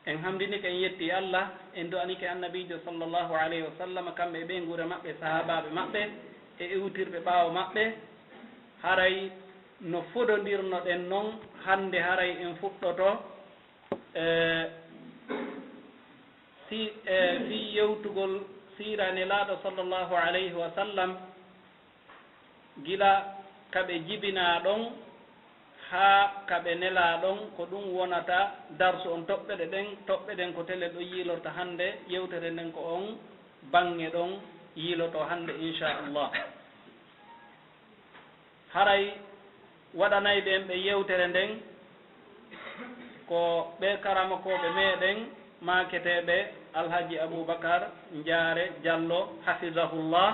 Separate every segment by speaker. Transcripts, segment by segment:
Speaker 1: en hamdini ken yetti Allah en do anike annabijo sallallahu alayhi wa sallam kamɓe ɓe guure maɓɓe sahabaɓe maɓɓe e iwtirɓe ɓaawo maɓɓe haray no foɗodirnoɗen noon hande haray en fuɗɗoto fi yewtugol sirane laaɗo sallllahu alayhi wa sallam gila kaɓe jibina ɗon haa kaɓe nela ɗon ko ɗum wonata darsu on toɓɓe ɗen ko tele ɗo yiilorta hannde yewtere nden ko on bange ɗon yiiloto hannde inchallah haray waɗanayɓen ɓe yewtere nden ko ɓe karamakoɓe meɗen maketeɓe alhaji aboubacar jaare diallo hafidahullah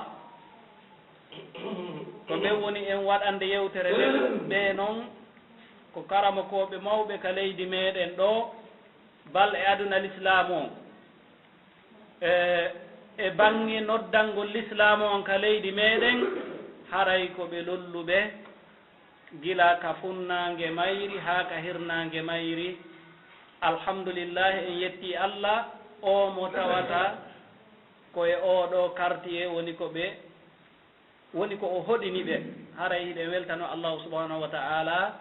Speaker 1: ko ɓe woni en waɗande yewtere nden ɓe noon ko karamakoɓe mawɓe ka leydi meɗen ɗo bal e aduna l'islam o e bange noddangol l'islam on ka leydi meɗen haray koɓe lolluɓe gila ka funnange mayri ha ka hirnange mayri alhamdulillah en yetti Allah o mo tawata koye oɗo quartier woni ko o hoɗini ɓe haray hiɗen weltano allahu subhanahu wa ta'ala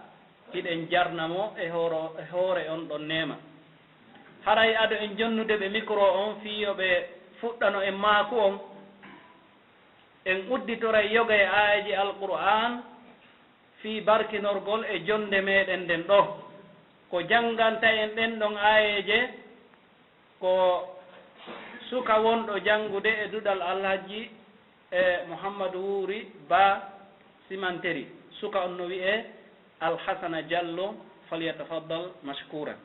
Speaker 1: hiɗen jarnamo e hoore on ɗon nema haray ado en jonnude ɓe micro on fiyoɓe fuɗɗano en maaku on en udditoray yoga e ayaji alqur'an fi barkinorgol e jonde meɗen nden ɗo ko jangganta en ɗen ɗon ayeje ko suka wonɗo janngude e duɗal alhaji mouhammadou wuuri ba simanteri suka on no wiye alhasana diallo falyatafaddal mashkouran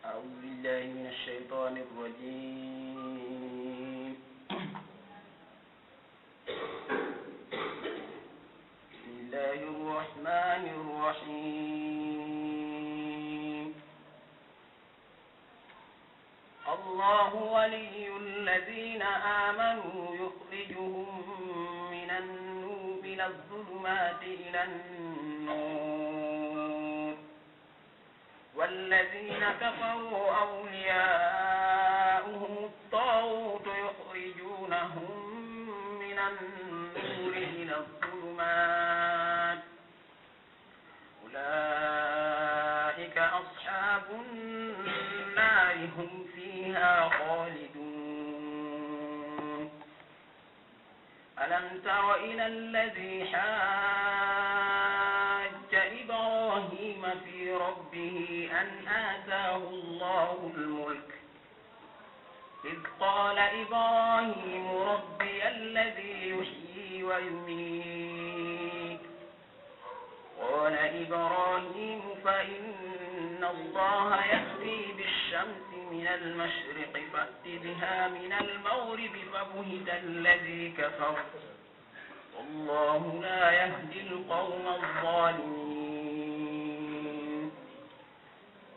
Speaker 2: أعوذ بالله من الشيطان الرجيم بسم الله الرحمن الرحيم الله ولي الذين آمنوا يخرجهم من الظلمات إلى النور والذين كفروا أولياؤهم الطاغوت يخرجونهم من النور إلى الظلمات أولئك أصحاب النار هم فيها خالدون ألم تر إلى الذي حاج إبراهيم في ربه أن آتاه الله الملك إذ قال إبراهيم ربي الذي يحيي ويميت قال إبراهيم فإن الله يأتي بالشمس من المشرق فأت بها من المغرب فبهت الذي كفر والله لا يهدي القوم الظالمين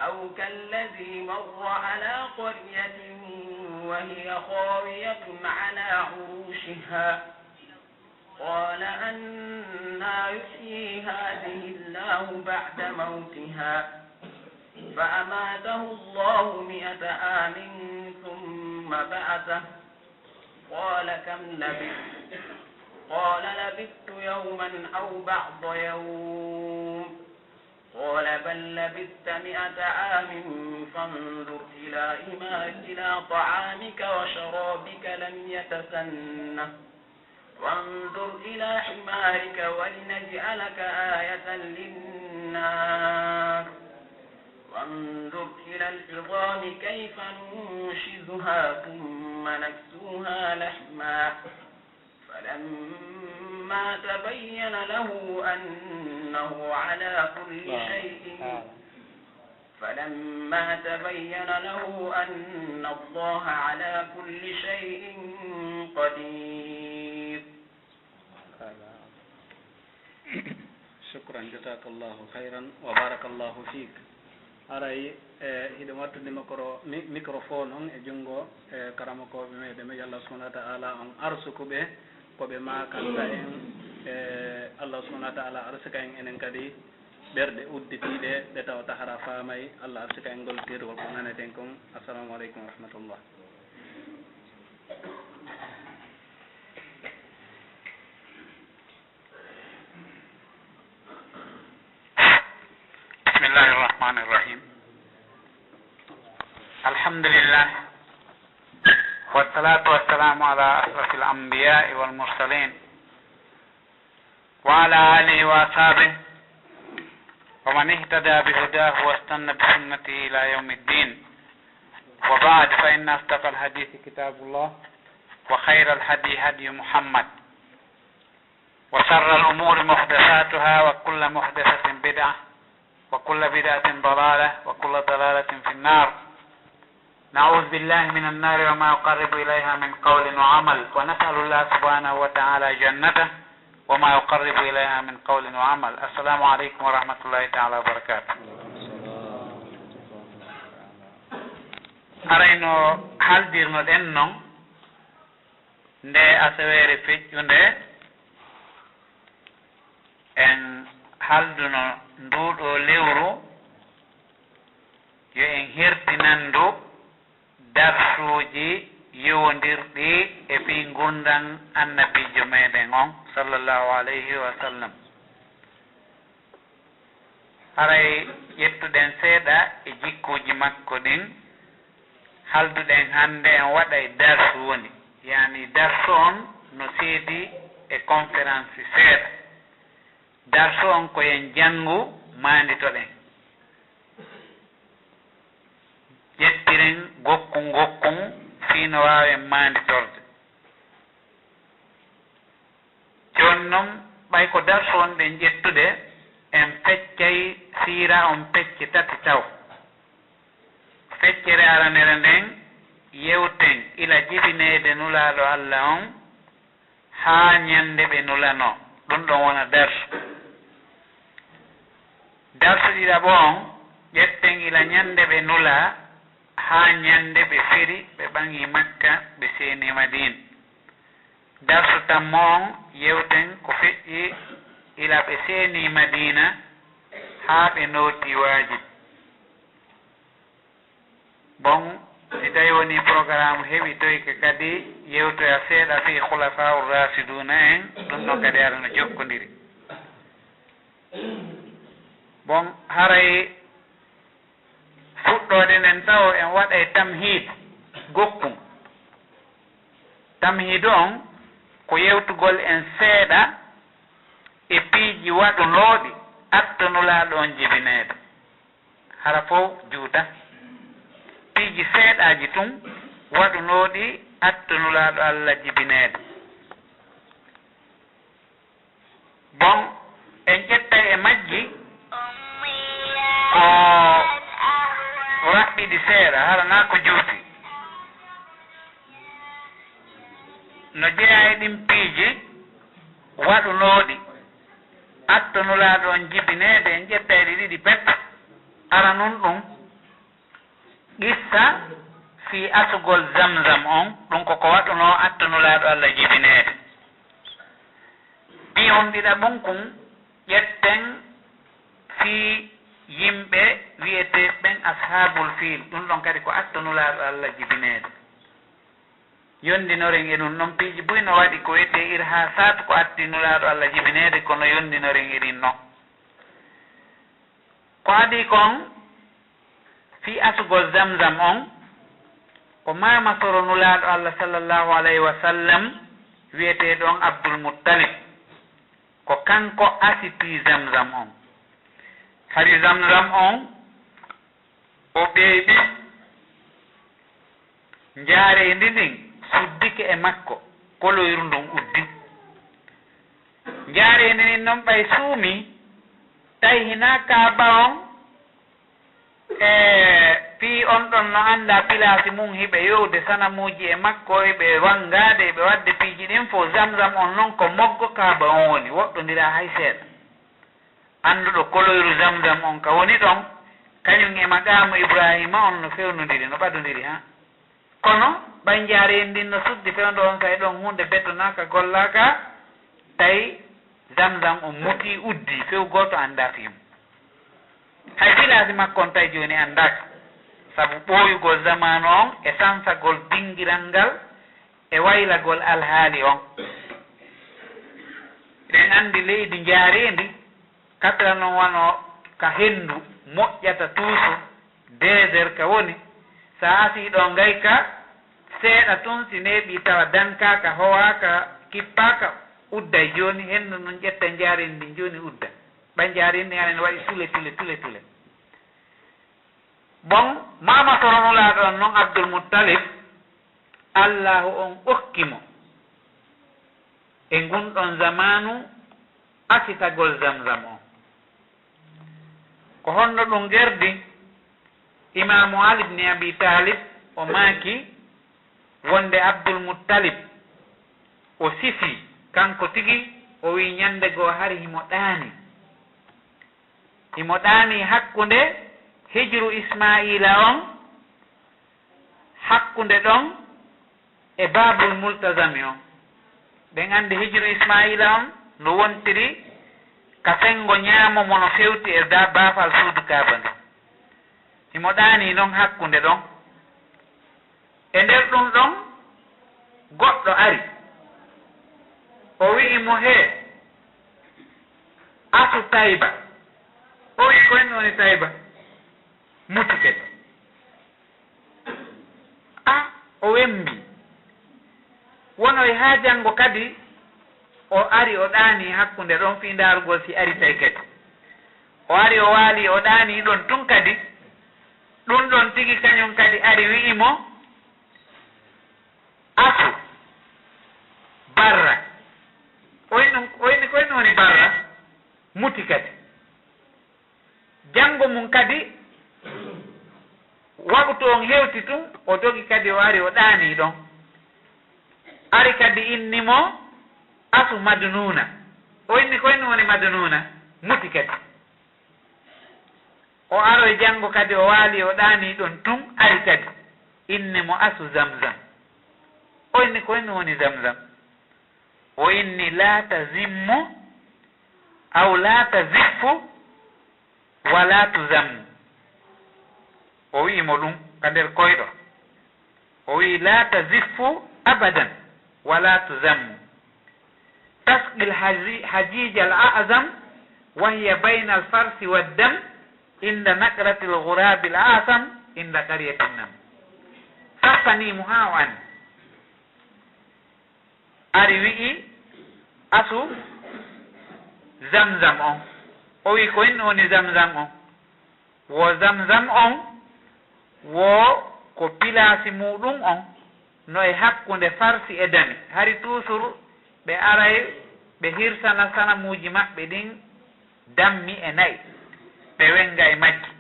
Speaker 2: أو كالذي مر على قرية وهي خاوية على عروشها قال أنى يحيي هذه الله بعد موتها فأماته الله 100 عام ثم بعثه قال كم لبثت قال لبثت يوما أو بعض يوم قال بل لبثت 100 عام فانظر إلى طعامك وشرابك لم يتسنه وانظر إلى حمارك ولنجعلك آية للناس وانظر إلى العظام كيف ننشزها ثم نكسوها لحما فلما تبين له أنه على كل شيء فلما تبين له أن الله على كل شيء قدير
Speaker 1: shukran, jazakallahu khairan wa barakallahu fik. Aray hiɗo wattude microphone on e junngo karamokoɓe meɗen mi Allah subhanahu wa ta'ala on arsukuɓe koɓe makanta en Allah subhanahu wa ta'ala arsika en enen kadi ɓerɗe udditiɗe ɗe taw tahara faamay Allah arsika en goltirgol ko naneten kon. Assalamu aleykum wa rahmatullah.
Speaker 3: Bismillahi rahmani rahim. Alhamdulillah wassalatu wassalamu ala ashrafil anbiya'i wal mursalin wa ala alihi wa ashabihi wa man ihtada bihudahu wastanna bisunnatihi ila yaumiddin. Wa ba'd, fa inna asdaqal hadithi kitabullah wa khairal hadi hadi Muhammad wa sharral umuri muhdathatuha wa kullu muhdathatin bid'ah wa kullu bid'atin dalalah wa kullu dalalatin fin nar. نعوذ بالله من النار وما يقرب إليها من قول وعمل ونسأل الله سبحانه وتعالى جنته وما يقرب إليها من قول وعمل. السلام عليكم ورحمة الله تعالى وبركاته. arayno haldirnoɗen noon nde asawere feƴƴunde en halduno nduɗo lewru yo en hertinandu darsuji yowondirɗi e fi gurdan annabijo meɗen on sallllahu alayhi wa sallam. haray ƴettuɗen seeɗa e jikkuji makko ɗin, halduɗen hande en waɗa e darsu woni, yani darsu on no seedi e conférence seeɗa. darsu on koyen janngu manditoɗen, ƴettiren gokkun fino wawen manditorde. joni noon ɓay ko darsu on ɗen ƴettude en feccay siira on pecce tati taw. feccere aranere nden yewten ila jibinede nulaɗo Allah on ha ñande ɓe nulano, ɗum ɗon wona darsu. darsu ɗiɗaɓo on ƴetten ila ñande ɓe nula ha ñande ɓe feri ɓe ɓangi Makka ɓe seeni Madina. darsu tammo on yewten ko feƴƴi ila ɓe seeni Madina ha ɓe noti wajib. bon si tawi woni programme heeɓi toyke kadi yewtoya seeɗa fi khulafa'ur rasiduna en, ɗum ɗon kadi arano jokkodiri. bon haray fuɗɗode nden taw en waɗay tamhid gokkum. tamhid on ko yewtugol en seeɗa e piiji waɗunooɗi attanulaaɗo on jibineede. hara fof juuta piiji seeɗaaji tun waɗunooɗi attanulaaɗo Allah jibineede. bon en ƴettay e majji ko raɓɓiɗi seeɗa, harana ko juuti. no jeeya e ɗin piiji waɗunooɗi attanulaaɗo on jibineede, en ƴettay ɗi ɗiɗi pet. ara nun ɗum qissa fi asugol zamzam on, ɗum koko waɗunoo attanulaaɗo Allah jibineede. ɓi on ɗiɗa ɗum kun ƴetten fi yimɓe wiyete ɓen ashabul fil, ɗum ɗon kadi ko attanulaaɗo Allah jibineede. yondinoren e ɗum ɗon piiji buy no waɗi ko wiyete irhasat ko attinulaaɗo Allah jibineede, kono yondinoren e ɗin non. ko adi kon fi asugol zamzam on ko mama soronulaaɗo Allah sallllahu alayhi wa sallam wiyete ɗon Abdul Muttalib, ko kanko asiti zamzam on. hari zamzam on o ɓeeɓi njaareendi ndin suddike e makko, koloyru ndun uddi. njaareendi ndin noon ɓay suumi tawi hina kaaba on e fii on ɗon no annda pilaasi mum hiɓe yowde sanamuuji e makko, eɓe wangaade eɓe wadde piiji ɗin fof. zamzam on noon ko moggo kaaba on woni, woɗɗondira hay seeɗa. annduɗo koloyru zamzam on ka woni ɗon kañum e maqamu ibrahima on no fewnodiri no ɓadodiri ha kono ɓanjaari en ndin no suddi fewndo on kay ɗon hunde bettonaka gollaka tawi zamzam o muti uddi few goto anda fiyum hay filasi makko on tawi joni andaka sabu ɓooyugol zamanu on e sansagol dingiral ngal e waylagol alhaali on eɗen andi leydi jaarendi katara noon wano ka hendu moƴƴata tuusu désert ka woni sa asi ɗo gayka seeɗa tun si neeɓi tawa dankaka howaka kippaka udda joni hendu noon ƴetta jaarendi ndi joni udda ɓa jaarendi hanen waɗi tule bon mama soronulaɗo on noon Abdul Muttalib allahu on ɓokkimo e gunɗon zamanu asitagol zamzam on ko honno ɗum gerdi imamu Ali ibn Abi Talib o maaki wonde Abdul Muttalib o sifi kanko tigi o wi ñande goo hari himo ɗaani hakkunde hijru Ismaila on hakkunde ɗon e Babul Multazami on ɓen andi hijru Ismaila on no wontiri ka sengo ñaamo mono fewti e da baafal suudu Kaaba nde himo ɗaani noon hakkunde ɗon e nder ɗum ɗon goɗɗo ari o wi'imo he asu Tayba o wi koyni woni Tayba mutikete o wembi wono e ha janngo kadi o ari o ɗaani hakkunde ɗon fi ndaarugol si ari tawi kadi o ari o waali o ɗaani ɗon tun kadi ɗum ɗon tigi kañum kadi ari wi'imo asu barra oyni koyni woni barra muti kadi janngo mum kadi waktu on hewti tun o dogi kadi o ari o ɗaani ɗon ari kadi innimo asu Madnuna oyni koyni woni Madnuna muti kadi o aro e janngo kadi o waali o ɗaani ɗon tun ari kadi innimo asu Zamzam oyni koyni woni Zamzam o inni la tazimmu aw la taziffu wa la tuzammu o wi'imo ɗum ka nder koyɗo o wi la taziffu abadan wala tuzammu tasqi lhajij al-a'zam wa hiya bayna al-farsi wad-dam inda naqrati al-ghurab al-asam inda qaryati an-nam safanimu ha o an ari wi'i asu Zamzam on o wi ko en woni Zamzam on wo Zamzam on wo ko pilasi muɗum on no e hakkunde farsi e dami hari toujours ɓe aray ɓe hirsana sanamuji maɓɓe ɗin dammi e nayi ɓe wenga e majji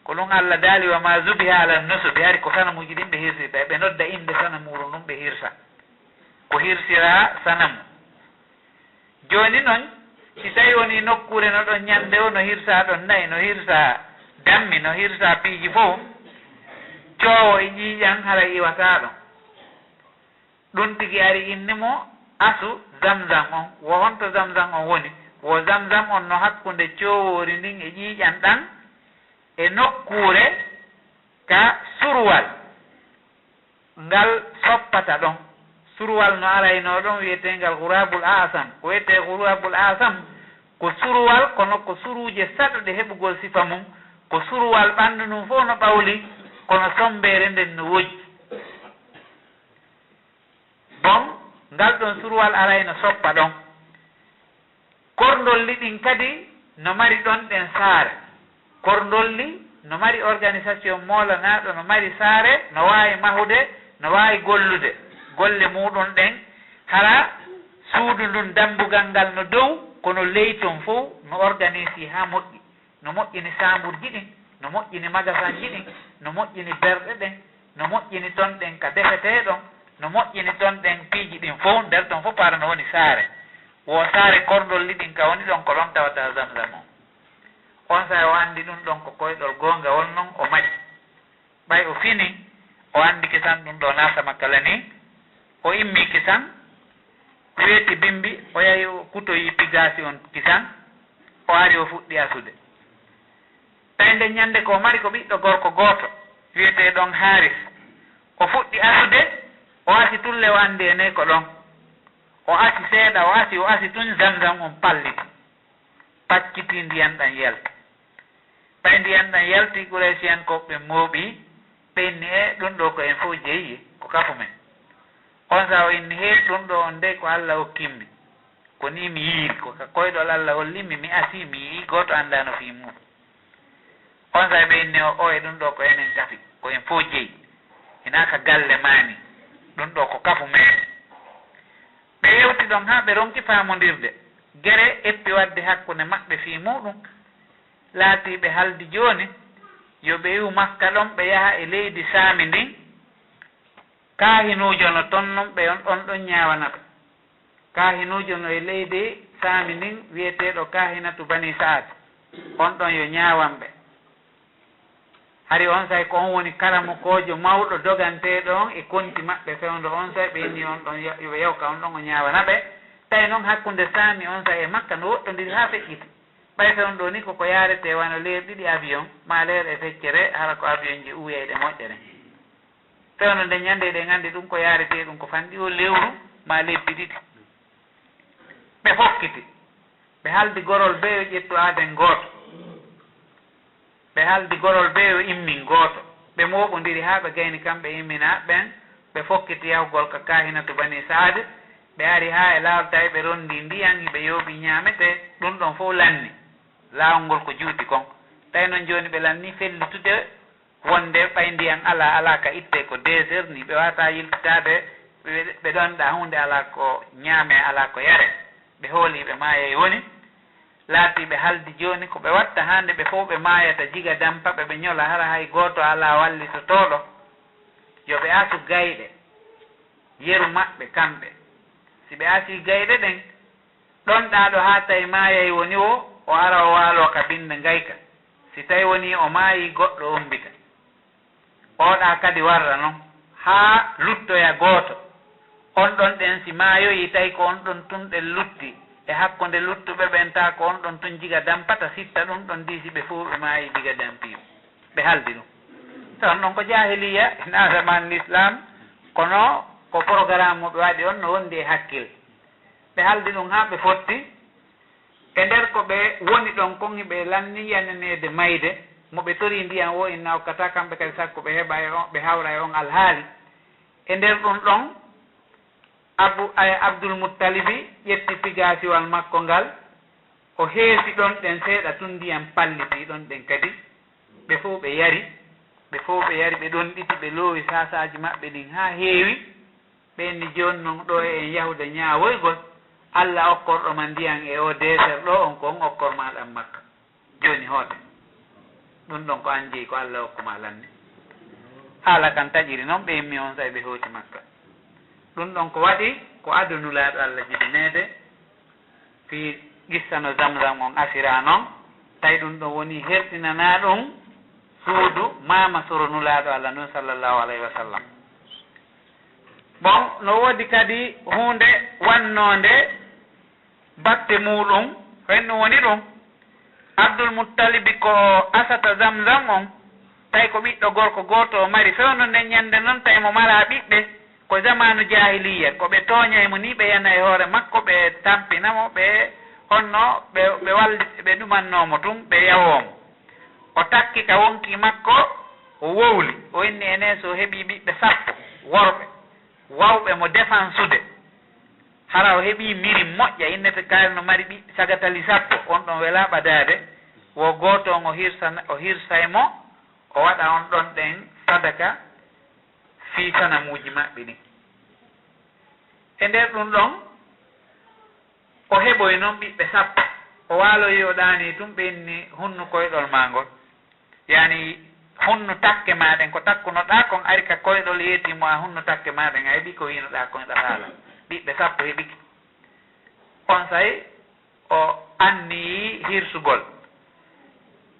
Speaker 3: ko ɗum Allah daali wa ma zubiha ala nusubi hari ko sanamuji ɗin ɓe hirsita ɓe nodda inde sanamuru ɗum ɓe hirsa ko hirsira sanamu joni noon si tawi woni nokkure no ɗon ñande o no hirsa ɗon nayi no hirsa dammi no hirsa piiji fof coowo e ƴiiƴan hara iwata ɗon ɗum tigi ari innimo asu Zamzam on wo honto Zamzam on woni wo Zamzam on no hakkunde coowori ndin e ƴiiƴan ɗan e nokkure ka surwal ngal soppata ɗon surwal no arayno ɗon wiyetengal ghurabul asam ko wiyete ghurabul asam ko surwal kono ko suruje saɗuɗe heɓugol sifa mum ko surwal ɓandu num fof no ɓawli kono sombere nden no wojji bon ngal ɗon surwal arayno soppa ɗon korndolli ɗin kadi no mari ɗon ɗen saare korndolli no mari organisation molanaɗo no mari saare no wawi mahude no wawi gollude golle muɗum ɗen hara suudu ndun dambugal ngal no dow kono leyton fof no organise ha moƴƴi no moƴƴini samburji ɗin no moƴƴini magasanji ɗin no moƴƴini berɗe ɗen no moƴƴini ton ɗen ka defeteɗon no moƴƴini ton ɗen piiji ɗin fof nder ton fof para no woni saare wo saare korndolli ɗin ka woni ɗon ko ɗon tawata Zamzam o on sa o andi ɗum ɗon ko koyɗol gonga wonnon o maƴi ɓay o fini o andi kisan ɗum ɗo nasa makkala ni o immi kisan weeti bimbi o yahi kutoyi pigasi on kisan o ari o fuɗɗi asude tawi nde ñande ko mari ko ɓiɗɗo gorko gooto wiyete ɗon Haris o fuɗɗi asude o asi tulle o andi e ney ko ɗon o asi seeɗa o asi tun Zamzam on palliti pacciti ndiyan ɗan yalti ɓay ndiyan ɗan yalti Qurayshi en ko ɓe mooɓi ɓe inni e ɗum ɗo ko en fof jeeyi ko kafu men on sa o inni he ɗum ɗo on nde ko Allah hokkimmi ko ni mi yiiri ko koyɗol Allah hollimmi mi asi mi yii goto andano fi mum on sa ɓe inni o e ɗum ɗo ko enen kafi ko en fof jeeyi hinaka galle mani ɗum ɗo ko kafu men ɓe yewti ɗon ha ɓe ronki famodirde gere eppi wadde hakkunde maɓɓe fi muɗum laati ɓe haldi joni yo ɓe yiwu Makka ɗon ɓe yaha e leydi Saami ndin kahinujo no ton non ɓe on ɗon ñawanaɓe kahinujo no e leydi Saami ndin wiyeteɗo kahinatu Bani Saad on ɗon yo ñawanɓe hari on say ko on woni karamokojo mawɗo doganteɗo on e konti maɓɓe fewndo on say ɓe inni on ɗon yoɓe yewka on ɗon o ñawanaɓe tawi noon hakkunde Saami on say e Makka no woɗɗodiri ha feƴƴiti ɓay fewn ɗo ni koko yarete wano leer ɗiɗi avion ma leer e feccere hara ko avion ji uweyɗe moƴƴere fewno nde ñande ɗe gandi ɗum ko yarete ɗum ko fanɗi o lewru ma lebbi ɗiɗi ɓe fokkiti ɓe haldi gorol be yo ƴettu aaden gooto ɓe haldi gorol be yo immin gooto ɓe moɓodiri ha ɓe gayni kamɓe immina ɓen ɓe fokkiti yahugol ka kahinatu Bani Saad ɓe ari ha e laawol tawi ɓe rondi ndiyan ɓe yooɓi ñamete ɗum ɗon fof lanni laawol ngol ko juuti kon tawi noon joni ɓe lanni fellitude wonde ɓay ndiyan ala ka itte ko 2 heures ni ɓe wata yiltitade ɓe ɗonɗa hunde ala ko ñaame ala ko yare ɓe hooli ɓe maayay woni laati ɓe haldi joni ko ɓe watta hande ɓe fof ɓe maayata jiga dampaɓe ɓe ñola hara hay goto ala wallitotoɗo yo ɓe asu gayɗe yeru maɓɓe kamɓe si ɓe asi gayɗe ɗen ɗonɗaɗo ha tawi maayay woni o ara o waalo ka binde gayka si tawi woni o maayi goɗɗo ombita oɗa kadi warra noon ha luttoya gooto on ɗon ɗen si maayoyi tawi ko on ɗon tun ɗen lutti e hakkunde luttuɓe ɓen ta ko on ɗon tun jiga dampata sitta ɗum ɗon disi ɓe fof ɓe maayi jiga dampiɓe ɓe haldi ɗum tawan ɗon ko jahiliya na zaman l'islam kono ko programme mo ɓe waɗi on no wondi e hakkille ɓe haldi ɗum ha ɓe fotti e nder ko ɓe woni ɗon kon ɓe lanni yananede mayde mo ɓe tori ndiyan wo inna hokkata kamɓe kadi sakko ɓe heɓa e on ɓe hawra e on alhaali e nder ɗum ɗon Abdul Muttalibi ƴetti pigasiwal makko ngal o heesi ɗon ɗen seeɗa tun ndiyan palliti ɗon ɗen kadi ɓe fof ɓe yari ɓe ɗon ɗiti ɓe loowi sasaji maɓɓe ɗin ha heewi ɓenni joni noon ɗo en yahude ñaawoygol Allah okkorɗo ma ndiyan e o deser ɗo on ko on okkorma ɗam makka joni hoote ɗum ɗon ko an jeeyi ko Allah hokkuma lanne haala kan taƴiri noon ɓe immi on say ɓe hooti makka ɗum ɗon ko waɗi ko adunulaaɗo Allah jibinede fi gissano Zamzam on asira noon tawi ɗum ɗon woni hertinana ɗum suudu mama soronulaaɗo Allah noon sallllahu alayhi wa sallam bon no woodi kadi hunde wannode batte muɗum henno woni ɗum Abdul Muttalibi ko asata Zamzam on tawi ko ɓiɗɗo gorko goto o mari fewno nden ñande noon tawi mo mara ɓiɓɓe ko zamanu jahiliya ko ɓe tooñaymo ni ɓe yana e hoore makko ɓe tampinamo ɓe honno ɓe walli ɓe ɗumannomo tum ɓe yawomo o takki ka wonki makko o wowli o inni ene so heeɓi ɓiɓɓe 10 worɓe wawɓe mo défensude hara o heeɓi miri moƴƴa innete kaari no mari ɓiɓɓe sagatali 10 on ɗon wela ɓadade wo goto on o hirsaymo o waɗa on ɗon ɗen sadaka fi sanamuji maɓɓe ɗin e nder ɗum ɗon o heɓoy noon ɓiɓɓe 10 o waaloyi o ɗaani tum ɓenni hunnu koyɗol ma ngol yani hunnu takke maɗen ko takkunoɗa kon ari ka koyɗol yeetimo a hunnu takke maɗen a heeɓi ko winoɗa kon ɗafaala ɓiɓɓe 10 heɓiki on say o anniyi hirsugol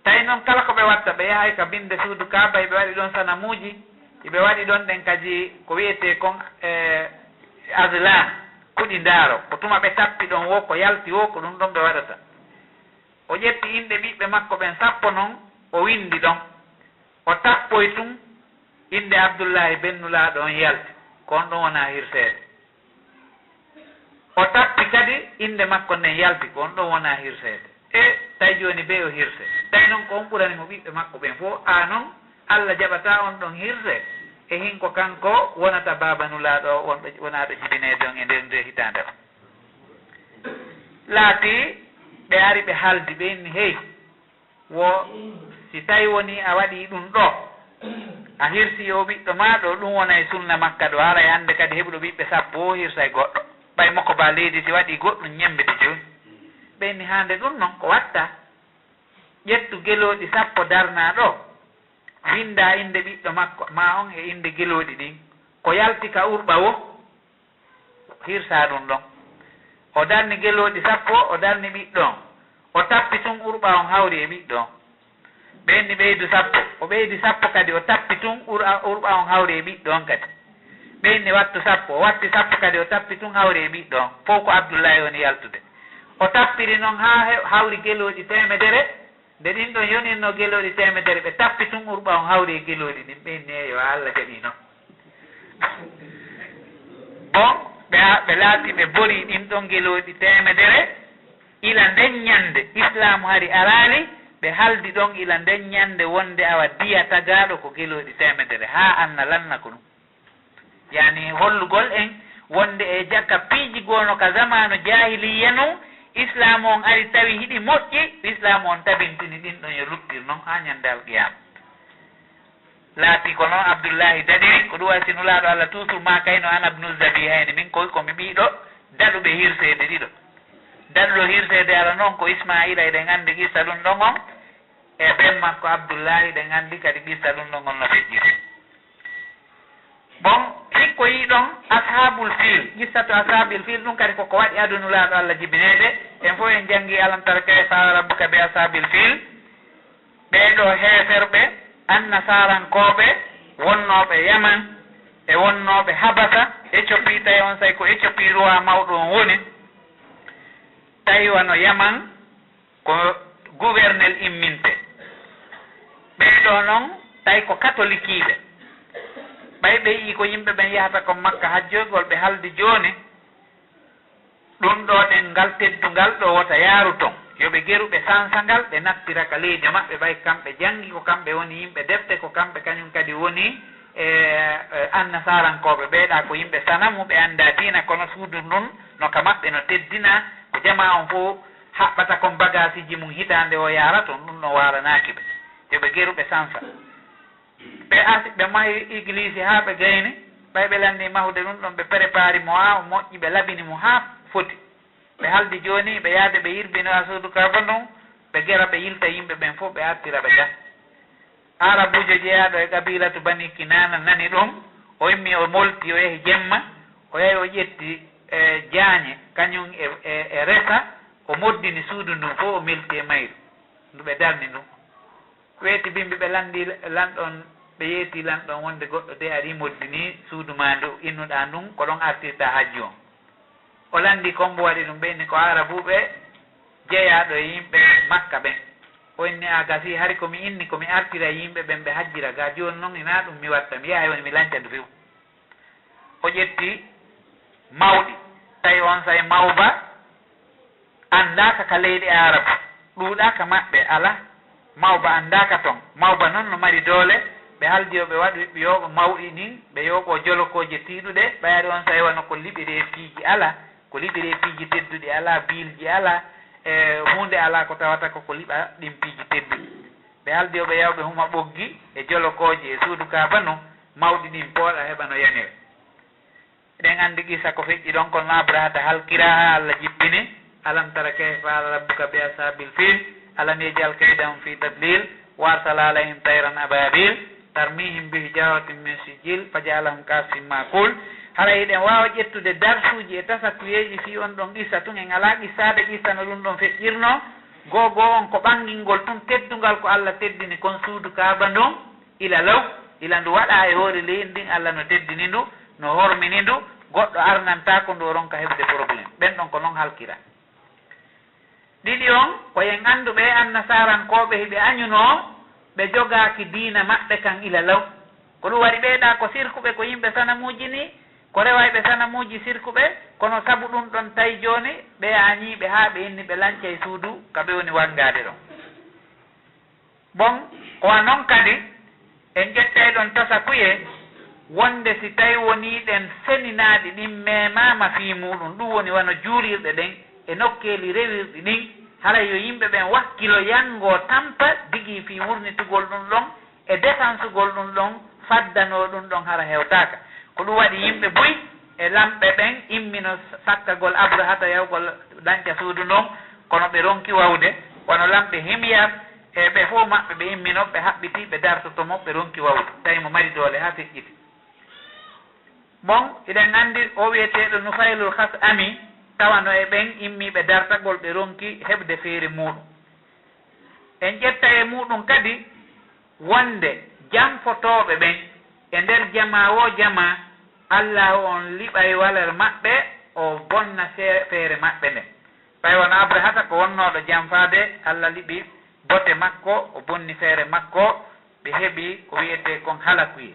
Speaker 3: tawi noon kala ko ɓe watta ɓe yahay ka binde suudu kaaba ɓe waɗi ɗon sanamuji ɓe waɗi ɗon ɗen kadi ko wiyete kon aslan kuɗi ndaaro ko tuma ɓe tappi ɗon wo ko yalti wo ko ɗum ɗon ɓe waɗata o ƴetti inde ɓiɓɓe makko ɓen sappo noon o windi ɗon o tappoy tun inde Abdoullahi bennulaaɗo on yalti ko on ɗon wona hirseede o tappi kadi inde makko nden yalti ko on ɗon wona hirseede tawi jooni ɓe o hirse tawi noon ko on ɓurani mo ɓiɓɓe makko ɓen fof noon Allah jaɓata on ɗon hirse e hinko kanko wonata babanulaaɗo o wonɗo wonaɗo jibineede on e nder nde hitande o laati ɓe ari ɓe haaldi ɓe inni hey wo si tawi woni a waɗi ɗum ɗo a hirsi yo ɓiɗɗo ma ɗo ɗum wona e sunna makka ɗo haray hannde kadi heɓuɗo ɓiɓɓe sappo o hirsa e goɗɗo ɓay makko ba leydi si waɗi goɗɗum ñembede jooni ɓenni hande ɗum noon ko watta ƴettu gelooɗi sappo darna ɗo winda inde ɓiɗɗo makko ma on e inde gelooɗi ɗin ko yalti ka urɓa wo hirsa ɗum ɗon o darni gelooɗi sappo o darni ɓiɗɗo on o tappi tun urɓa on hawri e ɓiɗɗo on ɓenni ɓeydu sappo o ɓeydi sappo kadi o tappi tun urɓa on hawri e ɓiɗɗo on kadi ɓenni wattu sappo o watti sappo kadi o tappi tun hawri e ɓiɗɗo on fof ko Abdoullahi woni yaltude o tappiri noon ha hawri gelooɗi temedere nde ɗin ɗon yoninno gelooɗi temedere ɓe tappi tun urɓa on hawri e gelooɗi ɗin ɓenni yo Allah jaɓi noon bon ɓe laati ɓe bori ɗin ɗon gelooɗi temedere ila nden ñande islamu hari arali ɓe haldi ɗon ila nden ñande wonde awa diya tagaɗo ko gelooɗi temedere ha anna lanna ko ɗum yani hollugol en wonde e jakka piiji gono ka zamanu jahiliya nu islamu on ari tawi hiɗi moƴƴi islamu on tabintini ɗin ɗon yo luttir noon ha ñande alqiyama laati ko noon Abdoullahi dadiri ko ɗum wasinulaɗo Allah toujours ma kayno an abnu zabi hayni min komi ɓiɗo daɗuɓe hirsede ɗiɗo daɗuɗo hirsede ala noon ko Ismaila eɗen andi qissa ɗum ɗon on e ɓen makko Abdoullahi ɗen andi kadi qissa ɗum ɗon on no feƴƴiri bon hikko yi ɗon ashabul fil qissatu ashabil fil ɗum kadi koko waɗi adunulaɗo Allah jibinede en fof en jangi alamtara kayfa rabbuka be ashabil fil ɓeɗo heeferɓe annasarankoɓe wonnoɓe Yaman e wonnoɓe Habasa Éthiopie tawi on say ko Éthiopie roi mawɗo on woni tawi wano Yaman ko gouvernel imminte ɓeɗo noon tawi ko catholique iɓe ɓay ɓe yii ko yimɓe ɓen yahata ko Makka hajjogol ɓe haldi jooni ɗum ɗo ɗen ngal teddungal ɗo wota yaaru ton yoɓe geruɓe sansangal ɓe nattira ka leydi maɓɓe ɓay kamɓe jangi ko kamɓe woni yimɓe defte ko kamɓe kañum kadi woni annasarankoɓe ɓeeɗa ko yimɓe sanamu ɓe annda diina kono suudu ndun no ka maɓɓe no teddina ko jama on fof haɓɓata kon bagage ji mum hitande o yaara ton ɗum no waranaki ɓe yoɓe geruɓe sansa ɓe arti ɓe mahi église ha ɓe gayni ɓay ɓe landi mahude ɗum ɗon ɓe prépari mo ha o moƴƴi ɓe labini mo ha foti ɓe haldi joni ɓe yaade ɓe yirbino ha suudu kaba ɗum ɓe gera ɓe yilta yimɓe ɓen fof ɓe artira ɓe gas arabujo jeeyaɗo e qabilatu bani kinana nani ɗum o immi o molti o yehi jemma o yahi o ƴetti jaañe kañum e resa o moddini suudu ndun fof o melti e mayru ndu ɓe darni ɗum weeti bimbi ɓe landi lanɗon ɓe yeeti lanɗon wonde goɗɗo de ari moddini suudu ma ndu innuɗa ndun ko ɗon artirta hajju on o landi kombo waɗi ɗum ɓenni ko arabuɓe jeeyaɗo e yimɓe Makka ɓen o inni a gasi hari komi inni komi artira yimɓe ɓen ɓe hajjira ga joni noon ina ɗum mi watta mi yaha woni mi lanca ndu few o ƴetti mawɗi tawi on say mawba andaka ka leyɗe arabu ɗuuɗaka maɓɓe ala mawba andaka toon mawba noon no mari doole ɓe haldi yo ɓe waɗi ɓe yooɓo mawɗi nin ɓe yooɓo jolokoje tiiɗuɗe ɓayari on tawi wano ko liɓire piiji ala ko liɓire piiji tedduɗi ala biilji ala e hunde ala ko tawata koko liɓa ɗin piiji tedduɗi ɓe haldi yo ɓe yawɓe huma ɓoggi e jolokoje e suudu kaba no mawɗi ɗin pooɗa heɓa no yanire eɗen andi qissa ko feƴƴi ɗon kono Abrahata halkira ha Allah jippini alam tara kayfa fa'ala rabbuka bi ashabil fil alam yaj'al kaydahum fi tadlil wa arsala alayhim tayran ababil tarmihim bi hijaratin min sijil faj'alahum ka'asfin ma'kul hara eɗen wawa ƴettude darsuji e tasatuyeji fi on ɗon qissa tun en ala qissade qissa no ɗum ɗon feƴƴirno gogo on ko ɓangingol ɗum teddungal ko Allah teddini kon suudu kaaba ndon ila law ila ndu waɗa e hoore leydi ndin Allah no teddini ndu no hormini ndu goɗɗo arnanta ko ndu ronka heɓde probléme ɓen ɗon ko noon halkira ɗiɗi on koyen anndu ɓe annasarankoɓe hiɓe añuno ɓe jogaaki diina maɓɓe kan ila law ko ɗum waɗi ɓeeɗa ko sirkuɓe ko yimɓe sanamuji ni ko rewayɓe sanamuji sirkuɓe kono sabu ɗum ɗon tawi jooni ɓe añiiɓe haa ɓe inni ɓe lanca e suudu ka ɓe woni wangade ɗon bon kowa noon kadi en ƴettay ɗon tasa kuye wonde si tawi woniɗen seninaaɗi ɗin memama fii muɗum ɗum woni wano juurirɗe ɗen e nokkeeli rewirɗi ɗin hara yo yimɓe ɓen wakkilo yango tampa digi fii wurnitugol ɗum ɗon e défensugol ɗum ɗon faddano ɗum ɗon hara hewtaka ko ɗum waɗi yimɓe boyi e lamɓe ɓen immino sakkagol abrahata yawgol dañca suudu noon kono ɓe ronki wawde wono lamɓe himyar e ɓe fof maɓɓe ɓe immino ɓe haɓɓiti ɓe dartotomo ɓe ronki wawde tawi mo mari doole ha feƴƴiti bon eɗen anndi o wiyeteɗo Nufaylul Khas ami tawano e ɓen immiɓe dartagol ɓe ronki heɓde feere muɗum en ƴetta e muɗum kadi wonde jamfotoɓe ɓen e nder jama o jama Allah on liɓay waler maɓɓe o bonna feere maɓɓe nde ɓay wono abrahata ko wonnoɗo jamfade Allah liɓi bote makko o bonni feere makko ɓe heɓi ko wiyete kon halakuye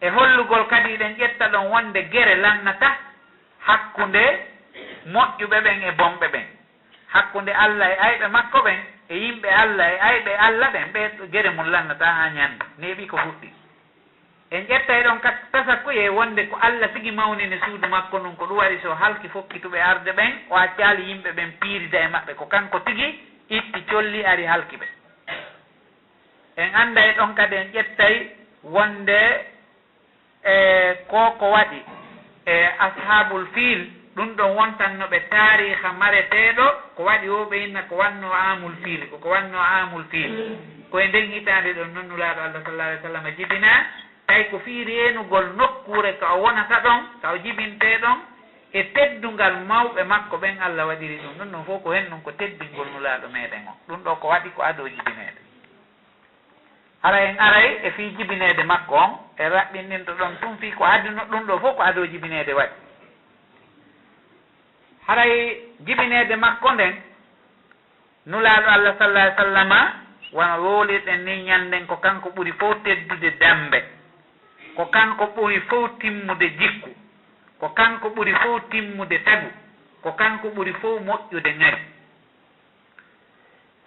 Speaker 3: e hollugol kadi ɗen ƴetta ɗon wonde gere lannata hakkunde moƴƴuɓe ɓen e bomɓe ɓen hakkunde Allah e ayɓe makko ɓen e yimɓe Allah e ayɓe Allah ɓen ɓe gere mum lannata ha ñande neeɓi ko fuɗɗi en ƴettay ɗon tasa kuye wonde ko Allah sigi mawnini suudu makko ɗum ko ɗum waɗi so halki fokkituɓe arde ɓen o accaali yimɓe ɓen piirida e maɓɓe ko kanko tigi itti colli ari halki ɓe en annda e ɗon kadi en ƴettay wonde ko waɗi e ashabul fil ɗum ɗon wontanno ɓe tariha mareteɗo ko waɗi o ɓe inna ko wanno amul fil koko wanno amul fil koye nden hitande ɗon noon nulaaɗo Allah sallallahu alih w sallam jibina tawi ko fii reenugol nokkure ka o wonata ɗon ka o jibinte ɗon e teddungal mawɓe makko ɓen Allah waɗiri ɗum ɗum ɗon fof ko hen ɗum ko teddingol nulaaɗo meɗen o ɗum ɗo ko waɗi ko ado jibinede hara en aray e fii jibinede makko on e raɓɓinɗinto ɗon tum fii ko adduno ɗum ɗo fof ko ado jibinede waɗi haray jibinede makko nden nulaaɗo Allah sallallahu alih w sallama wono woolirɗen ni ñanden ko kanko ɓuri fof teddude dambe ko kanko ɓuri fof timmude jikku ko kanko ɓuri fof timmude tagu ko kanko ɓuri fof moƴƴude ŋari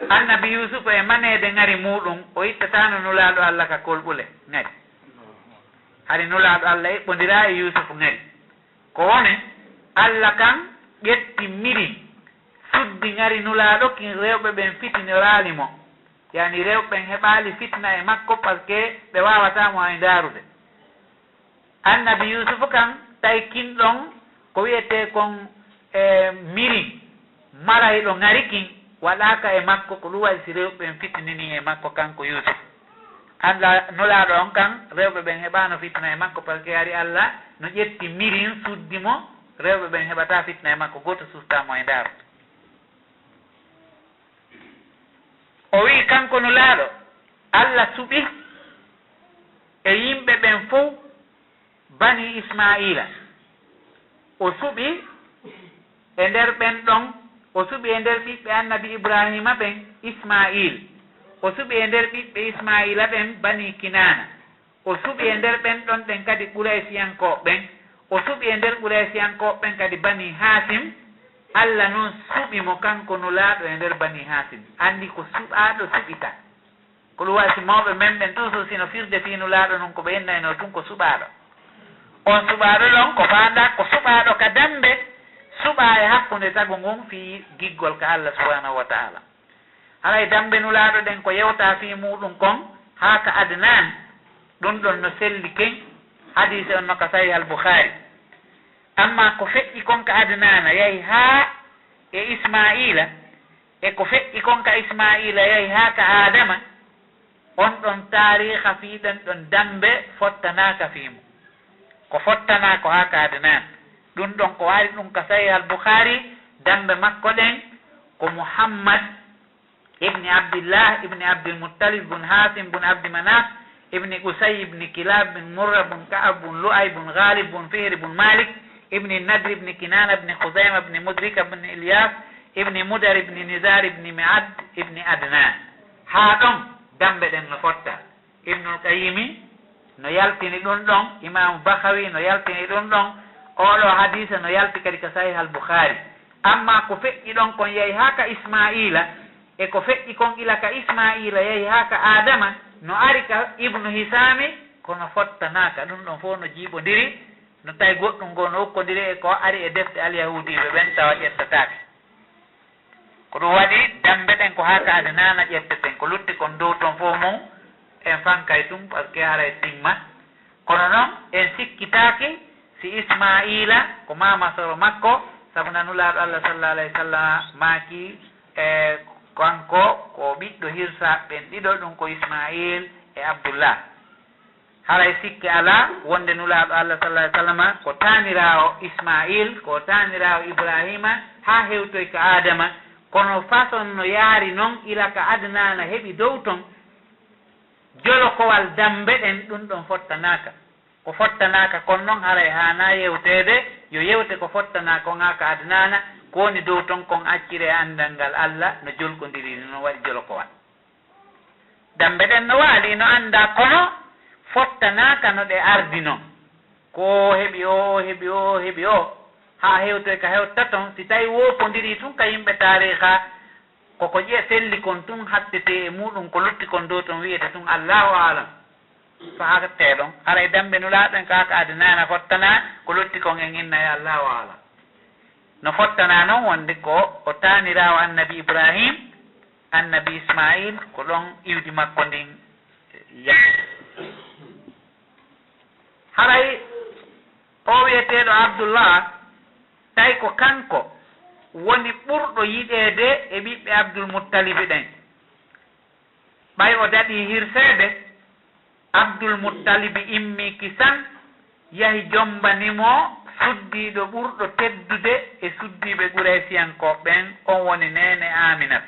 Speaker 3: annabi yusufa e manede ŋari muɗum o ittatano nulaaɗo Allah ka kolɓule ŋari hari nulaaɗo Allah eɓɓodira e yusufu ŋari ko woni Allah kan ƴetti miri suddi ŋari nulaaɗo kin rewɓe ɓen fitinoraali mo yani rewɓen heɓaali fitna e makko par ce que ɓe wawatamo ay daarude annabi yusufu kan tawi kinɗon ko wiyete kon miri marayɗo ŋari kin waɗaka e makko ko ɗum waɗi si rewɓeɓen fitnini e makko kanko yusuf Allah nulaaɗo on kan rewɓe ɓen heɓano fitna e makko par ce que ari Allah no ƴetti mirin suddimo rewɓe ɓen heɓata fitna e makko goto sustamo e daarude o wi kanko nulaaɗo Allah suɓi e yimɓe ɓen fof bani Ismaila o suɓi e nder ɓen ɗon o suɓi e nder ɓiɓɓe annabi Ibrahima ɓen Ismail o suɓi e nder ɓiɓɓe Ismaila ɓen bani Kinana o suɓi e nder ɓen ɗon ɗen kadi Ɓuraysiyankoɓe ɓen o suɓi e nder Ɓuraysiyankoɓe ɓen kadi bani Hasim Allah noon suɓimo kanko nulaaɗo e nder bani Hasim anndi ko suɓaaɗo suɓita ko ɗum waɗi si mawɓe men ɓen toujours sino firde fii nulaaɗo noon ko ɓe ennayno tun ko suɓaaɗo on suɓaaɗo ɗon ko faanda ko suɓaaɗo ka dambe suɓa e hakkunde tagu ngun fii giggol ka Allah subhanahu wa taala haray dambe nulaaɗo ɗen ko yewta fii muɗum kon haa ka Adnan ɗum ɗon no selli ken hadise on no ka sahih al Bukhari amma ko feƴƴi kon ka Adnana yahi haa e Ismaila e ko feƴƴi kon ka Ismaila yahi haa ka Adama on ɗon tariha fiiɗen ɗon dambe fottanaka fiimo ko fottanako haa ka Adnan ɗum ɗon ko waari ɗum ka sahih al Bukhari dambe makko ɗen ko Muhammad ibni Abdillah ibni Abdul Muttalib bun Hasim bun Abdi Manaf ibni Qusay ibni Kilab bin Murra bun Ka'ab bun Lu'ay bun Ghalib bun Fihr bun Malik ibni Nadr ibni Kinana ibni Khuzaimah ibni Mudrika ibni Ilyas ibni Mudar ibni Nizar ibni Mi'ad ibni Adnan. Ha ɗon dambe ɗen no fotta. Ibnul Qayyimi no yaltini ɗum ɗon, Imam Bakhawi no yaltini ɗum ɗon, oɗo hadisa no yalti kadi ka Sahih al-Bukhari. Amma ko feƴƴi ɗon kon yahi ha ka Ismaila e ko feƴƴi kon ila ka Ismaila yahi ha ka Adama no ari ka Ibnu Hisami kono fottanaka. Ɗum ɗon fof no jiiɓodiri, no tawi goɗɗum ngo no hokkodiri e ko ari e defte al-Yahudiɓe ɓen tawa ƴettatake. Ko ɗum waɗi dambe ɗen ko ha ka Adnana ƴetteten, ko lutti kon dow ton fof mum en fankay tum par ce que haray timma. Kono noon en sikkitaki si Ismaila ko mama soro makko, sabu nanulaɗo Allah sallallahu alayhi wa sallam maaki e kanko ko ɓiɗɗo hirsa ɓen ɗiɗo, ɗum ko Ismail e Abdullah. Haray sikke ala wonde nulaɗo Allah sallallahu alayhi wa sallam ko tanirawo Ismail, ko tanirawo Ibrahima ha hewtoy ka Adama, kono façon no yaari noon ila ka Adnana heɓi dow ton jolokowal dambe ɗen ɗum ɗon fottanaka. Ko fottanaka kon noon haray hana yewtede yo yewte ko fottanaka on ha ka Adnana, ko woni dow ton kon accire andal ngal Allah no jolkodiri no waɗi jolokowal. Dambe ɗen no waali no anda, kono fottanaka no ɗe ardi noon, ko heɓi o ha hewtoy ka hewtta ton. Si tawi wopodiri tun ka yimɓe tariha koko selli kon tun hattete e muɗum, ko lutti kon dow ton wiyete tun Allahu alam. So hatte ɗon haray dambe nulaɗen ka ka Adnana fottana, ko lutti kon en inna e Allahu alam. No fottana noon wonde ko o tanirawo annabi Ibrahim, annabi Ismail, ko ɗon iwdi makko ndin haray o wiyeteɗo Abdullah tawi ko kanko woni ɓurɗo yiɗede e ɓiɓɓe Abdul Muttalibi ɗen. ɓay o daɗi hirsede, Abdul Muttalibi immi kisan yahi jombanimo suddiɗo ɓurɗo teddude e suddiɓe Quraysiyankoɓe ɓen, on woni nene Aminat.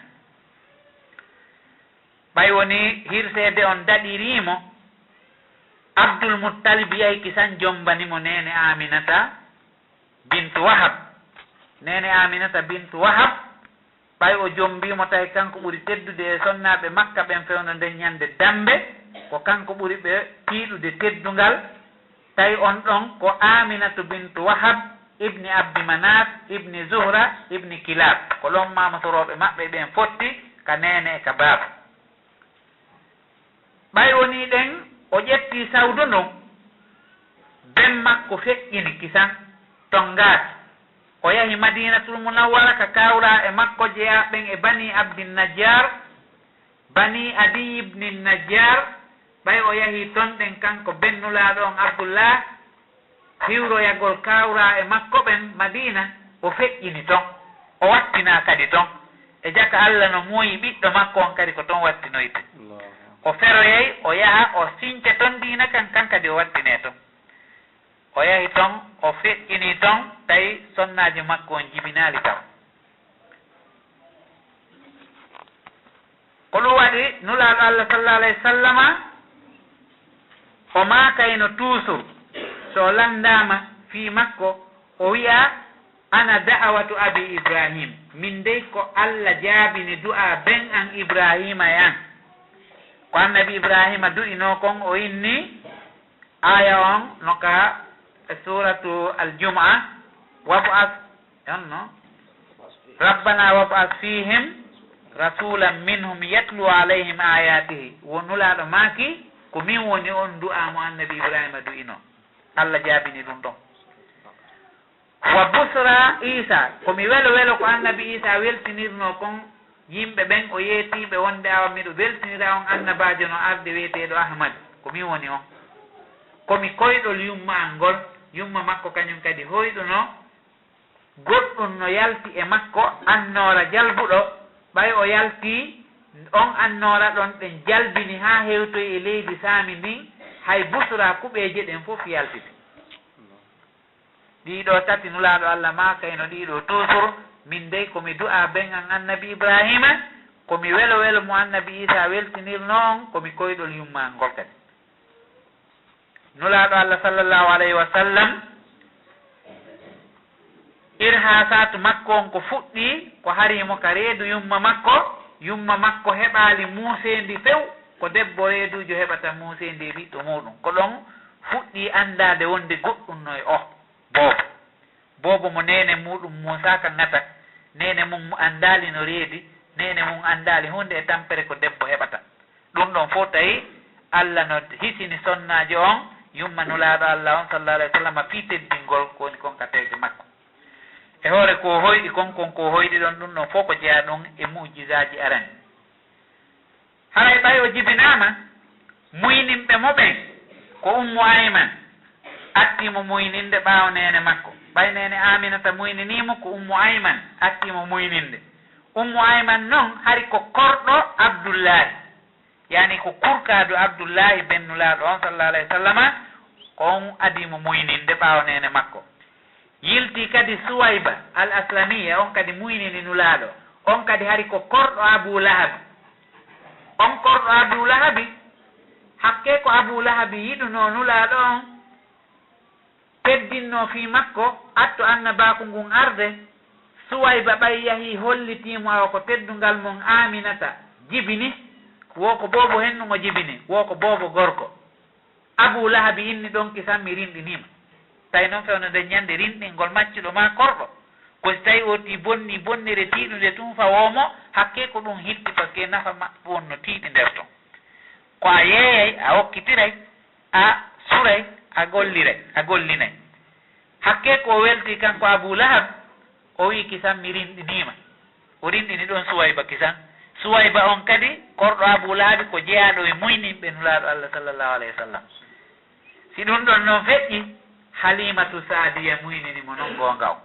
Speaker 3: ɓay woni hirsede on daɗirimo, Abdul Muttalibi yahi kisan jombanimo nene Aminata bintu Wahab. Nene Aminata bintu Wahab ɓay o jombimo tawi kanko ɓuri teddude e sonnaɓe Makka ɓen fewno nden ñande dambe, ko kanko ɓuri ɓe tiiɗude teddungal. tawi on ɗon ko Aminatu bintu Wahab ibni Abdi Manaf ibni Zuhra ibni Kilab, ko ɗon mamatoroɓe maɓɓe ɓen fotti ka nene e ka baaba. ɓay woni ɗen o ƴetti sawdu ndon, ben makko feƴƴini kisan ton ngaati, o yahi Madinatul Munawwara ka kawra e makko jeyaɓen e Bani Abdin Najjar, Bani Adi ibni Najjar. ɓay o yahi ton ɗen kanko bennulaɗo on Abdullah, hiwroyagol kawra e makko ɓen Madina, o feƴƴini ton, o wattina kadi ton e jaka Allah no muuyi ɓiɗɗo makko on kadi ko ton wattinoyte. O feroyey o yaha o sinca ton dina kan kadi o wattine ton. O yahi ton o feƴƴini ton, tawi sonnaji makko on jibinali taw. ko ɗum waɗi nulaɗo Allah sallallahu alayhi wa sallama o makayno toujours so landama fi makko o wiya ana da'awatu abi Ibrahim, min dey ko Allah jaabini du'a ben an Ibrahima yan, ko annabi Ibrahima du'ino kon o inni aya on no ka suratu al-Jum'a, wab'ath rabbana wab'ath fihim rasulan minhum yatlu alayhim ayatihi. wonulaɗo maki ko min woni on du'a mo annabi Ibrahima du'ino, Allah jaabini ɗum ɗon. wa busra Isa, komi welo ko annabi Isa weltinirno kon yimɓe ɓen o yeetiɓe wonde awa miɗo weltinira on annabajo no arde wiyeteɗo Ahmad, ko min woni on. komi koyɗol yumma an ngol, yumma makko kañum kadi hoyɗuno goɗɗum no yalti e makko annora jalbuɗo, ɓay o yalti on annora ɗon ɗen jalbini ha hewtoy e leydi Saami ndin, hay busra kuɓeje ɗen fof yaltiti. ɗiɗo tati nulaɗo Allah makayno ɗiɗo toujours min dey komi du'a ben an annabi Ibrahima komi welo mo annabi Isa weltinir noon komi koyɗol yummangol kadi nulaaɗo Allah sallallahu alayhi wa sallam irhasatu makko on ko fuɗɗi ko harimo ka reedu yumma makko heɓaali muusendi few ko debbo reedujo heɓata muusendi ɓiɗɗo muɗum ko ɗon fuɗɗi andade wonde goɗɗum no e o boobo mo nene muɗum Musa ka ngata nene mum andali no reedi nene mum andali hunde e tampere ko debbo heɓata ɗum ɗon fof tawi Allah no hisini sonnaji on yumma nulaaɗo Allah on sallallahu alayhi wa sallam fii teddingol ko woni kon ka tege makko e hoore ko hoyɗi konkon ko hoyɗi ɗon ɗum ɗon fof ko jeeya ɗum e mujisaji arani haray ɓay o jibinama muyninɓe moɓen ko Ummu Ayman attimo muyninde ɓaawo nene makko ɓay nene Aminata muyninimo ko Ummu Ayman attimo muyninde Ummu Ayman noon hari ko korɗo Abdoullahi yani ko kurkado Abdoullahi bennulaaɗo on sallallahu alayhi wa sallama ko on adimo muyninde ɓaawo nene makko yilti kadi Suwayba al aslamiya on kadi muynini nulaaɗo on kadi hari ko korɗo Abu Lahabi on korɗo Abu Lahabi hakke ko Abu Lahabi yiɗuno nulaaɗo on teddinno fi makko atto annabaku ngun arde Suwayba ɓay yahi hollitimo awa ko teddungal mon Aminata jibini wo ko boobo hennumo jibini wo ko boobo gorko Abu Lahabi inni ɗon kisammi rinɗinima tawi noon fewnode ñande rinɗingol maccuɗo ma korɗo ko si tawi oti bonnire tiiɗude tumfa womo hakke ko ɗum hitti par ce que nafa maɓɓe wonno tiiɗi nder ton ko a yeeyay a hokkitiray a suray a gollinay hakke ko welti kanko Abu Lahab o wi kisammi rinɗinima o rinɗini ɗon Suwayba kisan Suwayba on kadi korɗo Abu Lahabi ko jeeyaɗo e muyninɓe nulaaɗo Allah sallallahu alayhi wa sallam si ɗum ɗon noon feƴƴi Halimatu Saadiya muyninimo noon gonga o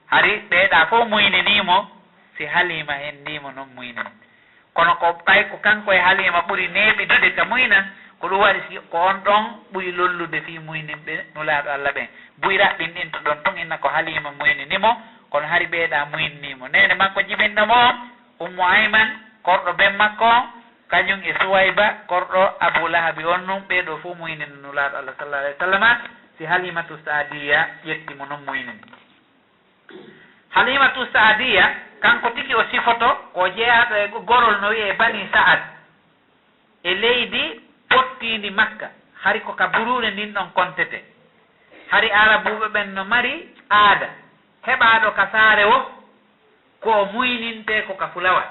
Speaker 3: hari ɓeeɗa fof muyninimo si Halima hendimo noon muynini kono ko ɓay ko kanko e Halima ɓuri neeɓidude ka muynan ko ɗum waɗi ko on ɗon ɓuyi lollude fi muyninɓe nulaaɗo Allah ɓen ɓuyi raɓɓinɗinto ɗon tun inna ko Halima muyninimo kono hari ɓeeɗa muynnimo nene makko jibinɗo mo Ummu Ayman korɗo ben makko on kañum e Suwayba korɗo Abu Lahabi on num ɓeeɗo fof muynini nulaaɗo Allah sallallahu alayhi wa sallam si Halimatu Saadiya ƴettimo noon muynini Halimatu Saadiya kanko tigi o sifoto ko jeeyaɗo e gorol no wiye Bani Sa'ad e leydi pottindi Makka hari ko ka buruure ndin ɗon kontete hari arabuɓe ɓen no mari aada heɓaɗo ka saare o ko muyninte ko ka fulawa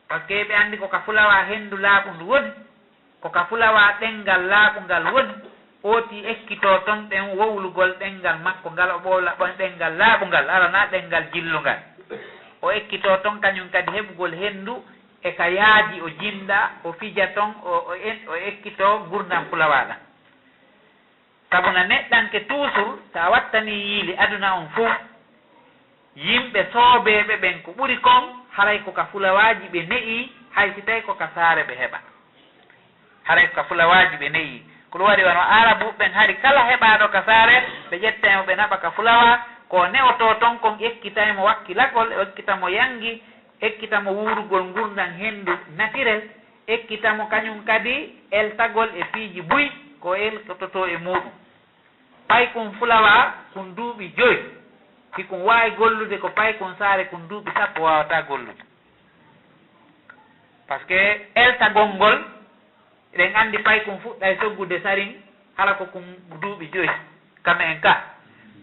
Speaker 3: par ce que ɓe andi ko ka fulawa hendu laaɓundu woni ko ka fulawa ɗengal laaɓungal woni ooti ekkito ton ɗen wowlugol ɗengal makko ngal o ɓoola ɓon ɗengal laaɓungal arana ɗengal jillungal o ekkito ton kañum kadi heɓugol hendu e ka yaaji o jinda o fija ton o ekkito gurdam fulawaɗan sabu na neɗɗanke toujours sa wattani yiili aduna on fof yimɓe soobeɓe ɓen ko ɓuri kon haray ko ka fulawaji ɓe ne'i hay si tawi ko ka saare ɓe heɓa haray ko ka fulawaji ɓe ne'i ko ɗum waɗi wono arabu ɓen hari kala heɓaɗo ka saare ɓe ƴettaymo ɓe naɓa ka fulawa ko ne'oto ton kon ekkitaymo wakkilagol e ekkitamo yangi ekkitamo wurugol gurdam hendu naturel ekkitamo kañum kadi eltagol e fiiji buy ko eltoto e muɗum pay kum fulawa kum duuɓi 5 si kum wawi gollude ko pay kum saare kum duuɓi 10 wawata gollude par ce que eltagol ngol eɗen andi pay kum fuɗɗa e soggude sarin hala ko kum duuɓi 5 kam en ka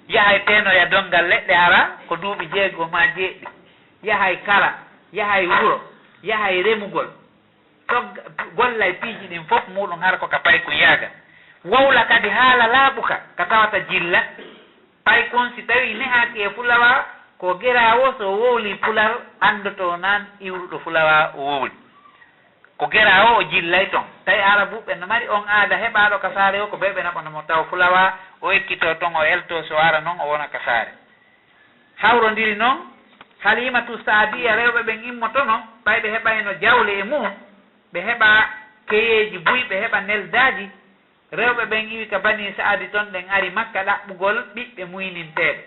Speaker 3: yahay tenoya dongal leɗɗe ara ko duuɓi 6 ma 7 yahay kala yahay wuro yahay remugol gollay piiji ɗin fof muɗum hara ko ka pay kum yaaga wowla kadi haala laaɓuka ka tawata jilla pay kon si tawi nehaki e fulawa ko gerawo so wowli pular andoto nan iwruɗo fulawa o wowli ko gerawo o jillay ton tawi arabuɓe no mari on aada heɓaɗo ka saare o ko ɓeɓe naɓanomo taw fulawa o ekkito ton o elto so ara noon o wona ka saare hawrodiri noon Halimatu Saadiya rewɓe ɓen immotono ɓay ɓe heɓayno jawle e mum ɓe heɓa keyeji buy ɓe heɓa neldaji rewɓe ɓen iwi ka Bani Saadi ton ɗen ari Makka ɗaɓɓugol ɓiɓɓe muyninteɓe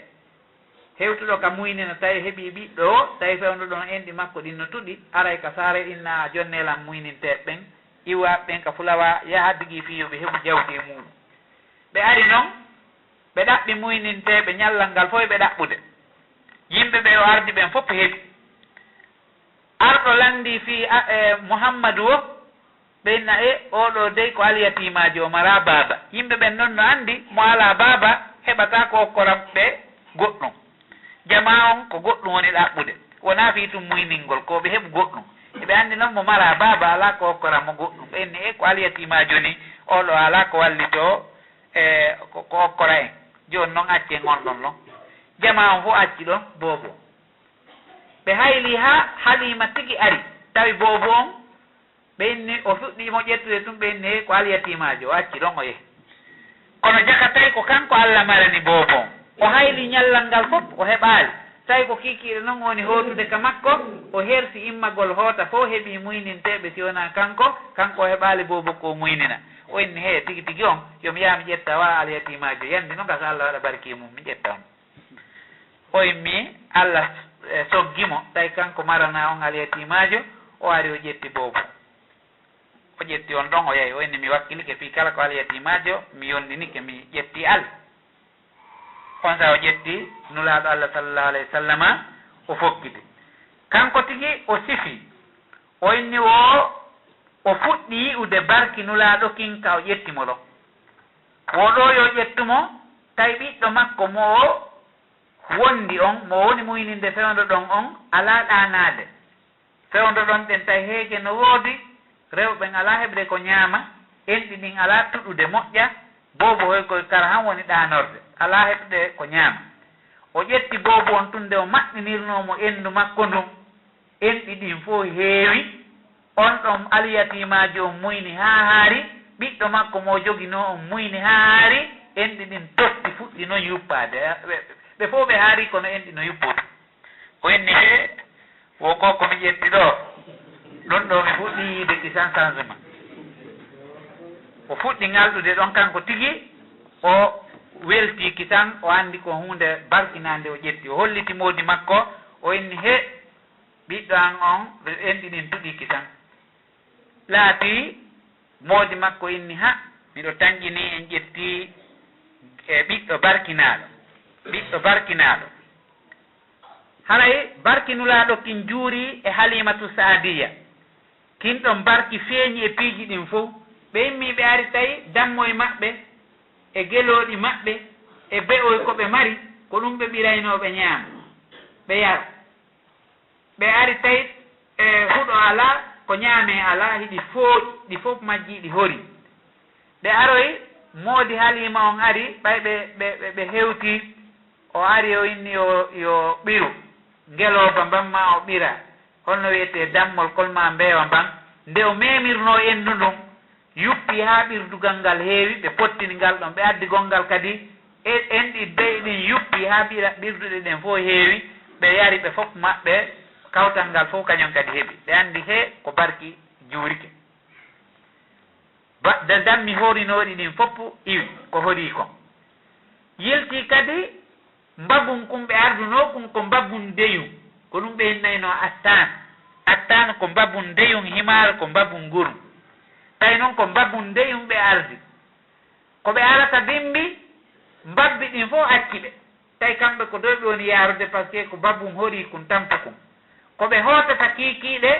Speaker 3: hewtuɗo ka muynina tawi heeɓi ɓiɗɗo o tawi fewndo ɗon enɗi makko ɗin no tuɗi aray ka saare inna jonnelam muyninteɓe ɓen iwaɓe ɓen ka fulawa yaha digui fiyoɓe heɓu jawdi e muɗum ɓe ari noon ɓe ɗaɓɓi muyninteɓe ñallal ngal fof ɓe ɗaɓɓude yimɓe ɓe o ardi ɓen fof heeɓi arɗo landi fi Muhammadou o ɓenna oɗo dey ko alyatimajo o mara baba yimɓe ɓen noon no andi mo ala baba heɓata ko okkoram ɓe goɗɗum jama on ko goɗɗum woni ɗaɓɓude wona fi tum muyningol ko ɓe heɓu goɗɗum eɓe andi noon mo mara baba ala ko okkoram mo goɗɗum ɓenni ko alyatimajo ni oɗo ala ko wallito ko okkora en joni noon acce gonɗon ɗon jama on fof acci ɗon bobo ɓe hayli ha Halima tigi ari tawi bobo on ɓenni o fuɗɗimo ƴettude tum ɓenni ko alyatimajo o acci ɗon o yehi kono jakatay ko kanko Allah marani bobo on o hayli ñallal ngal fof o heɓali tawi ko kikiɗe noon woni hotude ka makko o hersi immagol hoota fof heeɓi muyninteɓe si wona kanko o heɓali bobo ko muynina o inni he tigi tigi on yomi yaha mi ƴetta wa alyatimajo yandi noon gasa Allah waɗa barki mum mi ƴetta on o immi Allah soggimo tawi kanko marana on alyatimajo o ari o ƴetti bobo o ƴetti on ɗon o yehi o inni mi wakkilike fi kala ko alyatimajo mi yondinike mi ƴetti Allah on sa o ƴetti nulaɗo Allah sallallahu alayhi wa sallama o fokkiti kanko tigi o sifi o inni o fuɗɗi yi'ude barki nulaɗo kinka o ƴettimo ɗon woɗo yo ƴettumo tawi ɓiɗɗo makko mo wondi on mo woni muyninde fewndo ɗon on ala ɗanade fewndo ɗon ɗen tawi heege no woodi rewɓen ala heɓde ko ñaama enɗi ɗin ala tuɗude moƴƴa bobo hoy koye kara han woni ɗanorde ala heɓde ko ñaama o ƴetti bobo on tunde o maɓɓinirnomo endu makko ndum enɗi ɗin fof heewi on ɗon alyatimajo on muyni ha haari ɓiɗɗo makko mo jogino on muyni ha haari enɗi ɗin totti fuɗɗi noon yuppade ɓe fof ɓe haari kono enɗi no yuppude o inni he wo kokko mi ƴetti ɗo ɗon ɗo mi fuɗɗi yiide kisan changement o fuɗɗi ngalɗude ɗon kanko tigi o welti kisan o andi ko hunde barkinande o ƴetti o holliti modi makko o inni he ɓiɗɗo an on enɗi ɗin tuɗi kisan laati modi makko inni ha miɗo tañƴini en ƴetti ɓiɗɗo barkinaɗo haray barkinulaɗo kin juuri e Halimatu Saadiya kin ɗon barki feeñi e piiji ɗin fof ɓe immi ɓe ari tawi dammoye maɓɓe e geloɗi maɓɓe e be'oy ko ɓe mari ko ɗum ɓe ɓiraynoɓe ñaama ɓe yara ɓe ari tawi huɗo ala ko ñaame ala hiɗi fooƴi ɗi fof majji ɗi hori ɓe aroy moodi Halima on ari ɓay ɓe hewti o ari o inni yo ɓiru ngeloba mban ma o ɓira holno wiyete dammol kolma mbeewa mban nde o memirno endu ndum yuppi ha ɓirdugal ngal heewi ɓe pottini ngal ɗon ɓe addi gongal kadi enɗi bey ɗin yuppi ha ɓirduɗe ɗen fof heewi ɓe yari ɓe fof maɓɓe kawtal ngal fof kañum kadi heeɓi ɓe andi he ko barki juurike de dammi horinoɗi ɗin fof iwi ko hori kon yilti kadi mbabun kum ɓe arduno kum ko mbabun deyum ko ɗum ɓe hinnayno attan ko mbabun deyum himar ko mbabun gurum tawi noon ko mbabun deyum ɓe ardi ko ɓe arata dimbi mbabbi ɗin fof acci ɓe tawi kamɓe ko doy ɓe woni yarude par ce que ko mbabun hori kum tampa kum ko ɓe hootata kiikiiɗe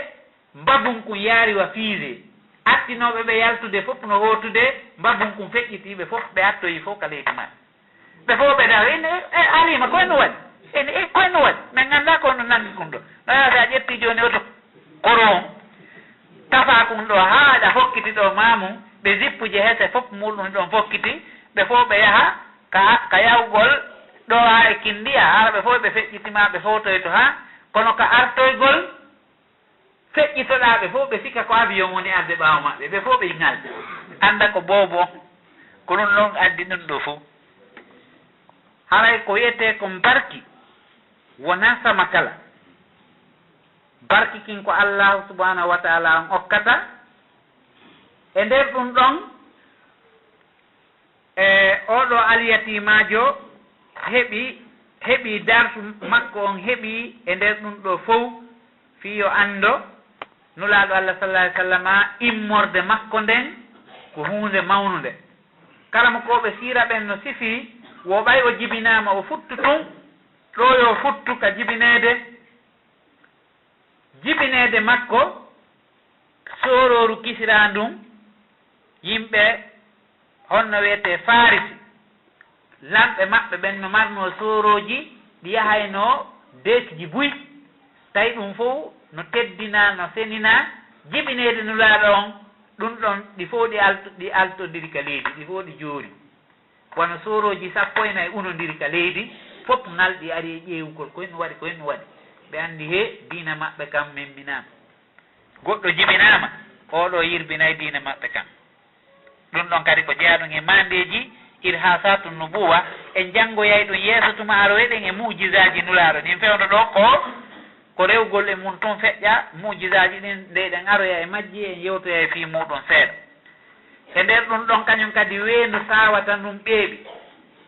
Speaker 3: mbabun kum yaariwa fiise attinoɓe ɓe yaltude fof no hootude mbabun kum feƴƴitiɓe fof ɓe attoyi fof ka leydi maɓɓe ɓe fof ɓe dawa ene Halima koyno waɗi ene koyno waɗi min gannda kono nangi kum ɗo ɗoya sa ƴetti joni oto koro on tafa kum ɗo ha ɗa hokkiti ɗo mamum ɓe zippuje hese fof muɗum ɗon fokkiti ɓe fof ɓe yaha ka yawgol ɗo ha e kindiya hara ɓe fof ɓe feƴƴitima ɓe fowtoy to ha kono ka artoygol feƴƴitoɗaɓe fof ɓe sikka ko avion woni arde ɓaawo maɓɓe ɓe fof ɓe ngalde anda ko bobo ko ɗum ɗon addi ɗum ɗo fof haray ko wiyete ko barki wona sama kala barki kin ko Allah subhanahu wa ta'ala on okkata e nder ɗum ɗon oɗo alyatimajo heɓi heɓi darsu makko on heɓi e nder ɗum ɗo fof fi yo anndo nulaaɗo Allah sallallahu alaihi wasallam immorde makko nden ko hunde mawnude. kala mo koɓe siira ɓen no sifi wo ɓay o jibinama o futtu tun ɗo yo futtu ka jibinede makko sororu kisira ndum yimɓe honno wiyete farisi lamɓe maɓɓe ɓen no marno soroji ɗi yahayno dekji buy tawi ɗum fof no teddina no senina jibinede nulaaɗo on ɗum ɗon ɗi fof ɗi altodiri ka leydi ɗi fof ɗi joori wono soroji 14 unodiri ka leydi fof nalɗi ari e ƴeewugol koyno waɗi ɓe anndi he diina maɓɓe kam memminama goɗɗo jibinama oɗo yirbinayi diina maɓɓe kam ɗum ɗon kadi ko jeeyaɗum e mandeji irhasatu nubuwa e janngoyay ɗum yeeso tuma aro eɗen e mujisaji nulaaɗo ɗin fewno ɗo ko rewgol e mum tun feƴƴa mujisaji ɗin nde ɗen aroya e majji en yewtoya e fii muɗum seeɗa e nder ɗum ɗon kañum kadi weendu sawata ndum ɓeeɓi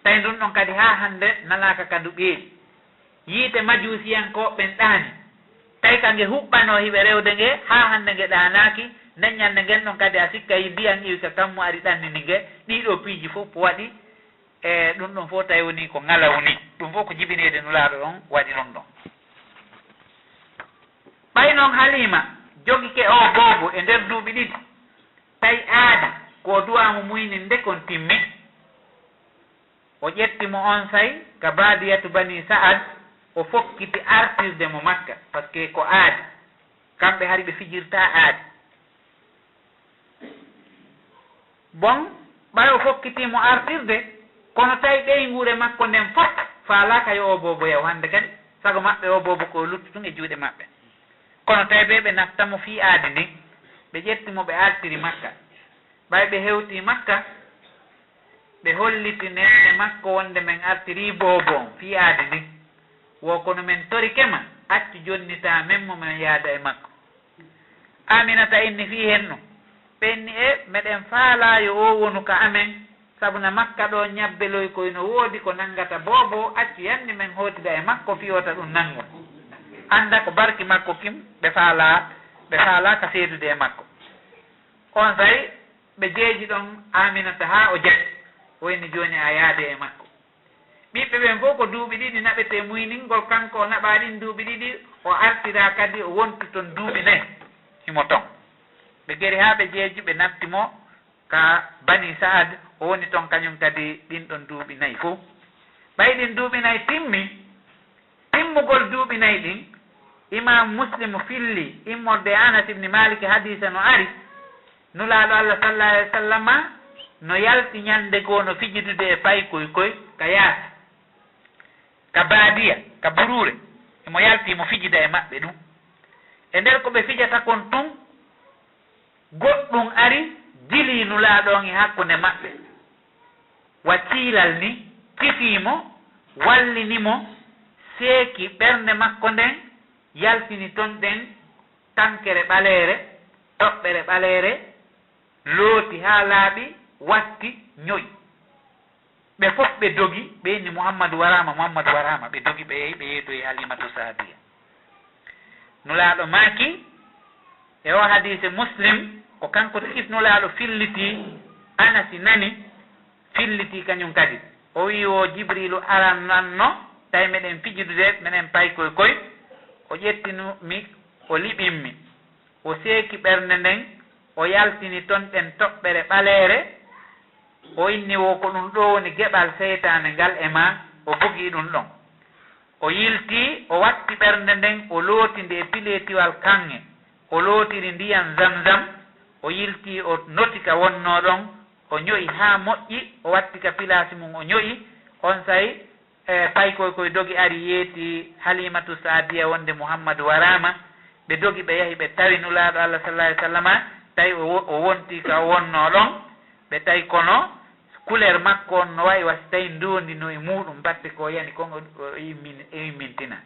Speaker 3: tawi ɗum ɗon kadi ha hande nalaka kadu ɓeeɓi yiite majusiyankoɓen ɗaani tawi kange huɓɓano hiɓe rewde nge ha hande nge ɗanaki neññande ngen ɗon kadi a sikka yi mbiyan iwi ka kammu ari ɗannini nge ɗiɗo piiji fof waɗi e ɗum ɗon fof tawi woni ko ngalawni ɗum fof ko jibinede nulaaɗo ɗon waɗi ɗon ɗon ɓay noon Halima jogike o boobo e nder duuɓi ɗiɗi tawi aadi ko duwamo muyni nde kon timmi o ƴettimo on say ka badiyatu bani Sa'ad o fokkiti artirde mo Makka par ce que ko aadi kamɓe hari ɓe fijirta aadi bon ɓay o fokkitimo artirde kono tawi ɓeygure makko nden fof faalaka yo o boobo yaw hande kadi sago maɓɓe o boobo ko luttu tun e juuɗe maɓɓe kono tawi ɓe naftamo fi aadi ndi ɓe ƴettimo ɓe artiri Makka ɓay ɓe hewti Makka ɓe holliti neɗɗe makko wonde men artiri boobo on fi aadi ndi wo kono men torikema acci jonnita men mo men yaada e makko Aminata inni fi henno ɓenni meɗen faala yo o wonu ka amen sabu na Makka ɗo ñabbeloy koyno woodi ko nangata boobo acci yanni men hootida e makko fiyota ɗum nangol anda ko barki makko kim ɓe faala ka seedude e makko on say ɓe jeeji ɗon Aminata ha o jatti wayni joni a yaade e makko ɓiɓɓe ɓen fof ko duuɓi ɗiɗi naɓete muyningol kanko o naɓa ɗin duuɓi ɗiɗi o artira kadi o wonti toon duuɓi nayi himo ton ɓe geri ha ɓe jeeji ɓe naftimo ka bani Sa'ad o woni toon kañum kadi ɗin ɗon duuɓi nayi fof ɓay ɗin duuɓi nayi timmugol duuɓi nayi ɗin Imam Muslim filli immorde Anas ibn Malik hadisa no ari nulaaɗo Allah sallallahu alaihi wa sallam no yalti ñande goo no fijidude e paykoy ka yaasi ka baadiya ka burure emo yalti mo fijida e maɓɓe ɗum e nder ko ɓe fijata kon tun goɗɗum ari dili nulaaɗo on e hakkunde maɓɓe wakiilal ni tifimo wallinimo seeki ɓernde makko nden yaltini ton ɗen tankere ɓaleere toɓɓere ɓaleere looti haa laaɓi watti ñoyi ɓe fof ɓe dogi ɓe inni Muhammadu warama ɓe dogi ɓe yeeyi Halimatu Saadiya nulaaɗo maaki e o hadise Muslim ko kanko tigis nulaaɗo filliti Anasi nani filliti kañum kadi o wi o Jibrilu arananno tawi meɗen fijidude menen paykoy o ƴettinumi o liɓinmi o seeki ɓernde nden o yaltini ton ɗen toɓɓere ɓaleere o inni wo ko ɗum ɗo woni geɓal seytane ngal e ma o bogi ɗum ɗon o yilti o watti ɓernde nden o looti nde piletiwal kanŋe o lootiri ndiyam zamzam o yilti o noti ka wonno ɗon o ño'i ha moƴƴi o watti ka pilasi mum o ño'i on sayi paykoy dogi ari yeeti Halimatu Saadiya wonde Muhammadu warama ɓe dogi ɓe yahi ɓe tawi nulaaɗo Allah sallallahu alaihi wa sallam tawi o wonti ka wonno ɗon ɓe tawi kono couleur makko on no wayi wasi tawi ndondino e muɗum batte ko yani kon o immintina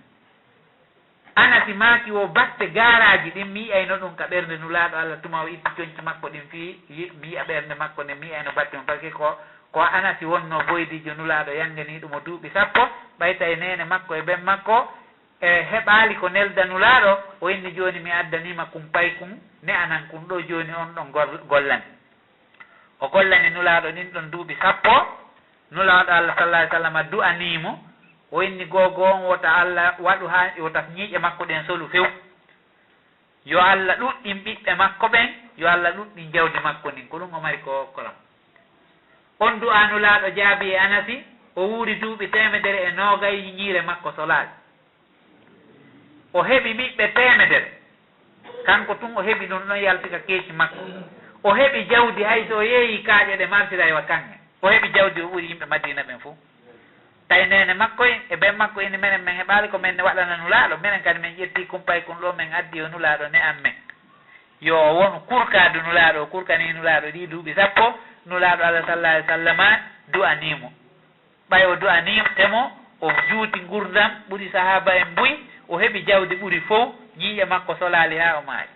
Speaker 3: Anasi maaki o batte garaji ɗin mi yiyayno ɗum ka ɓernde nulaaɗo Allah tuma o itti coñci makko ɗin fi mi yiya ɓernde makko nde mi yiyayno batte on par ce que ko ko Anasi wonno boydijo nulaaɗo yangani ɗum o duuɓi 10 ɓayta e nene makko e ɓen makko e heɓaali ko nelda nulaaɗo o inni jooni mi addanima kum pay kum ne anan kum ɗo jooni on ɗon gollani o gollani nulaaɗo nin ɗon duuɓi 10 nulaaɗo Allah sallallahu alaihi wasallam du'animo o inni gogo on wota Allah waɗu ha wota ñiiƴe makko ɗen solu few yo Allah ɗuɗɗin ɓiɓɓe makko ɓen yo Allah ɗuɗɗin jawdi makko nin ko ɗum o mari ko kolam on du'a nulaaɗo jaabi e Anasi o wuuri duuɓi 120 ñiire makko solaaji o heɓi ɓiɓɓe 100 kanko tun o heɓi ɗum ɗon yaltika keeci makko o heɓi jawdi hay so yeeyi kaaƴe ɗe marsira e wa kanŋe o heɓi jawdi o ɓuri yimɓe Madina ɓen fof tawi nene makko e ɓen makko ini menen men heɓaali ko men ne waɗana nulaaɗo minen kadi men ƴetti kumpay kon ɗo men addi o nulaaɗo ne an men yo won kurkade nulaaɗo o kurkani nulaaɗo ɗi duuɓi 10 nulaaɗo Allah sallallahu alaihi wasallam du'animo ɓay o du'anitemo o juuti gurdam ɓuri sahaba en mbuy o heɓi jawdi ɓuri fof ñiiƴe makko solaali ha o maayi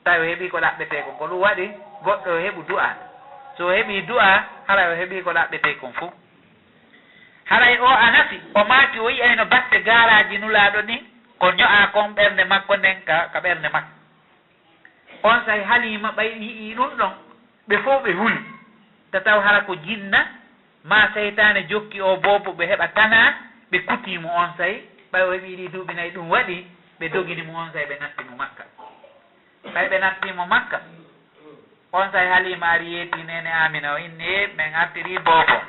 Speaker 3: tawi o heɓi ko ɗaɓɓete kon ko ɗum waɗi goɗɗo o heɓu du'a so o heɓi du'a haray o heɓi ko ɗaɓɓete kon fof haray o Anasi o maati o yiyayno batte gaaraji nulaaɗo ni ko ño'a kon ɓernde makko nden ka ɓernde makko on sahi Halima ɓay yii ɗum ɗon ɓe fof ɓe huli tataw hara ko jinna ma seytane jokki o bobo ɓe heɓa tana ɓe kutimo on sahi ɓay o heɓi ɗi duuɓi nayi ɗum waɗi ɓe doginimo on sahi ɓe nattimo Makka ɓay ɓe nattimo Makka on sahi Halima ari yeeti nene Amina o inni men artiri bobo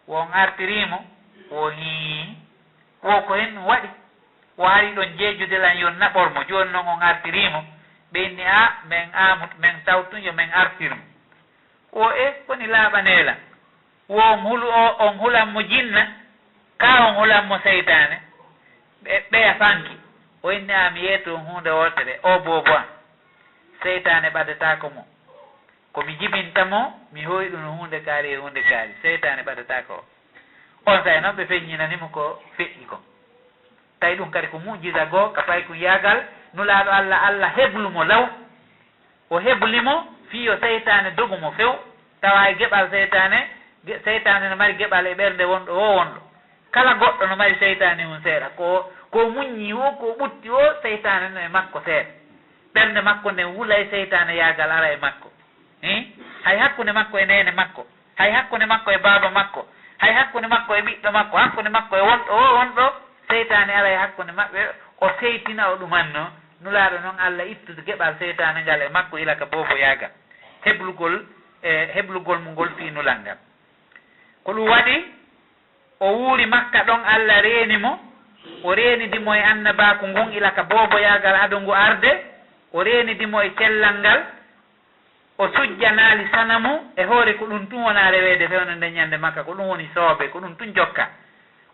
Speaker 3: won artirimo o hii wo ko hen waɗi o hari ɗon jeejudelan yo naɓormo joni noon on artirimo ɓe inni men amut men tawtun yo men artirmo o koni laaɓanela wo on hulanmo jinna ka on hulanmo seytane ɓeya fanki o inni mi yeeto hunde wotere o bobo an seytane ɓadatako mo komi jibintamo mi hoyi ɗum no hunde kaari e hunde kaari seytane ɓadatako o on sayi noon ɓe feññinanimo ko feƴƴi ko tawi ɗum kadi ko mujiza goo ka pay ko yaagal nulaaɗo Allah heblumo law o heblimo fiyo seytane dogumo few tawa e geɓal seytane no mari geɓal e ɓernde wonɗo o wonɗo kala goɗɗo no mari seytane mum seeɗa ko muññi o ko ɓutti o seytane no e makko seeɗa ɓernde makko nden wula e seytane yaagal ara e makko hay hakkunde makko e nene makko hay hakkunde makko e baaba makko hay hakkunde makko e ɓiɗɗo makko hakkunde makko e wonɗo o wonɗo seytane ara e hakkunde maɓɓe o seytina o ɗumanno nulaaɗo noon Allah ittude geɓal seytane ngal e makko ilaka bobo yaagal heblugol mu ngol fi nulal ngal ko ɗum waɗi o wuuri Makka ɗon Allah reenimo o reenidimo e annabaku ngun ilaka bobo yaagal haɗo ngu arde o reenidimo e cellal ngal o sujjanaali sanamu e hoore ko ɗum tun wona reweede fewno nde ñande Makka ko ɗum woni soobe ko ɗum tun jokka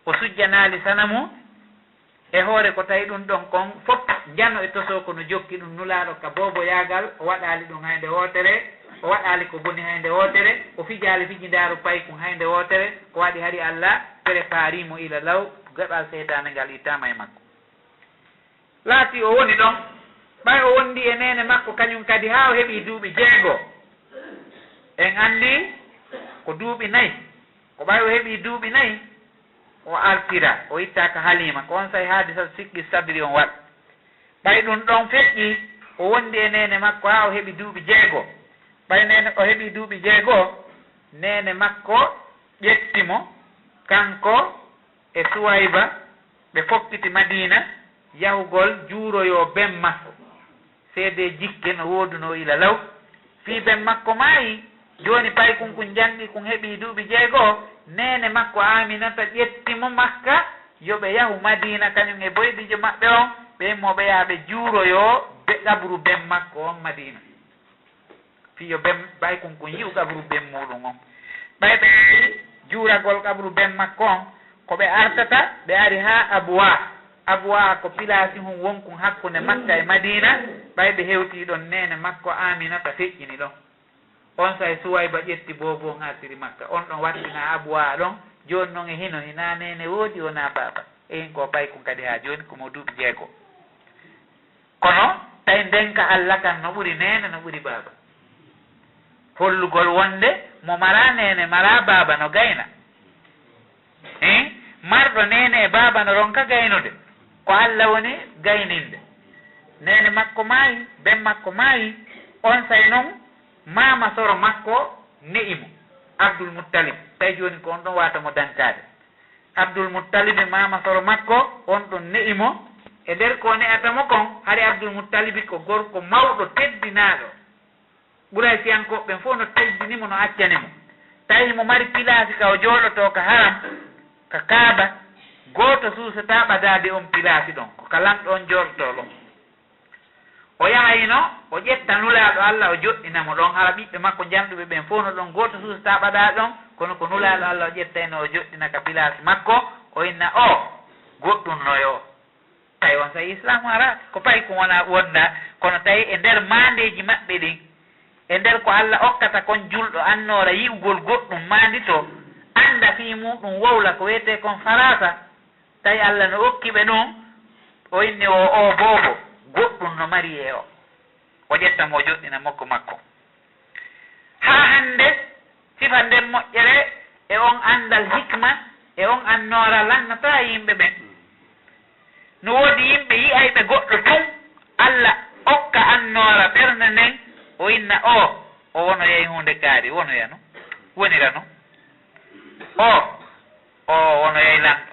Speaker 3: o sujjanaali sanamu e hoore ko tawi ɗum ɗon kon fof jano e toso kono jokki ɗum nulaaɗo ka bobo yaagal o waɗaali ɗum haynde wootere o waɗaali ko boni haynde wootere o fijaali fijindaaru pay kum haynde wootere ko waɗi hari Allah préparimo ila law geɓal seytane ngal ittama e makko laati o woni ɗon ɓay o wondi e nene makko kañum kadi haa o heɓi duuɓi 6 en anndi ko duuɓi 4 ko ɓay o heɓi duuɓi 4 o artira o ittaka Halima ko on sahi haadisa sikki sabri on waɗ ɓay ɗum ɗon feƴƴi o wondi e nene makko haa o heɓi duuɓi 6 ɓay nene o heɓi duuɓi 6 nene makko ƴettimo kanko e Suwayba ɓe fokkiti Madina yahugol juuroyo ben makko seede jikke no wooduno ila law fii ben makko maayi joni pay kun jangi kun heɓi duuɓi 6 nene makko Aminata ƴettimo Makka yoɓe yahu Madina kañum e boyɗijo maɓɓe on ɓe moɓe yaaɓe juuroyo be gabru ben makko on Madina fiyo ben ɓay kun yi'u gabru ben muɗum on ɓay ɓe juuragol gabru ben makko on ko ɓe artata ɓe ari ha Abwa ko pilasi hum wonkun hakkunde Makka e Madina ɓay ɓe hewti ɗon nene makko Aminata feƴƴini ɗon on sahi Suwayba ƴetti bobo on artiri Makka on ɗon wattina Abwa ɗon joni noon e hino hina nene woodi wona baba eyin ko pay kun kadi ha joni komo duuɓi 6 kono tawi ndenka Allah kan no ɓuri nene no ɓuri baba hollugol wonde mo mara nene mara baba no gayna marɗo nene e baba no ronka gaynude ko Allah woni gayninde nene makko maayi ben makko maayi on say noon mama soro makko ne'imo Abdul Muttalib tawi joni ko on ɗon wata mo dankade Abdul Muttalib mama soro makko on ɗon ne'imo e nder ko ne'atamo kon hari Abdul Muttalib ko gorko mawɗo teddinaɗo ɓuray fiyankoɓe fof no teddinimo no accanimo tawi mo mari pilasi ka o jooɗoto ka haram ka kaaba goto suusata ɓadade on pilasi ɗon ko kalanɗo on jooɗoto ɗon o yahayno o ƴetta nulaɗo Allah o joɗɗinamo ɗon hara ɓiɓɓe makko janɗuɓe ɓen fof no ɗon goto suusata ɓaɗa ɗon kono ko nulaɗo Allah o ƴettayno o joɗɗina ka pilasi makko o inna o goɗɗum noyo tawi on sayi islamu ara ko payi ko wona wonda kono tawi e nder mandeji maɓɓe ɗin e nder ko Allah okkata kon julɗo annora yi'ugol goɗɗum mandi to anda fi muɗum wowla ko wiyete kon farata tawi Allah no okkiɓe ɗum o inni o bobo goɗɗum no mari e o ƴettamo o joɗɗina mokko makko ha hande sifa nden moƴƴere e on andal hikma e on annora lannata yimɓe ɓen no woodi yimɓe yi'ayɓe goɗɗo tum Allah okka annora ɓernde nden o inna o wono yeyi hunde kaari wono yano wonira no o wono yeyi lanɗo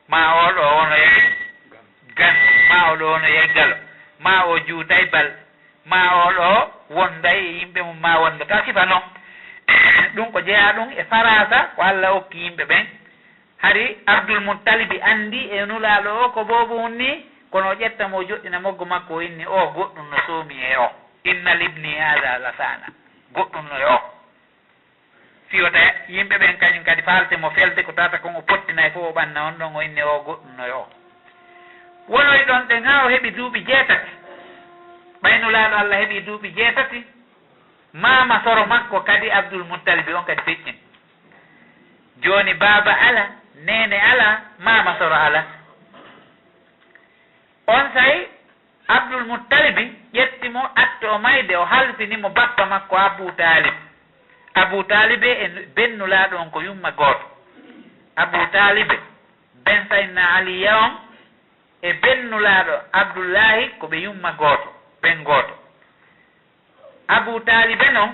Speaker 3: ma oɗo wono yeyi gandu ma oɗo wono yeyi galo ma o juutay bal ma oɗo wonday e yimɓe mum ma wonda ta sifa noon ɗum ko jeeya ɗum e farata ko Allah okki yimɓe ɓen hari Abdul Muttalibi andi e nulaɗo o ko bobo ni kono o ƴettamo o joɗɗina moggo makko o inni o goɗɗum no soomi e o inna libni hada lasana goɗɗum no e o fiyota yimɓe ɓen kañum kadi faltemo felde ko tata kon o pottinay fof o ɓanna on ɗon o inni o goɗɗum no e o wonoy ɗon ɗen ha o heɓi duuɓi 6 ɓaynulaɗo Allah heɓi duuɓi 6 mama soro makko kadi Abdul Muttalibi on kadi feƴƴin joni baba ala nene ala mama soro ala on say Abdul Muttalibi ƴettimo atto o mayde o halfinimo bappa makko Abu Talib e bennulaɗo on ko yumma goto Abu Talib ben Sayyidina Aliya on e bennulaɗo Abdullahi ko ɓe yumma goto ben goto Abu Talib noon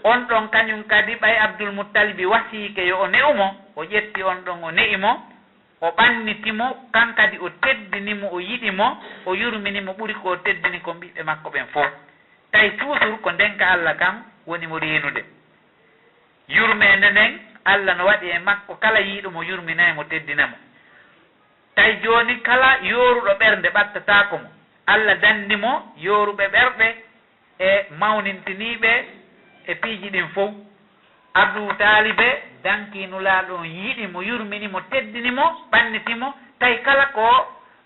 Speaker 3: on ɗon kañum kadi ɓay Abdul Muttalibi wasiike yo o ne'umo o ƴetti on ɗon o ne'imo o ɓannitimo kankadi o teddinimo o yiɗimo o yurminimo ɓuri ko o teddini ko ɓiɓɓe makko ɓen fof tawi toujours ko ndenka Allah kam woni mo reenude yurmede nden Allah no waɗi e makko kala yiiɗomo yurminayi mo teddinamo tawi joni kala yoruɗo ɓernde ɓattatako mo Allah dandimo yoruɓe ɓerɓe e mawnintiniɓe e piiji ɗin fof Abu Talibe dankinulaɗo on yiɗimo yurminimo teddinimo ɓannitimo tawi kala ko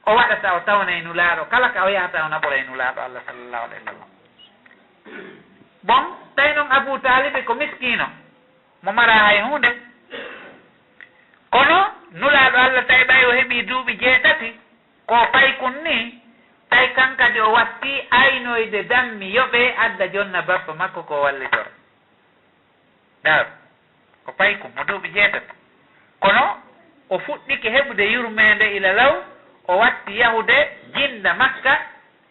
Speaker 3: o waɗata o tawna e nulaɗo kala ka o yahata o naɓora e nulaɗo Allah sallallahu alayhi wa sallam bon tawi noon Abu Talibe ko miskino mo mara hay hunde kono nulaɗo Allah tawi ɓay o heeɓi duuɓi 6 ko paykun ni tawi kankadi o watti aynoyde dammi yoɓe adda jonna bappa makko ko wallitora dar ko paykum mo duuɓi 6 kono o fuɗɗike heɓude yurmede ila law o watti yahude jinda makka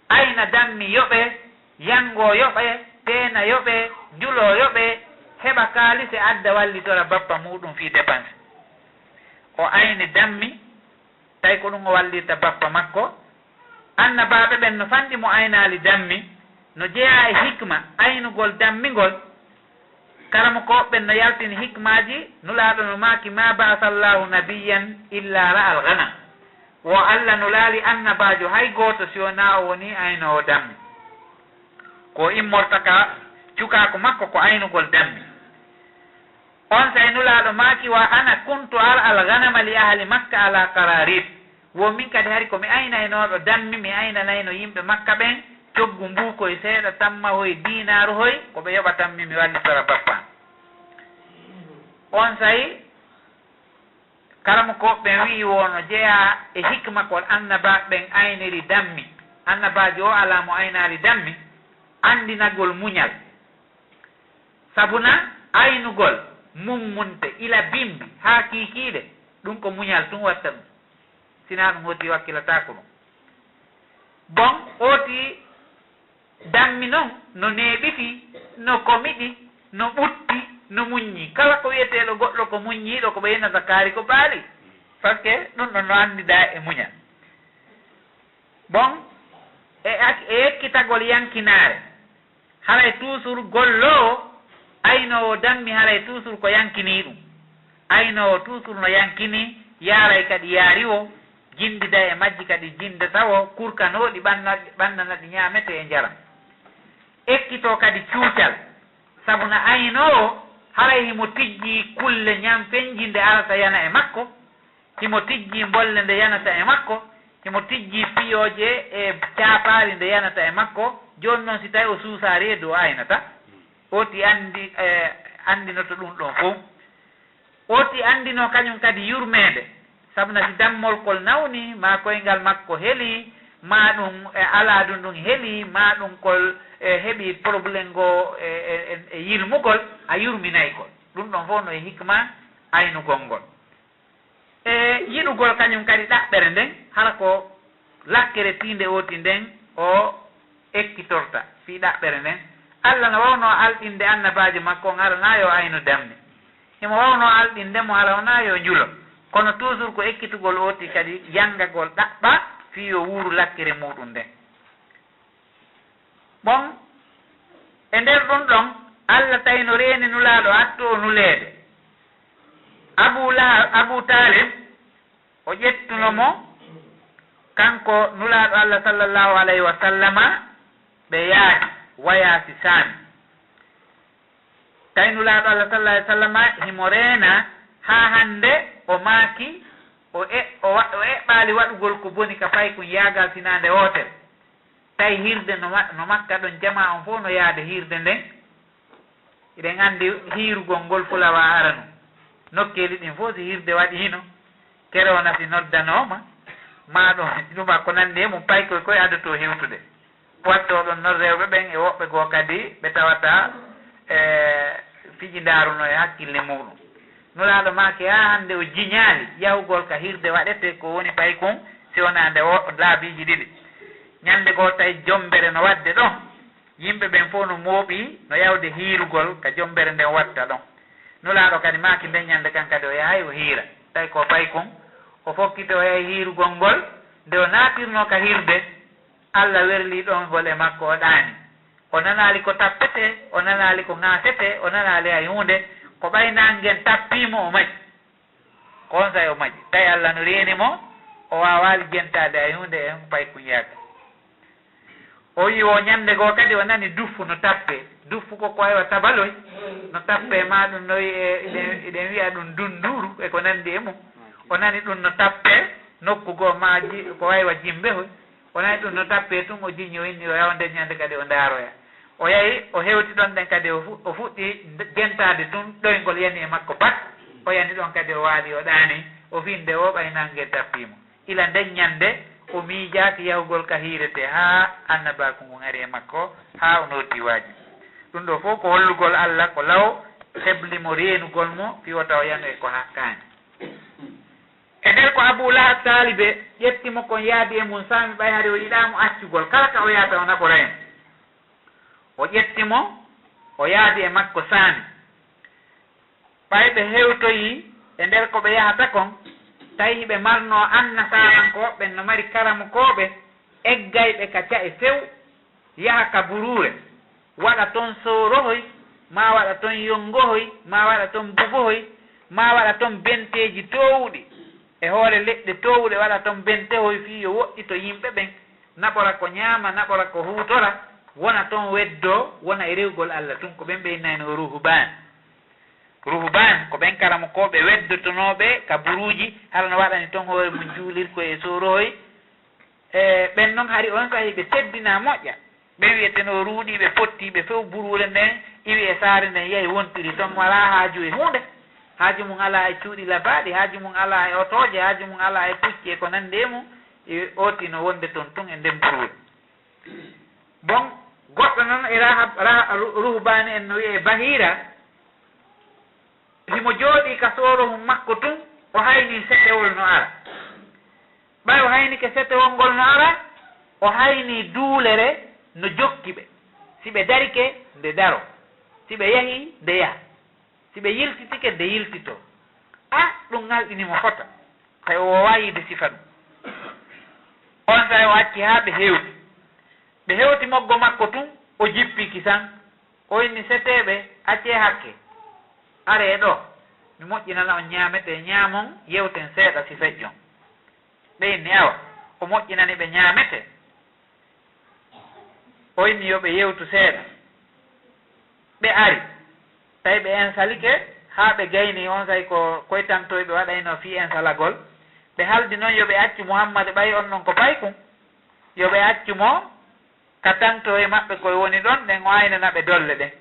Speaker 3: ayna dammi yoɓe yango yoɓe teena yoɓe julo yoɓe heɓa kaalise adda wallitora bappa muɗum fi dépense o ayni dammi tawi ko ɗum o wallirta bappa makko annabaɓe ɓen no fanɗi mo aynali dammi no jeeya e hikma aynugol dammigol karama koɓɓen no yaltini hikmaji nulaɗo no maki ma ba'asallahu nabiyan illa ra'al ghanam wo Allah no laali annabajo hay goto si wona o woni aynowo dammi ko immorta ka cukako makko ko aynugol dammi on say nulaɗo maki wa ana kuntu al ghanama li ahli makka ala qararit wo min kadi hari komi aynaynoɗo dammi mi aynanayno yimɓe makka ɓen coggu mbukoye seeɗa tamma hoye dinaru hoy koɓe yoɓa tammi mi wallitora bappa on sayi karama koɓɓen wi wono jeeya e hikma ko annabaɓe ɓen ayniri dammi annabajo o ala mo aynari dammi andinagol muñal sabuna aynugol mummunte ila bimbi ha kikiiɗe ɗum ko muñal tun watta ɗum sina ɗum hoti wakkilata ko ɗum bon oti dammi noon no neɓiti no komiɗi no ɓutti no muññi kala ko wiyeteɗo goɗɗo ko muññiɗo ko ɓeynata kaari ko baali par ce que ɗum ɗon no andida e muñal bon e ekkitagol yankinare haray toujours gollo aynowo dammi haray toujours ko yankini ɗum aynowo toujours no yankini yaaray kadi yaari o jindida e majji kadi jindatawo kurkanoɗi ɓannanaɗi ñamete e jaram ekkito kadi cuucal sabu no aynowo haray himo tijji kulle ñampenji nde arata yana e makko himo tijji bolle nde yanata e makko himo tijji piyoje e capaari nde yanata e makko joni noon si tawi o suusa reedu o aynata oti andinoto ɗum ɗon fof oti andino kañum kadi yurmede sabu nasi dammol kol nawni ma koyngal makko heeli ma ɗum ala ɗum ɗum heeli ma ɗum kol heeɓi probléme ngo e yirmugol a yurminayi kol ɗum ɗon fof no e hikma aynugol ngol e yiɗugol kañum kadi ɗaɓɓere nden hala ko lakkere tinde oti nden o ekkitorta fi ɗaɓɓere nden Allah no wawno alɗinde annabaji makko on arana yo aynu damne himo wawno alɗindemo ala wona yo juulo kono toujours ko ekkitugol oti kadi yanggagol ɗaɓɓa fi yo wuuru lakkere muɗum nden bon e nder ɗum ɗon Allah tawi no reeni nulaaɗo atto o nuleede Abu Talib o ƴettunomo kanko nulaaɗo Allah sallallahu alayhi wa sallama ɓe yaadi wayaasi saami tawi nulaaɗo Allah sallallahu alayhi wa sallama himo reena haa hannde o maaki o eɓɓaali waɗugol ko boni ka fay kon yaagal sinaande wootere tawi hirde no makka ɗon jama on fof no yaade hirde nden eɗen anndi hiirugol ngol fulawa aranu nokkeeli ɗin fof si hirde waɗi hino kere o nati noddanooma ma ɗum ɗuma ko nanndi e mum pay koye koye adoto hewtude watto ɗon non rewɓe ɓen e woɓɓe goo kadi ɓe tawata fijindaaruno e hakkille muɗum nulaaɗo maake ha hannde o jiñaali yahugol ka hirde waɗete ko woni pay kon si wona nde laabiiji ɗiɗi ñannde goo tawi jombere no waɗde ɗon yimɓe ɓen fof no mooɓi no yawde hiirugol ka jombere nden watta ɗon nulaaɗo kadi maaki nden ñannde kan kadi o yahay o hiira tawi ko pay kon o fokkite o yahay hiirugol ngol nde o naatirno ka hirde Allah werli ɗon ngol e makko o ɗaani o nanaali ko tappete o nanaali ko ŋaasete o nanaali hay hunde ko ɓaynangen tappiimo o maƴi ko on say o maƴi tawi Allah no reeni mo o waawaali jentaade hay hunde e pay kuñaaga o wi o ñannde goo kadi o nani duffu no tappe duffu ko aywa tabaloy no tappe ma ɗum no eɗen wiya ɗum dunduru e ko nanndi e mum o nani ɗum no tappe nokku goo ma ko aywa jimbe hoy o nani ɗum no tappe tun o jiñi o inni o yawnde ñannde kadi o ndaaroya o yahi o hewti ɗon ɗen kadi o fuɗɗi jentaade tun ɗoyngol yani e makko pat o yani ɗon kadi o waali o ɗaani o finde o ɓaynange tappiimo ila nden ñannde o miijaaki yahugol ka hiirete haa annabaku ngun ari e makko haa o nooti waaji ɗum ɗo fof ko hollugol Allah ko law heblimo reenugol mo fiwata o yano e ko hakkaani e nder ko Abu Lahab taalibe ƴettimo kon yaadi e mum saami ɓay hade o yiɗaamo accugol kala ka o yahata o nako reen o ƴettimo o yaadi e makko saami ɓay ɓe hewtoyi e nder ko ɓe yahata kon tawi ɓe marno annasarankoɓe no mari karamukoɓe eggayɓe ka ca e few yaha ka buruure waɗa toon sorohoy ma waɗa toon yongohoy ma waɗa toon bugohoy ma waɗa toon benteji towɗi e hoore leɗɗe towɗe waɗa toon bentehoy fi yo woɗɗi to yimɓe ɓen naɓora ko ñaama naɓora ko huutora wona toon weddo wona e rewgol Allah tun ko ɓen ɓeynayno ruhban ko ɓen karamukoɓe weddotonoɓe ka buruji hala no waɗani toon hoore mum juulirko e sorohoy ɓen noon hari on sahi ɓe teddina moƴƴa ɓen wiyeteno ruuɗi ɓe potti ɓe few buruure nden iwi e saare nden yahi wontiri toon wala haaju e hunde haaju mum ala e cuuɗi labaɗi haaju mum ala e otoje haaju mum ala e pucci e ko nande e mum e ootino wonde toon tun e nden buruure bon goɗɗo noon e Rahab ruhbani en no wiye bahira himo jooɗi ka sooro makko tun o hayni seɗɗewol no ara ɓay o hayni ke seɗɗewol ngol no ara o hayni duulere no jokki ɓe si ɓe darike nde daro si ɓe yahi nde yaha si ɓe yiltitike nde yiltito ɗum ngalɗinimo fota tawi o wayide sifa ɗum on sa o acci ha ɓe hewti moggo makko tun o jippi kisan o inni seteɓe acce hakke are ɗo mi moƴƴinana on ñamete ñamon yewten seeɗa si feƴƴon ɓe inni awa o moƴƴinani ɓe ñamete o inni yo ɓe yewtu seeɗa ɓe ari tawi ɓe ensalike ha ɓe gayni on say ko koytantoy ɓe waɗayno fi ensalagol ɓe haldi noon yo ɓe accu Muhammad ɓay on noon ko paykum yo ɓe accu mo ka tanto e maɓɓe koye woni ɗon ɗen o aynana ɓe dolle ɗen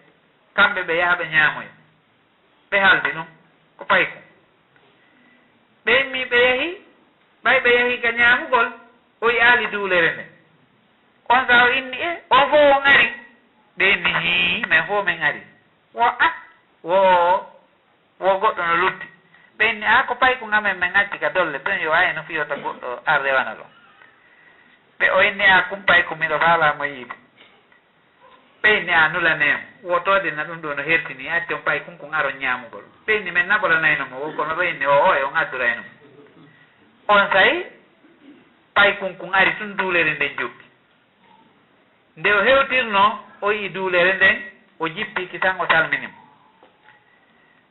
Speaker 3: kamɓe ɓe yaha ɓe ñaamoyo ɓe haldi ɗum ko paykum ɓe immi ɓe yahi ɓay ɓe yahi ka ñaamugol o yaali duulere nde on sa o inni o fo on ari ɓe inni hi min fo min ari wo goɗɗo no lutti ɓe inni ko payku ngamen min acci ka dolle ɗon yo wayi no fiyota goɗɗo ar rewana ɗon ɓe o inni kum payku miɗo faalamo yiide ɓe inni nulanemo wotode na ɗum ɗo no hertini accon paykun kon aron ñamugol ɓe inni min naɓolanaynomo wo kono ɓe inni o e on adduraynomo on sayi paykun kon ari tun duulere nden jokki nde o hewtirno o yii duulere nden o jippiki tan o salminimo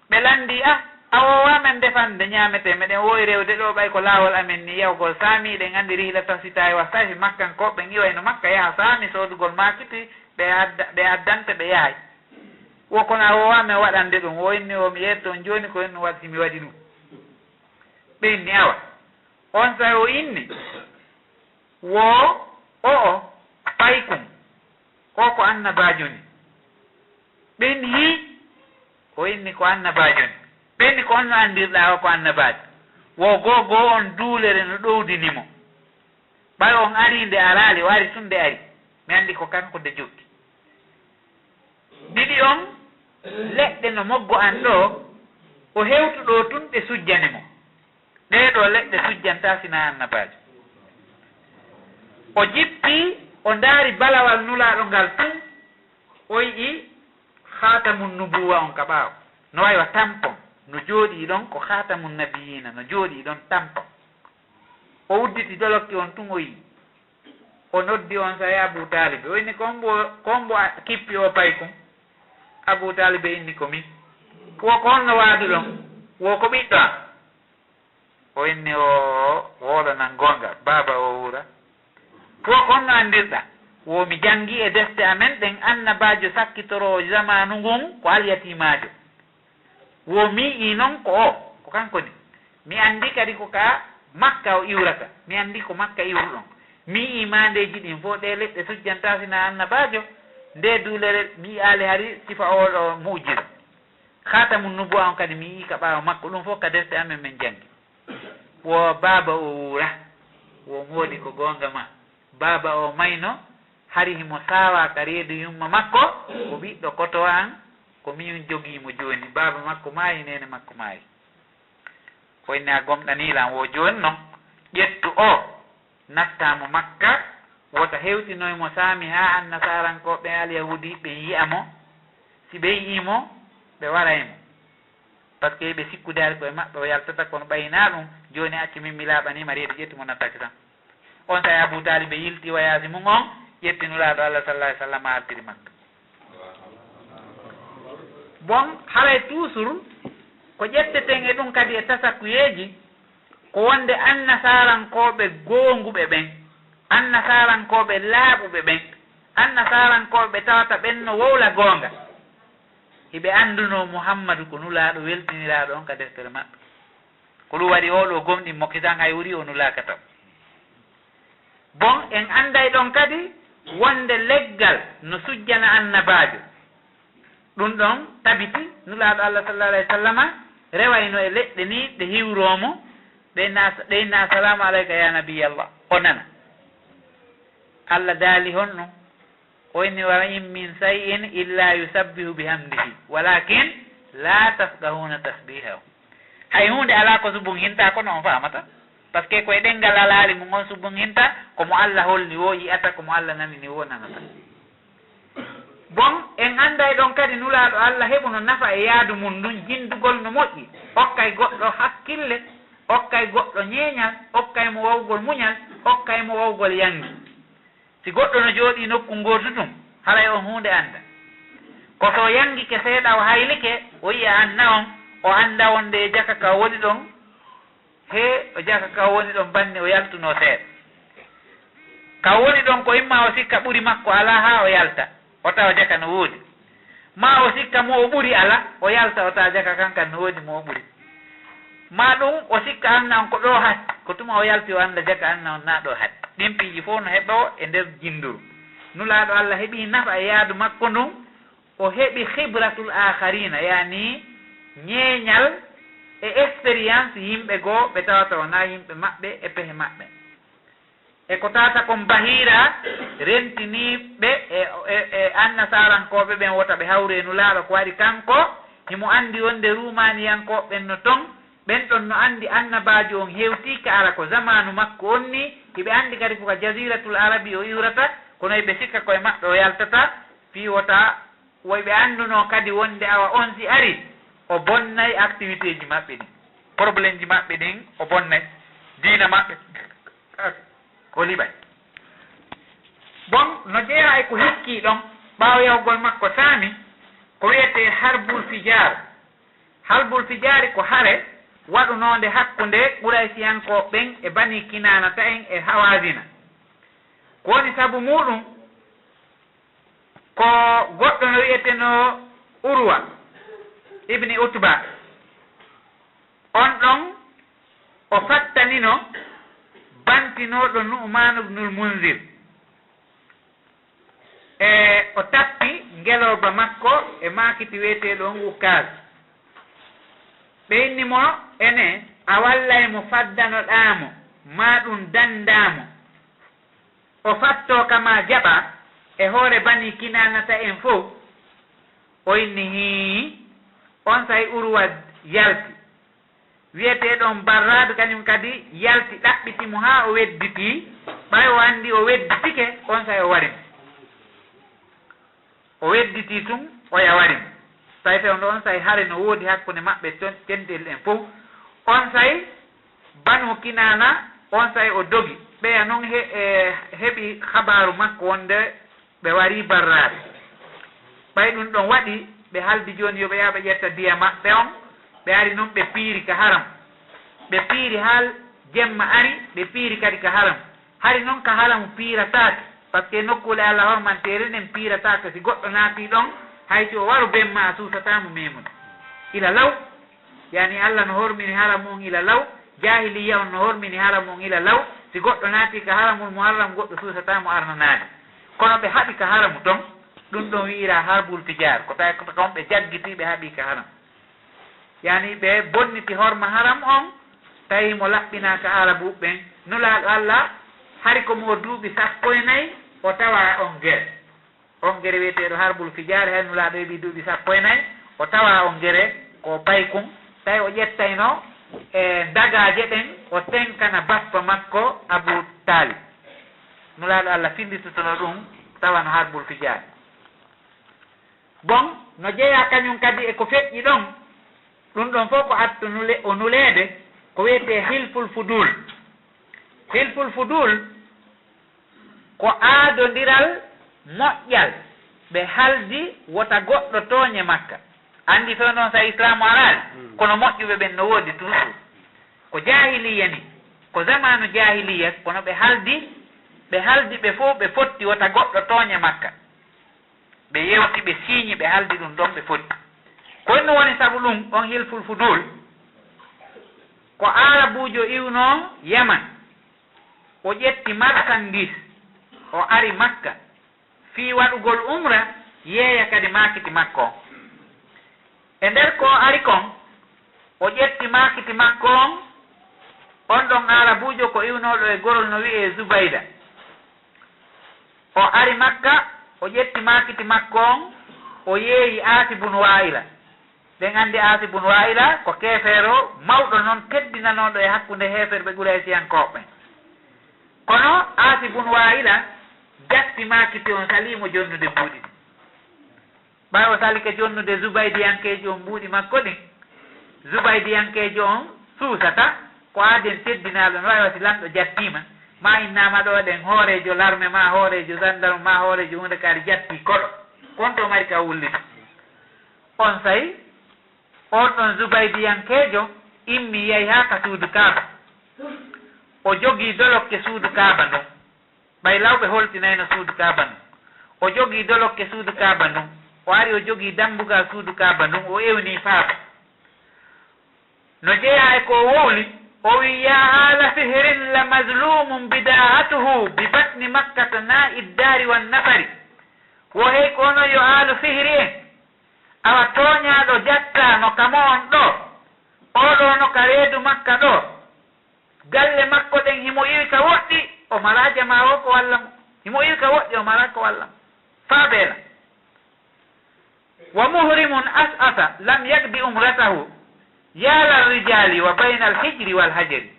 Speaker 3: ɓe landi awowamen defande ñamete meɗen wowi rewde ɗo ɓay ko laawol amen ni yawgol saamiɗen andi rihlata sitawi wastahi makkankoɓe iwayno makka yaha saami sodugol makiti ɓe addante ɓe yahay wo kono awowamen waɗande ɗum o inni o mi yetton joni ko henno waɗi mi waɗi ɗum ɓe inni awa on sa o inni o paykum ko annabajo ni ɓe inni hi o inni ko annabajo ni ɓenni ko on no andirɗa o ko annabajo wo gogo on duulere no ɗowdinimo ɓay on ari nde araali o ari tun nde ari mi andi ko kanko nde jokki ɗiɗi on leɗɗe no moggo an ɗo o hewtuɗo tun ɓe sujjanimo ɗeɗo leɗɗe sujjanta sina annabajo o jippi o ndaari balawal nulaɗo ngal tun o yi'i hatamun nubuwa on ka ɓaawo no waywa tampon no jooɗi ɗon ko khatamun nabiyina no jooɗi ɗon tampon o udditi dolokki on tun o yi o noddi on sa Abu Talibe o inni kombo kippi o paykum Abu Talibe inni ko min wo ko honno waadu ɗon wo ko ɓiɗɗo am o inni o woolanan gonga baaba o wura wo ko honno andirɗa wo mi jangi e defte amen ɗen annabajo sakkitoro zamanu ngun ko alyatimajo wo mi'i noon ko kanko ni mi andi kadi ko ka makka o iwrata mi andi ko makka iwruɗon mi'i mandeji ɗin fo ɗe leɗɗe sujjanta sina annabajo nde duulere mi ali hari sifa oɗo mujiza khatamun nubuwa on kadi mi yi ka ɓaawa makko ɗum fof ka defte amen min jangi wo baaba o wura wo moodi ko gonga ma baaba o mayno hari himo sawa ka reedu yumma makko o ɓiɗɗo koto an ko min jogiimo joni baaba makko maayi nene makko maayi ko inni a gomɗanilan wo joni noon ƴettu o nattamo makka wota hewtinoymo saami ha annasarankoɓe alyahudi ɓe yiyamo si ɓe yiyimo ɓe waraymo par ce que ɓe sikkudari koye maɓɓe o yaltata kono ɓayina ɗum joni acci min mi laaɓanima reedu ƴettumo nattaki tan on sa Abu Talibe yilti wayasi mum on ƴettinulaɗo Allah sallallahu alih w sallam artiri makka bon haray toujours ko ƴetteten e ɗum kadi e tasakuyeji ko wonde annasarankoɓe gonguɓe ɓen annasarankoɓe laaɓuɓe ɓen annasarankoɓe tawata ɓen no wowla gonga hiɓe anduno Muhammadu ko nulaɗo weltiniraɗo on ka deftere maɓɓe ko ɗum waɗi oɗo gomɗi mokkitan hay wuri o nulaka taw bon en anday ɗon kadi wonde leggal no sujjana annabajo ɗum ɗon tabiti nulaɗo Allah sallallahu alayhi wa sallama rewayno e leɗɗe ni ɗe hiwromo ɗeyna assalamu alayka ya nabiyallah o nana Allah daali honno o inni wa in min shay'in illa yusabbihu bihamdihi walakin la tasbahuna tasbihahu. Hay hunde ala ko subung hinta ko non famata parce que koye ɗengal alaali mo gon subung hinta komo Allah holni wo yiyata komo Allah nani ni wo nanata. Bon en anda e ɗon kadi nulaaɗo Allah heɓuno nafa e yaadu mum ndun jindugol no moƴƴi hokkay goɗɗo hakkille hokkay goɗɗo ñeeñal hokkay mo wawgol muñal hokkay mo wawgol yangi. Si goɗɗo no jooɗi nokku ngootutum haray on hunde anda ko so yangike seeɗa o haylike o yiya anna on o anda wonde e jaka ka woni ɗon he o jaka ka woni ɗon banni o yaltuno seeɗa ka woni ɗon ko imma o sikka ɓuri makko ala ha o yalta o tawa jaka no woodi ma o sikka mo o ɓuri ala o yalta o tawa jaka kankan no woodi mo o ɓuri ma ɗum o sikka anna on ko ɗo hat ko tuma o yalti o anda jaka anna on na ɗo hat ɗin piiji fof no heɓa o e nder jinduru nulaaɗo Allah heɓi nafa e yaadu makko ndun o heɓi khibratul akharina yani ñeeñal e expérience yimɓe goo ɓe tawata wona yimɓe maɓɓe e pehe maɓɓe e ko tata kon bahira rentiniɓe e annasarankoɓe ɓen wota ɓe hawre nulaaɗo ko waɗi kanko himo andi wonde rumaniyankoɓe ɓen no ton ɓen ɗon no andi annabajo on hewti ka ara ko zamanu makko on ni hiɓe andi kadi koko jaziratul arabi o iwrata kono ɓe sikka koye maɓɓe o yaltata fi wota woyɓe anduno kadi wonde awa on si ari o bonnay activité ji maɓɓe ɗin probléme ji maɓɓe ɗin o bonnay diina maɓɓe o liɓay bon no jeeya e ko hikki ɗon ɓaawo yawgol makko saami ko wiyete harbul fijar harbul fijari ko hare waɗunode hakkunde ɓuraysiyanko ɓen e bani kinanata en e hawasina ko woni sabu muɗum ko goɗɗo no wiyeteno urwa ibni utba on ɗon o fattanino bantinoɗo nu'man ibnul munzir e o tappi ngeloba makko e makiti wiyeteɗo on ukkas ɓe innimo ene a wallay mo faddanoɗamo ma ɗum dandamo o fatto kama jaɓa e hoore bani kinanata en fof o inni hi on say urwa yalti wiyeteɗon barrade kañum kadi yalti ɗaɓɓitimo ha o wedditi ɓay o andi o wedditike on say o warimo o wedditi tum o yawarimo say tawno on say hare no woodi hakkude maɓɓe tentel en fof on say banu kinana on say o dogi ɓeya noon heɓi habaru makko wonde ɓe wari barrade ɓay ɗum ɗon waɗi ɓe haldi joni yoɓe yaha ɓe ƴetta diya maɓɓe on ɓe ari noon ɓe piiri ka haram ɓe piiri haal jemma ari ɓe piiri kadi ka haram hari noon ka haram piiratake par ce que nokkule Allah hormantere nen piiratake si goɗɗo naati ɗon haysi o waru bemma a suusatamo memude ila law yani Allah no hormini haram on ila law jahiliya on no hormini haram on ila law si goɗɗo naati ka haramul muharram goɗɗo suusatamo arnanade kono ɓe haɓi ka haramu ton ɗum ɗon wiira harbul fijar ko tawi kon ɓe jaggiti ɓe haɓi ka haram yani ɓe bonniti horma haram on tawi mo laɓɓina ka arabu ɓen nulaaɗo Allah hari ko mo duuɓi sappo e nayyi o tawa on gere wiyeteɗo harbul fijar hay nulaaɗo heɓi duuɓi sappo e nayyi o tawa on gere ko baykum tawi o ƴettayno e dagaje ɗen o tenkana bappa makko Abu Talib nulaaɗo Allah finditotono ɗum tawa no harbul fijar bon no jeeya kañum kadi e ko feƴƴi ɗon ɗum ɗon fof ko attu o nuleede ko wiyete hilful fudul hilful fudul ko aadodiral moƴƴal ɓe haldi wota goɗɗo tooñe makka andi fe noon sa islamu araali kono moƴƴuɓe ɓen no woodi toujours ko jahiliya ni ko zamanu jahiliya kono ɓe haldi ɓe fof ɓe fotti wota goɗɗo tooñe makka ɓe yewti ɓe siiñi ɓe haldi ɗum ɗon ɓe fotti ko ɗum woni sabu ɗum on hilful fudul ko arabujo iwno yaman o ƴetti marchandise o ari makka fi waɗugol umra yeeya kadi makiti makko on e nder ko ari kon o ƴetti makiti makko on ɗon arabujo ko iwnoɗo e gorol no wiye Zubayda o ari makka o ƴetti makiti makko on o yeehi Asibun Wa'ila. nden andi Asibun Wa'ila ko kefeero mawɗo noon teddinanoɗo e hakkunde heferɓe Quraysiyankoɓe. kono Asibun Wa'ila jatti makiti on salimo jonnude mbuuɗi ɗi. ɓay o salike jonnude Zubaydiyankeji on mbuuɗi makko ɗin. Zubaydiyankeji on suusata ko aaden teddinaɗo no wawi wati lamɗo jattima ma innama ɗo ɗen hoorejo larme ma hoorejo gendarme ma hoorejo hunde kaari jatti koɗo kon to mari ka wullita. on sayi on ɗon Zubaydiyankejo immi yehi ha ka suudu Kaaba. o jogii dolokke suudu Kaaba ndun ɓay lawɓe holtinayno suudu Kaaba ndun. o jogii dolokke suudu Kaaba ndun. o ari o jogii dambugal suudu Kaaba ndun. o ewni faaba no jeeya e ko wowli o wi ya ala fihrin la mazlumum bida'atuhu bi batni makkata na'i ddari wan nafari. wo hey kono yo alu fihri en awa toñaɗo jatta no kamo on ɗo oɗo no ka reedu makka ɗo galle makko ɗen himo iwi ka woɗɗi o mala jama o ko walla mo. himo iwi ka woɗɗi o mala ko walla mo faabela. wa muhrimun as'asa lam yagdi umratahu yala rijali wa bayna alhijri walhajari.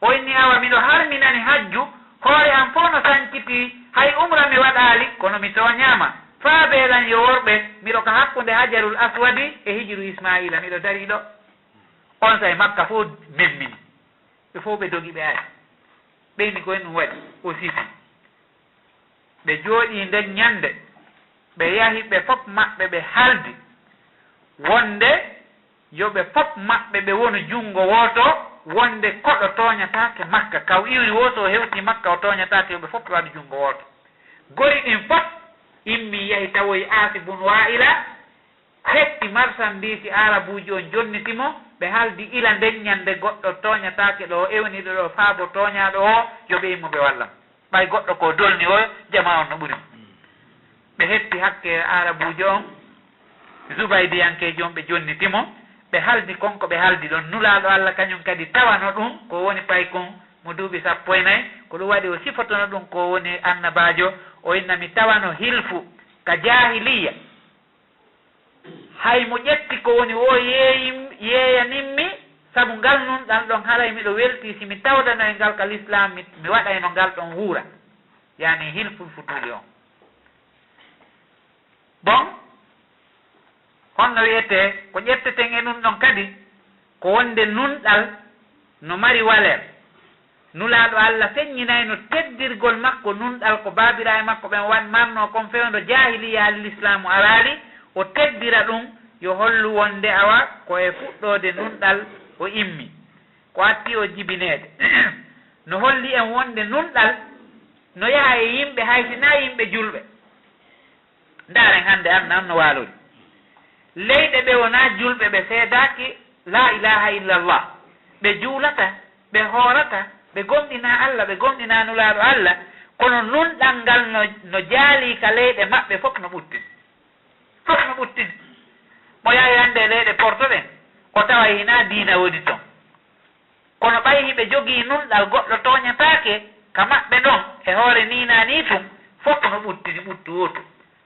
Speaker 3: o inni awa miɗo harminani hajju hoore am fof no sanciti hay umra mi waɗali kono mi toñama faabelan yo worɓe miɗo ka hakkunde hajarul aswadi e hijiru Ismaila miɗo dari ɗo. on say Makka fof memmini ɓe fof ɓe dogi ɓe ari ɓeyni koye ɗum waɗi o sifi ɓe jooɗi nden ñande ɓe yahi ɓe fof maɓɓe ɓe haldi wonde yoɓe fof maɓɓe ɓe woni junngo woto wonde koɗo toñatake Makka kaw iwri woto o hewti Makka o toñatake yoɓe fof ɓe waɗa junngo woto. gori ɗin fof immi yahi tawoyi Asibun Wa'ila hetti marchandise arabuji on jonnitimo ɓe haldi ila nden ñande goɗɗo toñatake ɗo o ewniɗo ɗo faabo toñaɗo o yoɓe immo ɓe wallam ɓay goɗɗo ko dolni o jama on no ɓuuri ɓe hetti hakke arabuji on Zubaydiyankeji on ɓe jonnitimo ɓe haldi konko ɓe haldi ɗon nulaɗo Allah kañum kadi tawano ɗum ko woni pay kon mo duuɓi 14 ko ɗum waɗi o sifotono ɗum ko woni annabajo o inna mi tawano hilfu ka jahiliya hay mo ƴetti ko woni o yeeyaninmi sabu ngal nun ɗan ɗon haray miɗo welti si mi tawdano e ngal ka l'islam mi waɗayno ngal ɗon huura yani hilful futuli on. bon honno wiyete ko ƴetteten e ɗum ɗon kadi ko wonde nunɗal no mari waler nulaaɗo Allah feññinayno teddirgol makko nunɗal ko baabira e makko ɓen wan marno kon fewndo jahiliya al'islamu araali o teddira ɗum yo hollu wonde awa ko e fuɗɗode nunɗal o immi ko atti o jibineede no holli en wonde nunɗal no yaha e yimɓe haysina yimɓe julɓe ndaren hannde an no waalori leyɗe ɓe wona julɓe ɓe seedaki la ilaha illallah ɓe juulata ɓe hoorata ɓe gomɗina Allah ɓe gomɗina nulaaɗo Allah kono nunɗal ngal no jaali ka leyɗe maɓɓe fof no ɓuttini mo yahi hannde leyɗe porto ɗen o tawa hina diina woni toon kono ɓayhi ɓe jogii nunɗal goɗɗo toñataake ka maɓɓe ɗon e hoore nina ni tum fof no ɓuttini ɓuttu wotu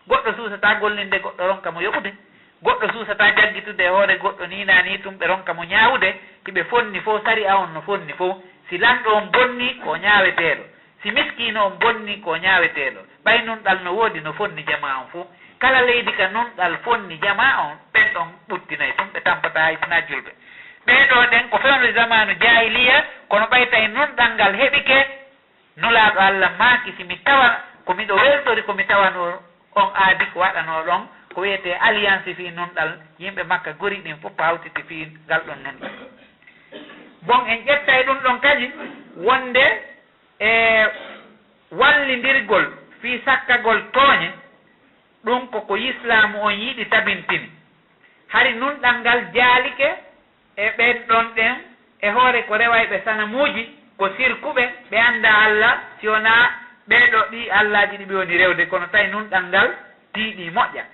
Speaker 3: goɗɗo suusata gollinde goɗɗo ronka mo yoɓude goɗɗo suusata jaggitude e hoore goɗɗo nina ni tum ɓe ronka mo ñaawude hiɓe fonni fof sari a on no fonni fof si lanɗo on bonni ko ñaaweteeɗo si miskino on bonni ko ñaaweteeɗo ɓay nunɗal no woodi no fonni jama on fof kala leydi ka nunɗal fonni jama on ɓen ɗon ɓuttinayi tum ɓe tampata haysina julɓe ɓeeɗo ɗen ko fewno zamanu jahiliya kono ɓayta e nunɗal ngal heɓike nulaaɗo Allah maaki si mi tawa ko miɗo weltori ko mi tawano on aadi ko waɗano ɗon ko wiyete alliance fi nunɗal yimɓe Makka gori ɗin fof hawtiti fi ngal ɗon nunɗal. bon en ƴetta e ɗum ɗon kadi wonde e wallidirgol fi sakkagol tooñe ɗum koko islamu on yiɗi tabintini hari nunɗal ngal jaalike e ɓen ɗon ɗen e hoore ko rewayɓe sanamuji ko sirkuɓe ɓe anda Allah si wona ɓeɗo ɗi Allahji ɗi ɓe woni rewde kono tawi nunɗal ngal tiiɗi moƴƴa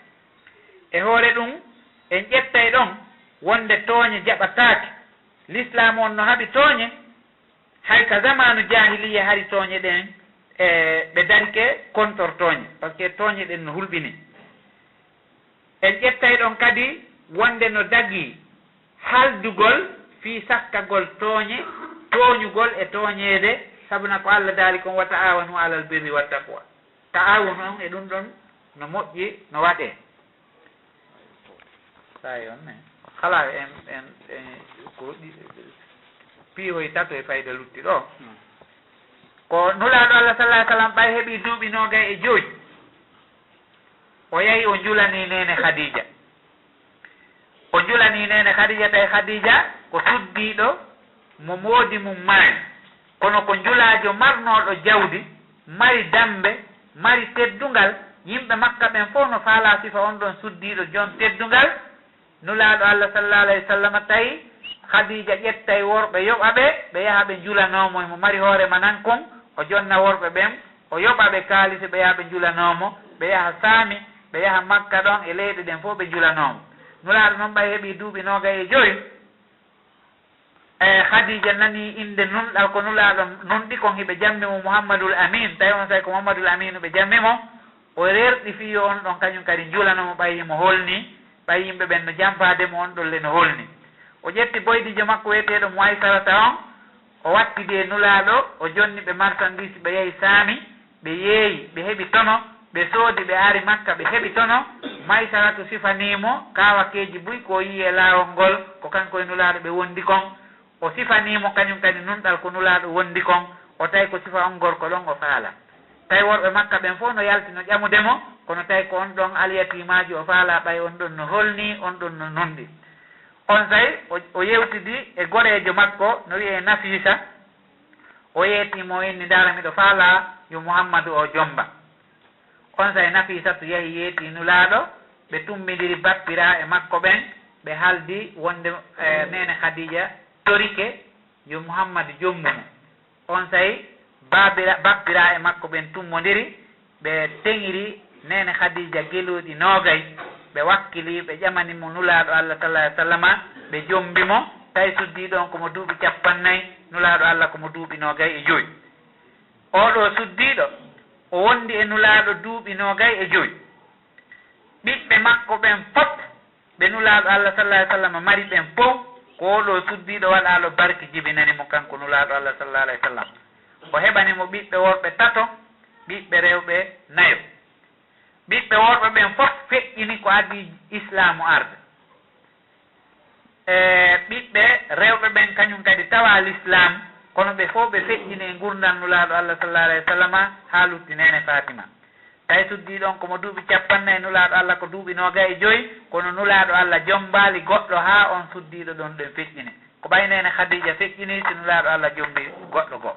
Speaker 3: e hoore ɗum en ƴettay ɗon wonde tooñe jaɓataake l'islam on no haɓi tooñe hay ka zamanu jahiliya hari tooñe ɗen ɓe darike contre tooñe par ce que tooñe ɗen no hulɓini. en ƴettay ɗon kadi wonde no dagi haldugol fi sakkagol tooñugol e tooñeede sabuna ko Allah daali kon wa ta'awanu alal birri wa taqwa. ta'awunu on e ɗum ɗon no moƴƴi no waɗee sayi on ne kala en ko piihoy tato e fayda lutti ɗo ko nulaaɗo Allah sallallahu alaihi wasallam ɓay heɓi duuɓi 25 o yahi o julani nene Khadija tawi Khadija ko suddiiɗo mo moodi mum maayi kono ko julaajo marnooɗo jawdi mari dambe mari teddungal yimɓe makka ɓen fof no faala sifa on ɗon suddiiɗo jon teddungal nulaaɗo Allah sallallahu alayhi wa sallam tawi Khadija ƴettay worɓe yoɓaɓe ɓe yaha ɓe julanoomo mo mari hoorema nan kon o jonna worɓe ɓen o yoɓaɓe kaalisi ɓe yaha ɓe julanoomo ɓe yaha saami ɓe yaha makka ɗon e leyɗe ɗen fof ɓe julanoomo nulaaɗo noon ɓay heɓi duuɓi 25 Khadija nani inde nunɗal ko nulaaɗo nunɗi kon hiɓe jammi mo Muhammadul Amin tawi on sawi ko Muhammadul Amin ɓe jammi mo o rerɗi fiyo on ɗon kañum kadi julanomo ɓayi mo holni ɓay yimɓe ɓen no jampademo on ɗolle no holni o ƴetti boydijo makko wiyeteɗo mo Aysarata on o wattidi e nulaaɗo o jonni ɓe marchandise ɓe yahi saami ɓe yeeyi ɓe heɓi tono ɓe soodi ɓe ari makka ɓe heɓi tono Maysaratu sifanimo kawakeji buy ko yi e laawol ngol ko kanko e nulaaɗo ɓe wondi kon o sifanimo kañum kadi nunɗal ko nulaaɗo wondi kon o tawi ko sifa on gorko ɗon o faala tawi worɓe makka ɓen fof no yalti no ƴamudemo kono tawi ko on ɗon aliyatimaji o faala ɓay on ɗon no holni on ɗon no nunɗi on sayi o yewtidi e goɗejo makko no wiye Nafisa o yeetimo inni ndara miɗo faala yo Muhammadu o jomba on sayi Nafisatu yahi yeeti nulaaɗo ɓe tummidiri bappira e makko ɓen ɓe haldi wonde nene Khadija torike yo Muhammadu jommumo on sayi bappira e makko ɓen tummodiri ɓe teŋiri nene Khadija geluuɗi 20 ɓe wakkili ɓe ƴamanimo nulaaɗo Allah sallallahu alaihi wasallam ɓe jombimo tawi suddiɗon komo duuɓi 40 nulaaɗo Allah komo duuɓi 25 oɗo suddiɗo o wondi e nulaaɗo duuɓi 25 ɓiɓɓe makko ɓen fof ɓe nulaaɗo Allah sallallahu alaihi wasallam mari ɓen fof ko oɗo suddiɗo waɗalo barki jibinanimo kanko nulaaɗo Allah sallallahu alaihi wasallam o heɓanimo ɓiɓɓe worɓe 3 ɓiɓɓe rewɓe 4 ɓiɓɓe worɓe ɓen fof feƴƴini ko addi islamu arde ɓiɓɓe rewɓe ɓen kañum kadi tawa l'islam kono ɓe fof ɓe feƴƴini e gurdam nulaaɗo Allah sallallahu alaihi wasallam ha lutti nene Fatima tawi suddiɗon komo duuɓi 40 nulaaɗo Allah ko duuɓi 25 kono nulaaɗo Allah jombali goɗɗo ha on suddiɗo ɗon ɗen feƴƴini ko ɓaynene Khadija feƴƴini si nulaaɗo Allah jombi goɗɗo go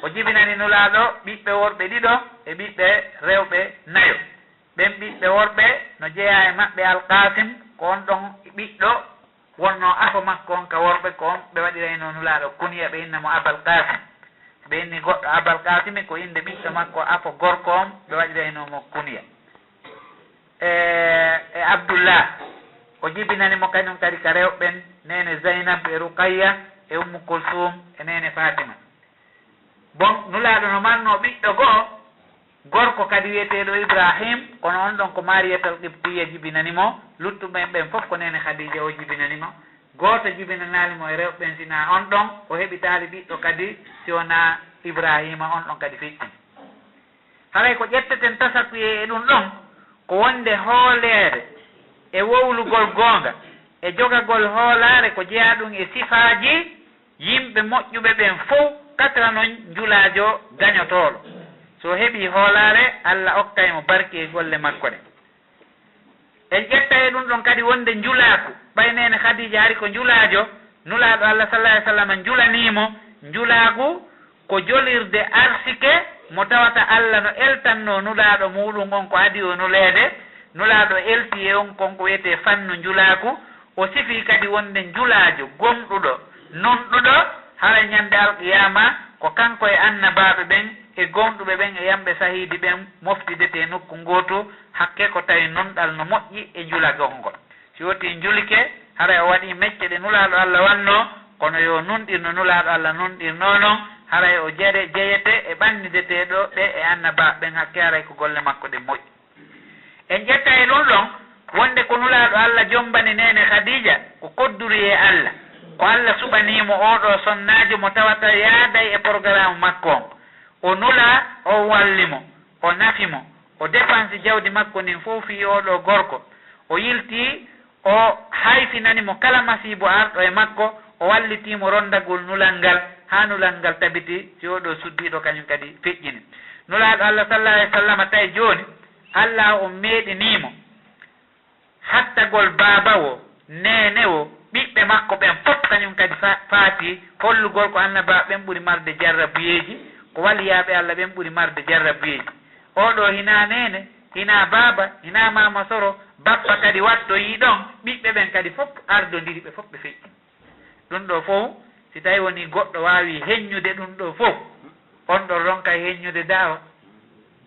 Speaker 3: o jibinani nulaaɗo ɓiɓɓe worɓe 2 e ɓiɓɓe rewɓe 4 ɓen ɓiɓɓe worɓe no jeeya e maɓɓe Al-Qasim ko on ɗon ɓiɗɗo wonno afo makko on ka worɓe ko on ɓe waɗirayno nulaaɗo kuniya ɓe innamo Abal Qasim ɓe inni goɗɗo Abal Qasim ko inde ɓiɗɗo makko afo gorko on ɓe waɗiraynomo kuniya e Abdullah o jibinanimo kañum kadi ka rewɓen nene Zainab e Ruqayya e Ummu Kulsum e nene Fatima bon nulaaɗo no manno ɓiɗɗo go'o gorko kadi wiyeteɗo Ibrahim kono on ɗon ko Mariyatal Qibtiyya jibinanimo luttuɓen ɓen fof ko nene Khadija o jibinanimo goto jibinanalimo e rewɓen sina on ɗon o heɓitali ɓiɗɗo kadi si wona Ibrahima on ɗon kadi feƴƴi haray ko ƴetteten tasakuye e ɗum ɗon ko wonde hoolere e wowlugol goonga e jogagol hoolare ko jeeya ɗum e sifaji yimɓe moƴƴuɓe ɓen fof katra noon julaajo gañotoɗo so heɓi hoolare Allah okkaymo barki e golle makko ɗe en ƴetta e ɗum ɗon kadi wonde julaaku ɓaynene Khadija ari ko julaajo nulaaɗo Allah sallallahu alaihi wasallam julanimo julaagu ko jolirde arsike mo tawata Allah no eltanno nulaaɗo muɗum on ko adi o nuleede nulaaɗo elti e on konko wiyete fannu julaaku o sifi kadi wonde julaajo gomɗuɗo nonɗuɗo hara ñande alqiyama ko kanko e annabaɓe ɓen e gonɗuɓe ɓen e yamɓe sahidi ɓen moftidete nokku ngoto hakke ko tawi nonɗal no moƴƴi e julagol ngol si woti julike hara o waɗi mecce ɗe nulaaɗo Allah wanno kono yo nunɗirno nulaaɗo Allah nunɗirno noon haray o jeyete e ɓannideteɗo ɓe e annaba ɓen hakke haray ko golle makko ɗe moƴƴi. en ƴetta e ɗum ɗon wonde ko nulaaɗo Allah jombani nene Khadija ko kodduri e Allah ko Allah suɓanimo oɗo sonnajo mo tawata yaaday e programme makko on o nula o wallimo o nafimo o dépense jawdi makko nin fof fi oɗo gorko o yilti o hayfinanimo kala masibo arɗo e makko o wallitimo rondagol nulal ngal ha nulal ngal tabiti si oɗo suddiɗo kañum kadi feƴƴini. Nulaaɗo Allah sallallahu alaihi wa sallam tawi joni Allah o meeɗinimo hattagol baaba o nene o ɓiɓɓe makko ɓen fof kañum kadi faati hollugol ko annaba ɓen ɓuri marde jarrabuyeji ko waliyaɓe Allah ɓen ɓuri marde jarrabuyeji. oɗo hina nene hina baaba hina mama soro bappa kadi watto yi ɗon ɓiɓɓe ɓen kadi fof ardodiri ɓe fof ɓe feƴƴi. ɗum ɗo fof si tawi woni goɗɗo wawi heññude ɗum ɗo fof on ɗo ronka heññude daawa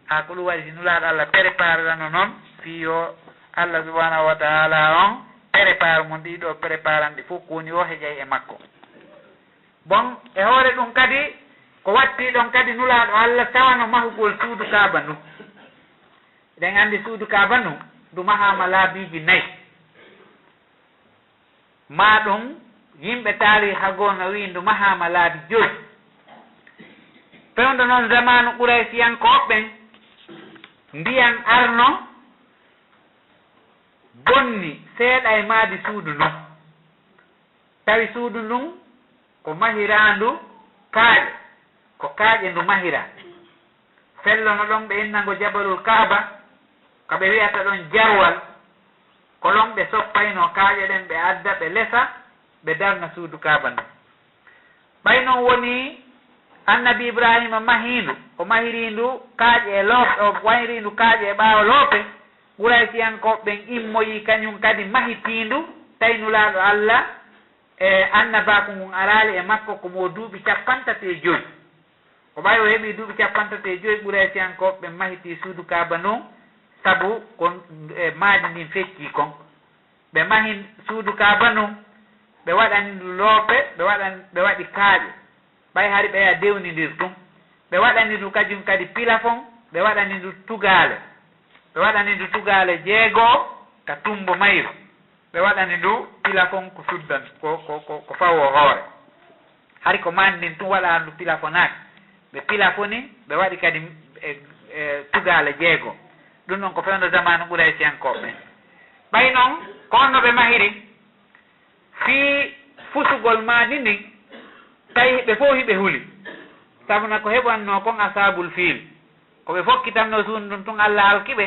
Speaker 3: ha ko ɗum waɗi si nulaaɗo Allah préparano noon fiyo Allah subhanahu wa taala on prépare mo ndiɗo préparanɗe fof ko woni o heƴay e makko. bon e hoore ɗum kadi ko watti ɗon kadi nulaaɗo Allah tawano mahugol suudu Kaaba ndu. eɗen anndi suudu Kaaba ndu ndu mahama laabiji 4 ma ɗum yimɓe tariha goo no wi ndu mahama laabi 5 pewndo noon zamanu Quraysiyankoɓɓen ndiyan arno bonni seeɗa e maadi suudu ndun tawi suudu ndun ko mahirandu kaaƴe ko kaaƴe ndu mahira fellono ɗon ɓe innango jabalul Kaaba ko ɓe wiyata ɗon jarwal ko ɗon ɓe soppayno kaaƴe ɗen ɓe adda ɓe lesa ɓe darna suudu Kaaba ndu. ɓay noon woni annabi Ibrahima mahindu o mahirindu kaaƴe e loope o wahirindu kaaƴe e ɓaawa loope Quraysiyankoɓɓen immoyi kañum kadi mahitindu tawi nulaaɗo Allah e annabako ngun araali e makko ko mo duuɓi 35 o ɓay o heeɓi duuɓi 35 Quraysiyankoɓɓen mahiti suudu Kaaba ndun sabu ko maadi ndin fecci kon ɓe mahi suudu Kaaba ndun ɓe waɗani ndu loope ɓe waɗi kaaƴe ɓay hari ɓeya dewnidir ɗum ɓe waɗani ndu kañum kadi pilafon ɓe waɗani ndu tugaale ɓe waɗani ndu tugaale 6 ka tumbo mayru ɓe waɗani ndu pilafon ko suddan ko fawo hoore hari ko mandin tum waɗa ndu pilafonaki ɓe pilafoni ɓe waɗi kadi tugaale 6 ɗum noon ko fewndo zamanu Quraysiyankoɓe ɓay noon ko onno ɓe mahiri fii fusugol maadi ndin tawi ɓe fof hiɓe huli sabuna ko heɓanno kon asabul fiil ko ɓe fokkitanno suudu ndun tun Allah halkiɓe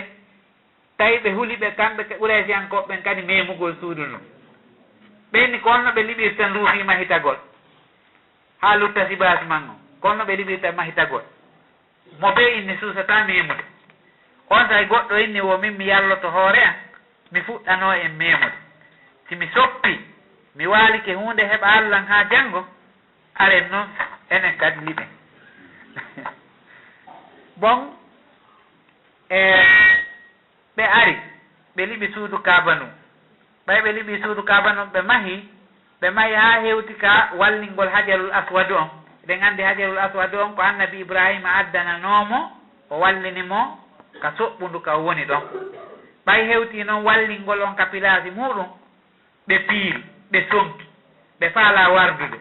Speaker 3: tawi ɓe huli ɓe kamɓe Quraysiyankoɓɓen kadi memugol suudu ndun ɓenni ko onno ɓe liɓirta nduufi mahitagol ha lutta sibasi man o ko onno ɓe liɓirta mahitagol mo be inni suusata memude on tawi goɗɗo inni wo min mi yalloto hoore an mi fuɗɗano en memude simi soppi mi waalike hunde heɓa Allah ha janngo aren noon enen kadi liɓen bon ɓe ari ɓe liɓi suudu Kaaba ndun ɓay ɓe liɓi suudu Kaaba ndun ɓe mahi ha hewti ka wallingol hajarul aswadu on eɗen anndi hajarul aswadu on ko annabi Ibrahima addananomo o wallinimo ka soɓɓundu ka woni ɗon ɓay hewti noon wallingol on ka pilasi muɗum ɓe piiri ɓe sonki ɓe faala wardude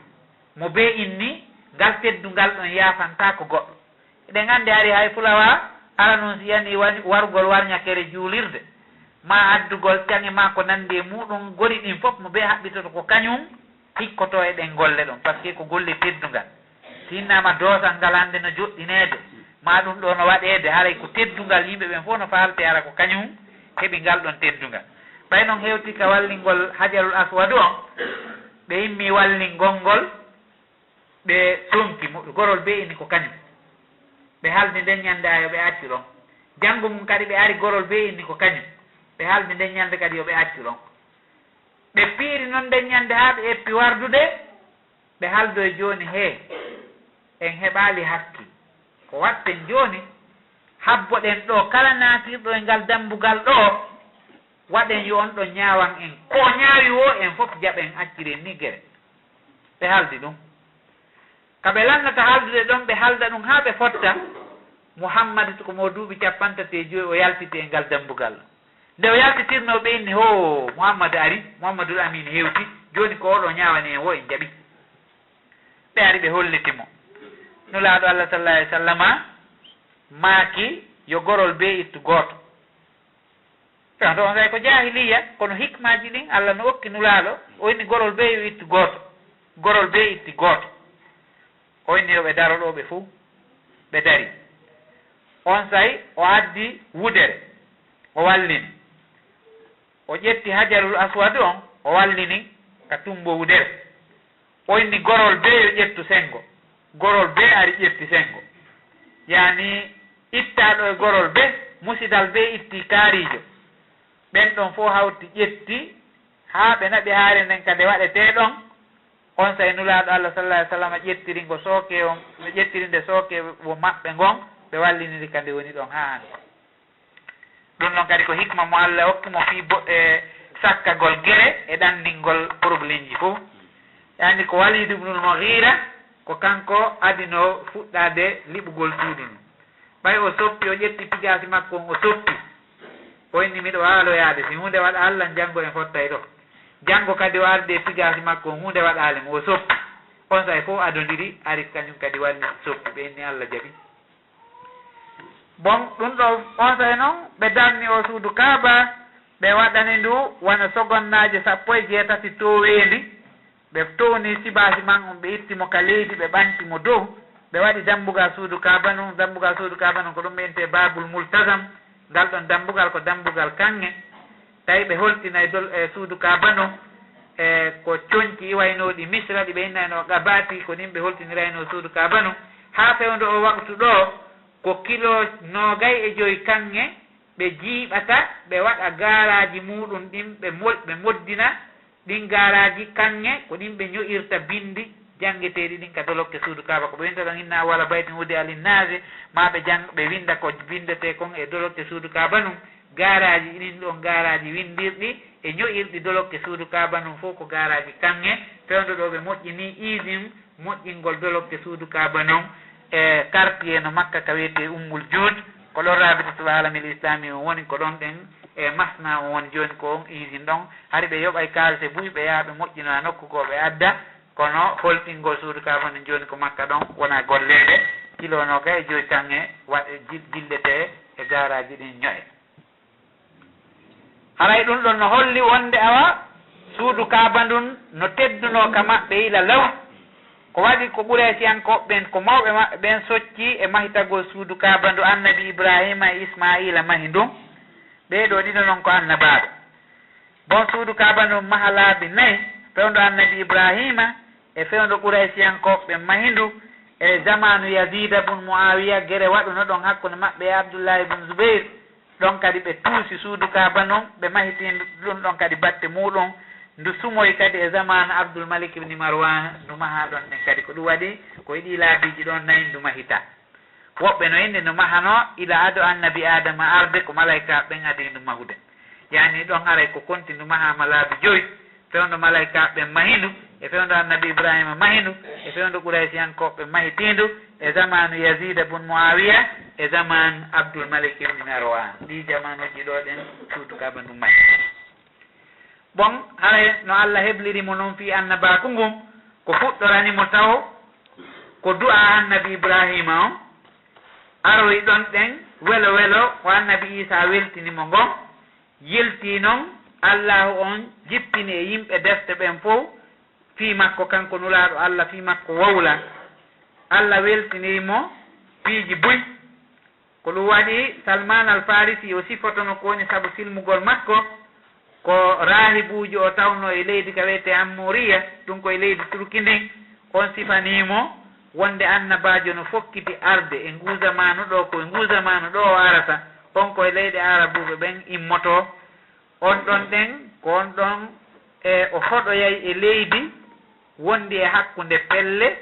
Speaker 3: mo be inni ngal teddungal ɗon yafanta ko goɗɗo eɗen anndi ari hay fulawa ala noon si yani warugol warñakere juulirde ma addugol cange ma ko nandi e muɗum gori ɗin fof mo be haɓɓitoto ko kañum hikkoto e ɗen golle ɗon par ce que ko golle teddungal sinnama doosal ngal hande no joɗɗinede ma ɗum ɗo no waɗede haray ko teddungal yimɓe ɓen fof no falte ara ko kañum heɓi ngal ɗon teddungal ɓay noon hewti ka wallingol hajarul aswadu on ɓe yimmi wallingol ngol ɓe sonki gorol be inni ko kañum ɓe haldi nden ñande ayo ɓe acci ɗon janngo mum kadi ɓe ari gorol be inni ko kañum ɓe haldi nden ñande kadi yo ɓe acci ɗon ɓe piiri noon nden ñande ha ɓe eppi wardude ɓe haldo e joni he en heɓali hakki ko watten joni habboɗen ɗo kala naatirɗo e ngal dambugal ɗo waɗen yo on ɗo ñaawan en ko ñaawi wo en fof jaɓen acciren ni gere ɓe haldi ɗum kaɓe lannata haldude ɗon ɓe halda ɗum haa ɓe fotta Muhammad ko mo duuɓi 55 o yaltiti e ngal dambugal nde o yaltitirno ɓe inni ho Muhammadu ari Muhammadul Amin hewti joni ko oɗo ñawani en wo en jaɓi ɓe ari ɓe hollitimo nulaaɗo Allah sallallahu alaihi wasallama maaki yo gorol be ittu gooto ɓeɗo on say ko jahiliya kono hikmaji ɗin Allah no okki nulaaɗo o inni gorol be yo ittu gooto gorol be itti gooto o inni yoɓe daro ɗo ɓe fuu ɓe dari on say o addi wudere o wallini o ƴetti hajarul aswad on o wallini ka tumbo wudere o inni gorol be yo ƴettu sengo gorol be ari ƴetti sengo yani ittaɗo e gorol be musidal be itti kaarijo ɓen ɗon fof hawti ƴetti haa ɓe naɓi haare nden kadi waɗete ɗon on say nulaaɗo Allah sallallahu alaihi wasallam ƴettiri ngo sooke on ɓe ƴettiri nde sooke wo maɓɓe ngon ɓe walliniri kadi woni ɗon haa hande ɗum ɗon kadi ko hikma mo Allah hokkimo fii sakkagol gere e ɗanndingol probléme ji fof yani ko Walid ibnul Mughira ko kanko adino fuɗɗade liɓugol suudu ndu ɓay o soppi o ƴetti pigasi makko on o soppi o inni miɗo waaloyaade si hunde waɗa Allah janngo en fottay ɗo janngo kadi o arde e pigasi makko on hunde waɗalemo o soppi on say fof adondiri ari kañum kadi walli soppi ɓe inni Allah jaɓi bon ɗum ɗo on say noon ɓe darni o suudu Kaaba ɓe waɗani ndu wona segondaji 17 towendi ɓe towni sibasi man on ɓe ittimo ka leydi ɓe ɓantimo dow ɓe waɗi dambugal suudu Kaaba noon dambugal suudu Kaaba noon ko ɗum ɓeyente Babul Multazam ngal ɗon dambugal ko dambugal kanŋe tawi ɓe holtinay e suudu Kaaba noon e ko coñci iwaynoɗi Misra ɗi ɓe innayno Gabati ko nin ɓe holtinirayno suudu Kaaba noon haa fewndo o waktu ɗo ko kilo 25 kanŋe ɓe jiiɓata ɓe waɗa gaaraji muɗum ɗin ɓe moddina ɗin gaaraji kanŋe ko ɗin ɓe ño'irta bindi janngeteeɗi ɗin ka dolokke suudu Kaaba ko ɓe winta ɗon inna wala baytin wudi alinnase ma ɓe winda ko bindete kon e dolokke suudu Kaaba num gaaraji ɗin ɗon gaaraji windirɗi e ño'irɗi dolokke suudu Kaaba num fof ko gaaraji kanŋe fewndo ɗo ɓe moƴƴini isim moƴƴingol dolokke suudu Kaaba noon e quartier no Makka ka wiyete Ummul Juud ko ɗon rabitatul alamil islami on woni ko ɗon ɗen e masna on woni joni ko on isin ɗon hari ɓe yoɓay kalse buy ɓe yaha ɓe moƴƴina nokku ko ɓe adda kono holtingol suudu Kaaba no joni ko Makka ɗon wona gollede kilo 25 kanŋe jillete e garaji ɗin ñoye haray ɗum ɗon no holli wonde awa suudu Kaaba ndun no tedduno ka maɓɓe ila law ko waɗi ko ɓuura siyankoɓe ɓen ko mawɓe maɓɓe ɓen socci e mahitagol suudu Kaaba ndu annabi Ibrahima e Ismaila mahi ndum ɓeeɗo ɗiɗo noon ko annabaɓe bon suudu Kaaba ndu maha laabi 4 fewndo annabi Ibrahima e fewndo ɓuura siyankoɓe mahi ndu e zamanu Yazida bun Muawiya gere waɗuno ɗon hakkude maɓɓe e Abdoullahi bun Zubair ɗon kadi ɓe tuusi suudu Kaaba noon ɓe mahiti ɗum ɗon kadi batte muɗum ndu sumoy kadi e zamanu Abdoul Malik ibn Marwan ndu maha ɗon ɗen kadi ko ɗum waɗi ko yiɗi laabiji ɗon 4 ndu mahita woɓɓe no inde ndu mahano ila ado annabi Adama arde ko malayka ɓen adi ndu mahude yani ɗon haray ko konti ndu mahama laabi 5 fewndo malayka ɓen mahindu e fewndo annabi Ibrahima mahindu e fewndo Quraysiyankoɓe mahitindu e zamanu Yazida bun Muawiya e zamanu Abdoul Malik ibn Marwan ɗi jamanuji ɗo ɗen suudu Kaaba ndu mahi bon haray no Allah heblirimo noon fi annabaku ngum ko fuɗɗoranimo taw ko du'a annabi Ibrahima on aroy ɗon ɗen welo welo ko annabi Isa weltinimo ngon yilti noon Allahu on jippini e yimɓe defte ɓen fof fii makko kanko nulaaɗo Allah fii makko wowla Allah weltinimo piiji buy ko ɗum waɗi Salman al Farisi o sifotono ko woni sabu silmugol makko ko rahibuji o tawno e leydi ka wiyete Ammuriya ɗum koye leydi Turki ndin on sifanimo wonde annabajo no fokkiti arde e nguusamanu ɗo koye nguusamanu ɗo o arata on koye leyɗe arabuɓe ɓen immoto on ɗon ɗen ko on ɗon e o hoɗoyay e leydi wondi e hakkunde pelle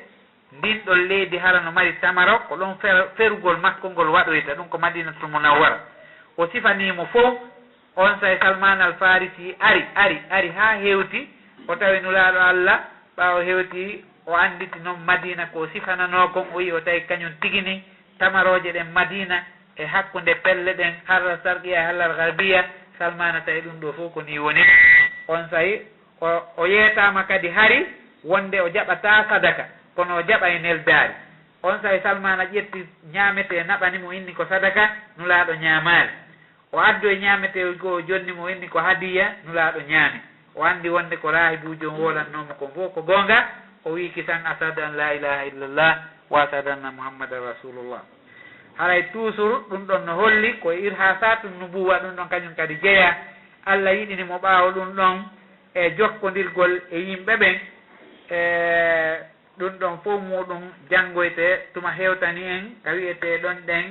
Speaker 3: ndin ɗon leydi hara no mari tamaro ko ɗon ferugol makko ngol waɗoyta ɗum ko Madinatul Munawwara o sifanimo fof on say Salman al Farisi ari ha hewti o tawi nulaaɗo Allah ɓawo hewti o anditi noon Madina ko sifanano kon o wi o tawi kañum tigini tamaroje ɗen Madina e hakkude pelle ɗen harra sarqiya hallal garbiya Salmana tawi ɗum ɗo fof ko ni woni on sahi o yeetama kadi hari wonde o jaɓata sadaka kono o jaɓa e neldari on sahi Salmana ƴetti ñamete naɓani mo inni ko sadaka nulaɗo ñamari o addu e ñamete go jonni mo inni ko hadiya nulaɗo ñaami o andi wonde ko rahibujo wolannoma ko fof ko gonga o wi kisan asadu an la ilaha illallah wa asadu anna muhammadan rasulullah haray toujours ɗum ɗon no holli ko irhasatu nubuwa ɗum ɗon kañum kadi jeeya Allah yiɗini mo ɓaawa ɗum ɗon e jokkodirgol e yimɓe ɓen ɗum ɗon fof muɗum janngoyte tuma hewtani en ka wiyete ɗon ɗen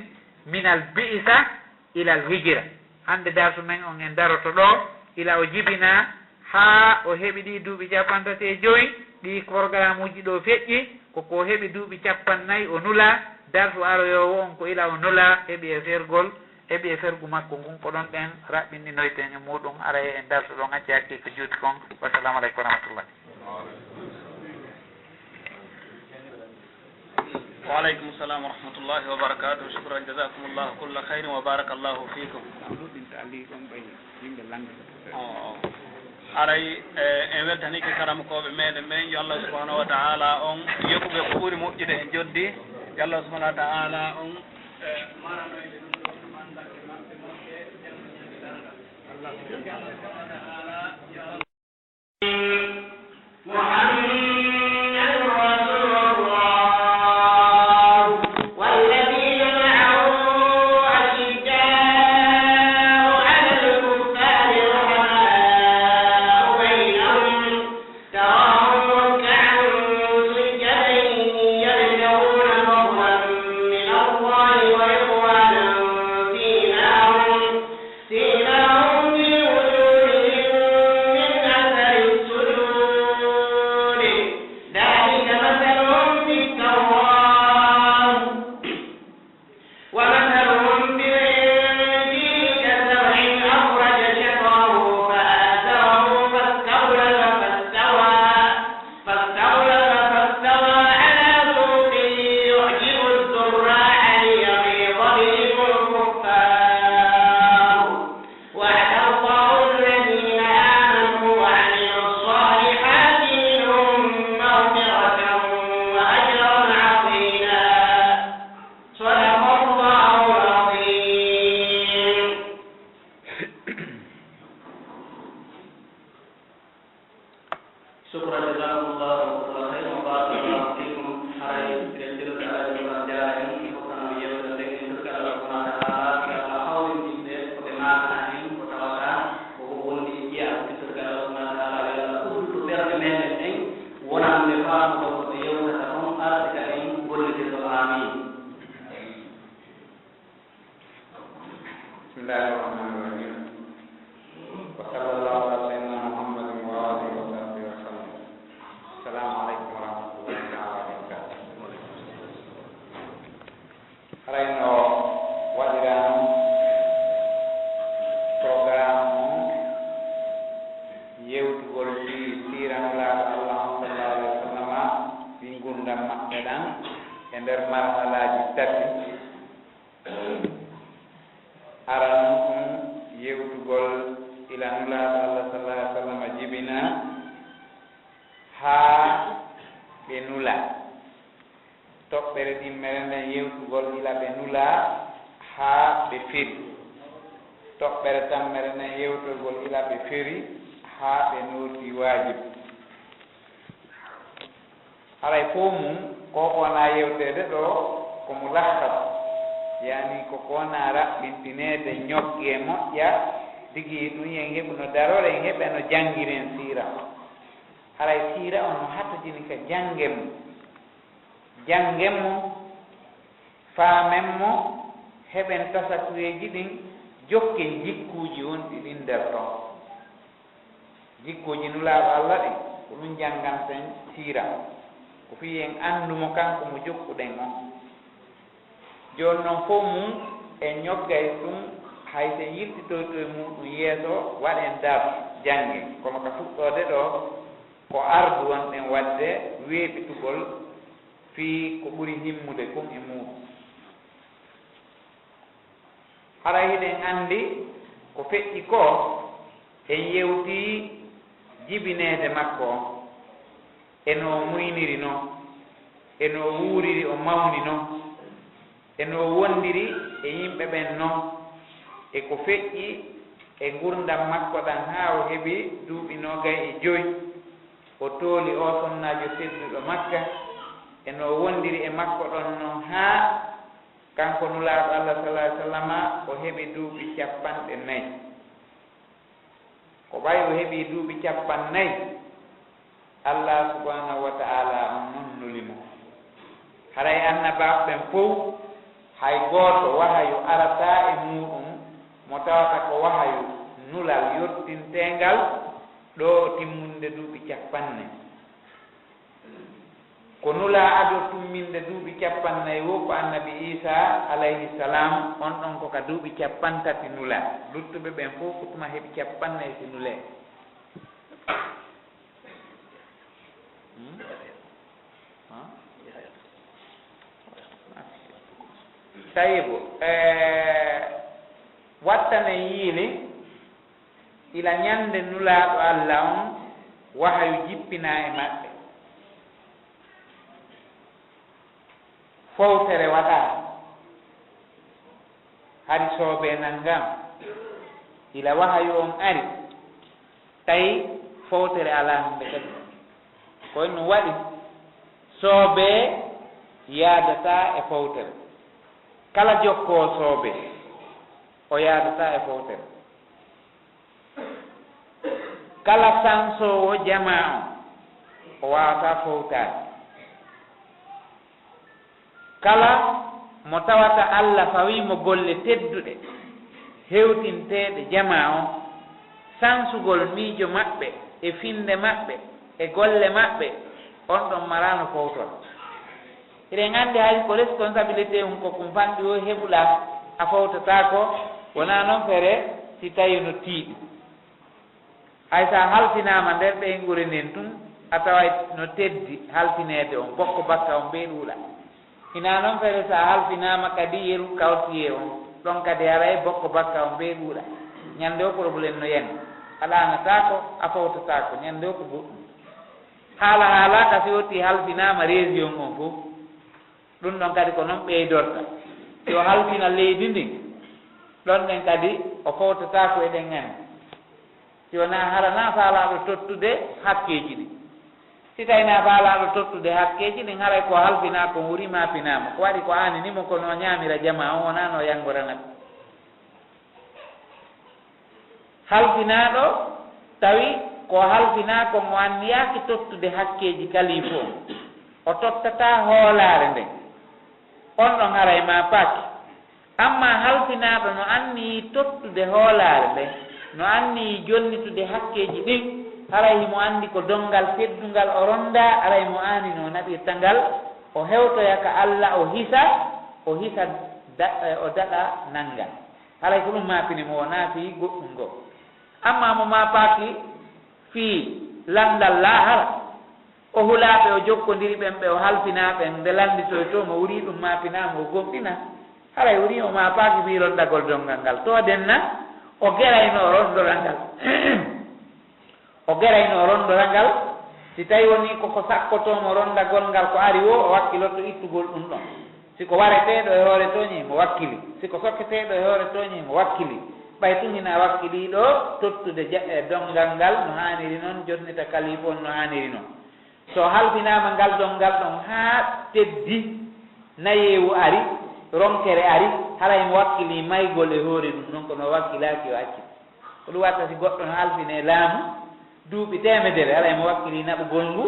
Speaker 3: minal bi'isa ilal hijira hande darsu men on en daroto ɗo ila o jibina ha o heɓi ɗi duuɓi 35 ɗi programme uji ɗo feƴƴi koko heɓi duuɓi 40 o nula darsu aroyowo on ko ila o nula heɓi e fergol heɓi e fergu makko ngun ko ɗon ɗen raɓɓinɗinoyten e muɗum ara e darsu ɗon acci hakki ko juuti kon wassalamu aleykum wa rahmatullah.
Speaker 1: وعليكم السلام ورحمة الله وبركاته شكرا جزاكم الله كل خير وبارك الله فيكم aray en weltanike karamukoɓe meɗen ɓen yo Allah subhanahu wa ta'ala on yokkuɓe ko ɓuuri moƴƴude en joddi yo Allah subhanahu wa ta'ala on maranoyde ɗum ɗo mandake maɓɓe moƴƴe Allah subhanahu wa ta'ala tasakuyeji ɗin jokke jikkuji wonɗi ɗin nder ɗon jikkuji nulaaɗo Allah ɗin ko ɗum jannganten siira ko fii en anndumo kanko mo jokkuɗen on jooni noon fof mum en ñoggay ɗum hay sen yirtitoyto e muɗum yeeso waɗen dar jannge kono ka fuɗɗode ɗo
Speaker 3: ko ardu wonɗen wadde weeɓitugol fii ko ɓuri himmude kon e muɗum. hara hiɗen anndi ko feƴƴi ko en yewtii jibineede makko on eno muyniri noon eno wuuriri o mawni noon eno wondiri e yimɓe ɓen noon e ko feƴƴi e gurdam makko ɗan haa o heɓi duuɓi 25 o tooli o sonnaajo tedduɗo makka eno wondiri e makko ɗon noon haa kanko nulaaɗo Allah sallallahu alaihi wasallam o heɓi duuɓi 40 ko ɓay o heɓi duuɓi 40 Allah subhanahu wa ta'ala on noon nulimo. haray annabaaɓe ɓen fof hay gooto wahayu arataa e muɗum mo tawata ko wahayu nulal yottintengal ɗo timmunde duuɓi 40 ko nula ado tumminde duuɓi 40 wo ko annabi Isa alayhi salam on ɗon ko ka duuɓi 30 nula luttuɓe ɓen fof ko tuma heɓi 40 si nule tayibo wattane yiini ila ñande nulaaɗo Allah on wahayu jippina e maɓɓe fowtere waɗaa hari soobe nanngam ila wahayu on ari tawi fowtere alaa hande kadi koye no waɗi soobe yaadataa e fowtere kala jokkoo soobe o yaadataa e fowtere kala sansoowo jamaa o waawataa fowtaade kala mo tawata Allah fawiimo golle tedduɗe hewtinteeɗe jamaa on sansugol miijo maɓɓe e finde maɓɓe e golle maɓɓe on ɗon maraano fowton eɗen anndi hay ko responsabilité um ko kum fanɗi o heɓuɗaa a fowtataako wonaa noon fere si tawi no tiiɗi hay so a halfinaama nder ɓeyngure nden tun a taway no teddi halfineede on bokko bakka on ɓeyɗuuɗa ina noon fere so a halfinaama kadi yeru kawtiye on ɗon kadi haray bokko bakka on ɓeyɗuuɗa ñannde o probléme no yani a ɗaanataako a fowtataako ñannde o ko goɗɗum haalaaka si wotti halfinaama région on fof ɗum ɗon kadi ko noon ɓeydorta yo halfina leydi ndi ɗon ɗen kadi o fowtataako eɗen anndi si wonaa harana faalaaɗo tottude hakkeeji ɗi si tawinaa faalaaɗo tottude hakkeeji ɗin haray ko halfinaa ko wuri maafinaama ko waɗi ko aaninimo ko no ñaamira jama on wonaa no yanngoranat halfinaaɗo tawi ko halfinaa ko mo anniyaaki tottude hakkeeji kalii fof o tottataa hoolaare nden on ɗon haray ma paaki amma halfinaaɗo no annii tottude hoolaare nden no annii jonnitude hakkeeji ɗin haray himo anndi ko donngal teddungal o ronda aray mo aani no naɓirta ngal o hewtoya ka Allah o hisa o daɗa nanngal haray ko ɗum maapinimo wonaa fii goɗɗum ngoo amma mo ma paaki fii lanndal laahara o hulaaɓe o jokkondiri ɓen ɓe o halfinaaɓen nde lannditoy to mo wurii ɗum maapinaama o gomɗina haray wurii o ma paaki fii ronndagol donngal ngal to denna o gerayno ronndora ngal o gerayno ronndora ngal si tawi woni koko sakkotomo ronndagol ngal ko ari wo o wakkilotto ittugol ɗum ɗon siko wareteeɗo e hoore toñi mo wakkili siko sokketeeɗo e hoore toñi mo wakkili ɓay tun hina wakkiliiɗo tottude donngal ngal no haaniri noon jonnita kalifon no haaniri noon so halfinaama ngal donngal ɗon haa teddi nayeewu ari ronkere ari haray mo wakkili maygol e hoore ɗum noon kono wakkilaaki o acci ko ɗum watta si goɗɗo no halfine laamu duuɓi temedere haray mo wakkili naɓugol ngu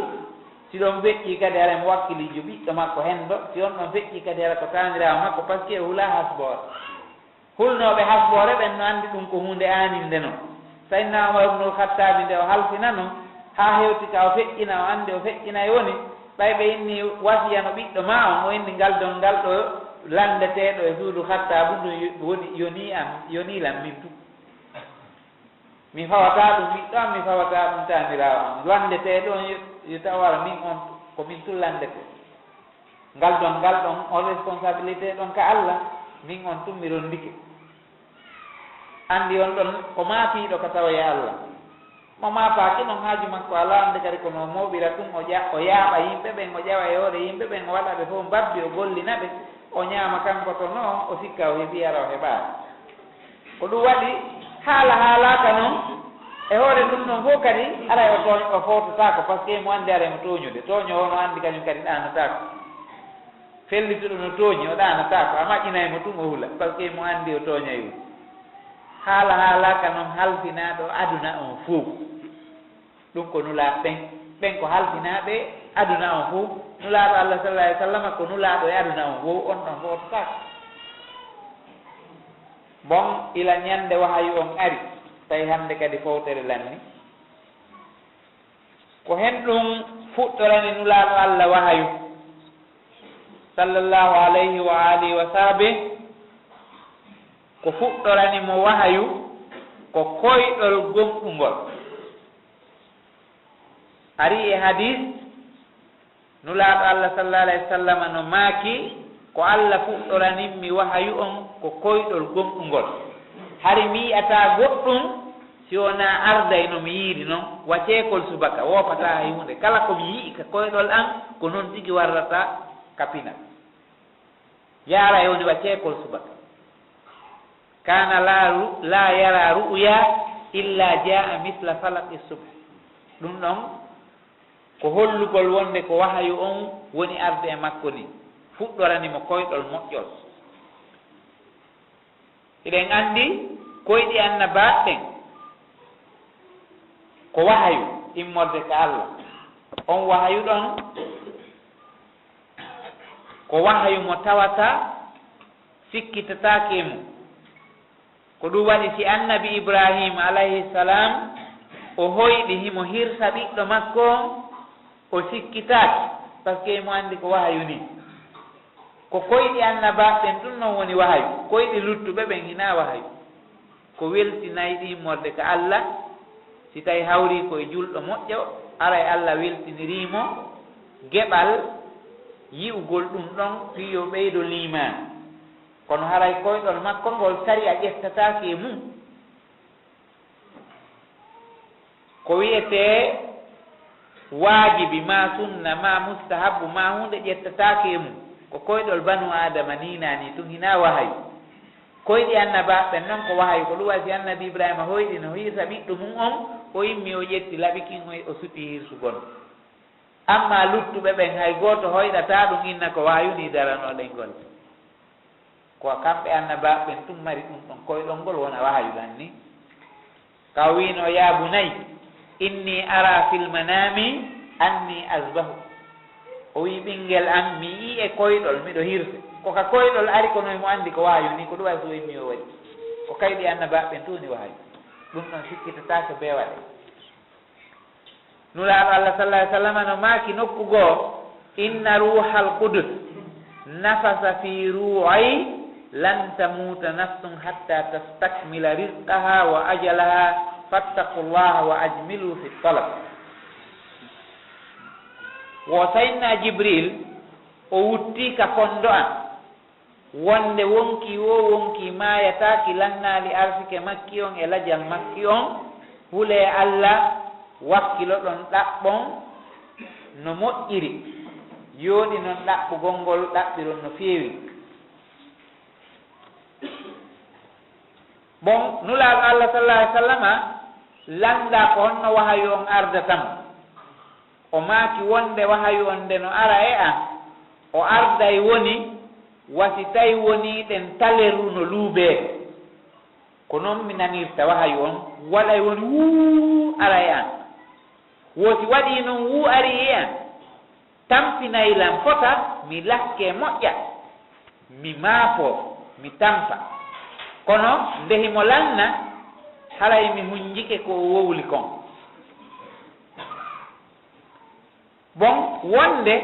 Speaker 3: si ɗon feƴƴi kadi haray mo wakkilijo ɓiɗɗo makko hen ɗo si on ɗon feƴƴi kadi hara ko taaniraama makko par ce que o hulaa hasboore hulnooɓe hasboore ɓen no anndi ɗum ko hunde aaninde noon sayyidina Umar ibnul Khattabi nde o halfina noon haa heewti ka o feƴƴina o anndi o feƴƴinay woni ɓay ɓe inni wasiya no ɓiɗɗo ma on o inni ngal don ngal ɗo landeteeɗo e suudu Khattabu ɗum woni yoni am yoniilam min tu mi fawata ɗum ɓiɗɗo am mi fawata ɗum taaniraawo am wande te ɗon yo tawara min on komin tullande ko ngal ɗon on responsabilité ɗon ka Allah min on tummiron ndike andi on ɗon ko maafiiɗo ka tawa Allah mo maafaaki noon haaju makko ala ande kadi kono mawɓira ɗum o yaaɓa yimɓe ɓen o ƴawa e hoore yimɓe ɓen o waɗa ɓe fof mbabbi o gollina ɓe o ñaama kanko to noo o sikka o heɓi ara o heɓaani ko ɗum waɗi haalaaka noon e hoore ɗum noon fof kadi aray o foototaako par ce que mo anndi are mo tooñude tooño no anndi kañum kadi ɗaanotaako fellituɗo no tooñi o ɗaanotaako a maƴƴinay mo tum o hula par ce que mo anndi o tooñayi haalaaka noon halfinaaɗo aduna on fof ɗum ko nulaaɓe ɓen ko halfinaaɓe aduna on fof nulaaɗo Allah sallallahu alaihi wa sallam ko nulaaɗo e aduna on fof on ɗon foototaako bon ila ñande wahayu on ari tawi hannde kadi fowtere lanni ko hen ɗum fuɗɗorani nulaaɗo Allah wahayu sallallahu alayhi wa alihi wa sahbi ko fuɗɗorani mo wahayu ko koyɗol gonɗungol ari e hadis nulaaɗo Allah sallallahu alayhi wa sallam no maaki ko Allah fuɗɗoraninmi wahayu on ko koyɗol gonɗungol hari mi yi'ata goɗɗum si wona arday no mi yiiri noon waceekol subaka woofata hay hunde kala ko mi yi'i ka koyɗol an ko noon tigi warrata kapina yaara e woni waceekol subaka kana la yara ru'ya illa jaa misla falaqi subh ɗum ɗon ko hollugol wonde ko wahayu on woni arde e makko ni fuɗɗoranimo koyɗol moƴƴol eɗen anndi koyɗi annabaɓen ko wahayu immorde ka Allah on wahayu ɗon ko wahayu mo tawata sikkitataake mum ko ɗum waɗi si annabi Ibrahima alayhi salam o hoyɗi himo hirsa ɓiɗɗo makko o sikkitaaki par ce que mo anndi ko wahayu ni ko koyɗi annabaɓen ɗum noon woni wahayu koyɗi luttuɓe ɓen hina wahayu ko weltinayɗi immorde ka Allah si tawi hawri koye julɗo moƴƴo ara e Allah weltinirimo geɓal yi'ugol ɗum ɗon fiyo ɓeydo liman kono haray koyɗol makko ngol sari a ƴettataake mum ko wiyete waajibi ma sunna ma mustahabu ma hunde ƴettataake mum ko koyɗol banu adama ninani tun hina wahayu koyɗi annabaɓen noon ko wahayu ko ɗum wasi annabi Ibrahima hoyɗi no hirsa ɓiɗɗo mum on o yimmi o ƴetti laɓikin o suti hirsugon amma luttuɓe ɓen hay gooto hoyɗata ɗum inna ko wahayuni daranoɗen gol ko kamɓe annabaɓen tum mari ɗum ɗon koyɗol ngol wona wahayu ɗan ni ka wino ya bunayi inni ara fil manami anni asbahu o wi ɓinguel am mi yi e koyɗol miɗo hirse koka koyɗol ari kono mo andi ko wahayu ni ko ɗum way so yimmi o waɗi ko kayɗi annabaɓen tuni wahayu ɗum ɗon sikkitatake be waɗe nulaaɗo Allah sallallahu alaihi wa sallam no maaki nokku goo inna ruhal qudus nafasa fi ru'i lan tamuta nafsun hatta tastakmila rizqaha wa ajalaha fattaqullaha wa ajmilu fi talab wo sayyidina Jibril o wutti ka kondo an wonde wonki wo wonki mayataki lannaali arsike makki on e lajal makki on hule Allah wakkilo ɗon ɗaɓɓon no moƴƴiri yooɗi noon ɗaɓɓugol ngol ɗaɓɓiron no feewi bon nulaaɗo Allah sallallahu alaihi wa sallama landa ko honno wahayu on ardatam o maaki wonde wahayu on nde no ara e an o arday woni wasi tawi woni ɗen taleru no luuɓee ko noon mi nanirta wahayu on waɗay woni wuu ara e an wosi waɗi noon wuu ari e an tampinaylan fota mi lakke moƴƴa mi maafo mi tampa kono ndehimo lanna haray mi hunjike ko wowli kon bon wonde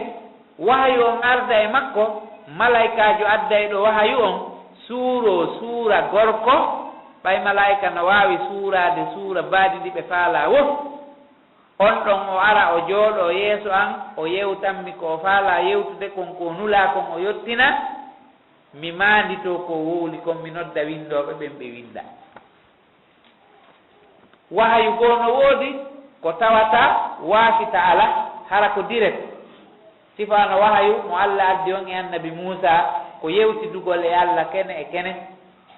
Speaker 3: wahayu on arda e makko malaikajo addayɗo wahayu on suuro suura gorko
Speaker 4: ɓay malaika no wawi suurade suura baadi ndi ɓe faala wof on ɗon o ara o jooɗo yeeso an o yewtanmi ko faala yewtude kon ko nula kon o yottina mi maandito ko wowli kon mi nodda windoɓe ɓen ɓe winda wahayu goo no woodi ko tawata waafita ala hara ko direct sifano wahayu mo Allah addi on e annabi Muusa ko yewtidugol e Allah kene e kene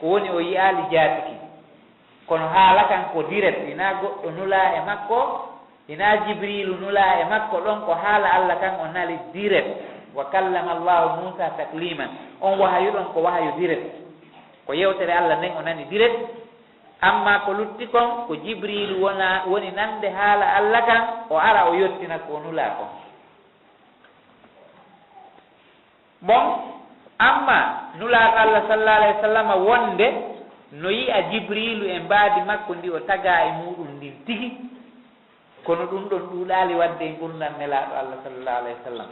Speaker 4: ko woni o yiyaali jaatiki kono haala kan ko direct ina goɗɗo nula e makko ina Jibrilu nula e makko ɗon ko haala Allah kan o nali direct wa kallama Allahu Muusa takliman on wahayu ɗon ko wahayu direct ko yewtere Allah nden o nani direct amma ko lutti kon ko Jibrilu woni nande haala Allah kan o ara o yottina ko nula kon bon amma nulaaɗo Allah sallallahu alayhi wa sallam wonde no yi'a Jibrilu e mbaadi makko ndi o taga e muɗum ndin tigi kono ɗum ɗon ɗuuɗaali wadde e gurdam nelaaɗo Allah sallallahu alayhi wa sallam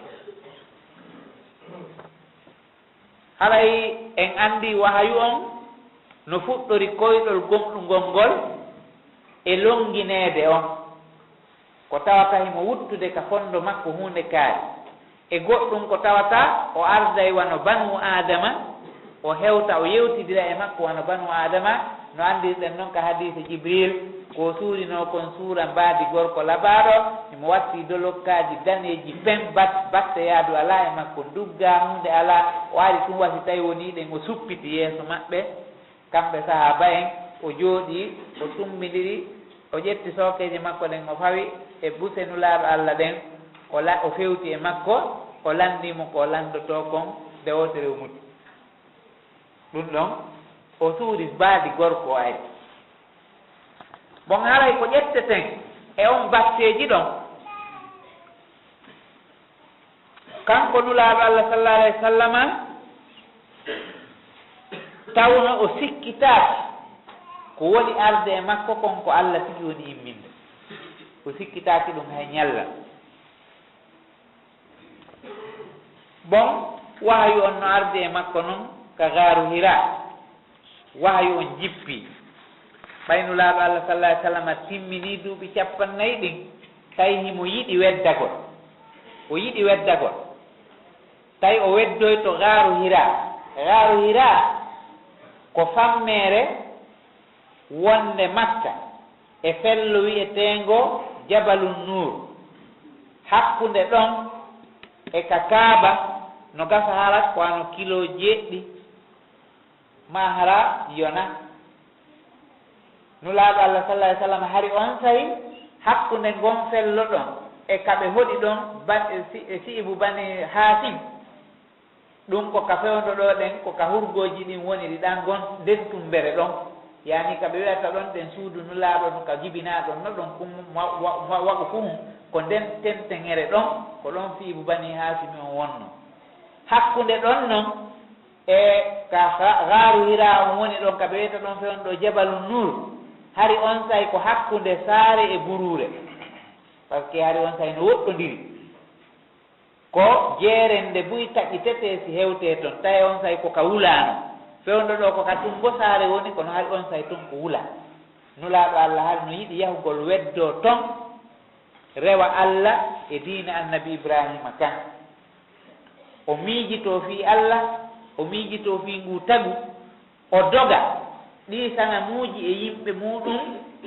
Speaker 4: haray en anndi wahayu on no fuɗɗori koyɗol gomɗungol ngol e longineede on ko tawata himo wuttude ka fondo makko hunde kaari e goɗɗum ko tawata o arday wano banu adama o hewta o yewtidira e makko wano banu adama no andirɗen noon ka hadise Jibril ko suurino kon suura mbaadi gorko labaaɗo imo watti dolokkaji daneji pen batte yaadu ala e makko dugga hunde ala o ari tum wasi tawi woni ɗen o suppiti yeeso maɓɓe kamɓe sahaba en o jooɗi o tummidiri o ƴetti sookeji makko ɗen o fawi e busenulaaɗo Allah ɗen o fewti e makko o landimo ko landoto kon nde wotere o muti ɗum ɗon o suuri baadi gorko ay bon haray ko ƴetteten e on batteji ɗon kanko nulaaɗo Allah sallallahu alayhi wa sallama tawno o sikkitaaki ko woni arde e makko kon ko Allah tigi woni imminde o sikkitaaki ɗum hay ñalla bon wahayu on no arde e makko noon ka gaaru Hira wahayu on jippi ɓaynulaaɗo Allah sallallahu alayhi wa sallam timmini duuɓi 40 ɗin tawi himo yiɗi weddagol o yiɗi weddagol tawi o weddoy to gaaru Hira ko fammere wonde Makka e fello wi'eteengo Jabalun Nur hakkunde ɗon e ka Kaaba no gasa harat ko ano kilo 7 ma hara yona nulaaɗo Allah sallallahu alayhi wa sallam hari on sayi hakkunde gon fello ɗon e kaɓe hoɗi ɗon si'ibu bani Hasim ɗum ko ka fewndo ɗo ɗen ko ka hurgoji ɗin woni ɗiɗan gon dentumbere ɗon yani kaɓe wiyata ɗon ɗen suudu nulaaɗo no ka jibina ɗon no ɗon waɗu kum ko nden tentengere ɗon ko ɗon fi'ibu bani Hasim on wonno hakkunde ɗon noon e ka gaaru Hira on woni ɗon kaɓe wiyata ɗon fewndo ɗo Jabalun Nur hari on say ko hakkunde saare e burure par ce que hari on say no woɗɗodiri ko jeerende buy taƴi tete si hewte toon tawi on say ko ka wulano fewndo ɗo ko ka tumbo saare woni kono hari on say toon ko wula nulaaɗo Allah hari no yiɗi yahugol weddo toon rewa Allah e diina annabi Ibrahima kan o miijito fi Allah o miijito fi ngu tagu o doga ɗi sanamuuji e yimɓe muɗum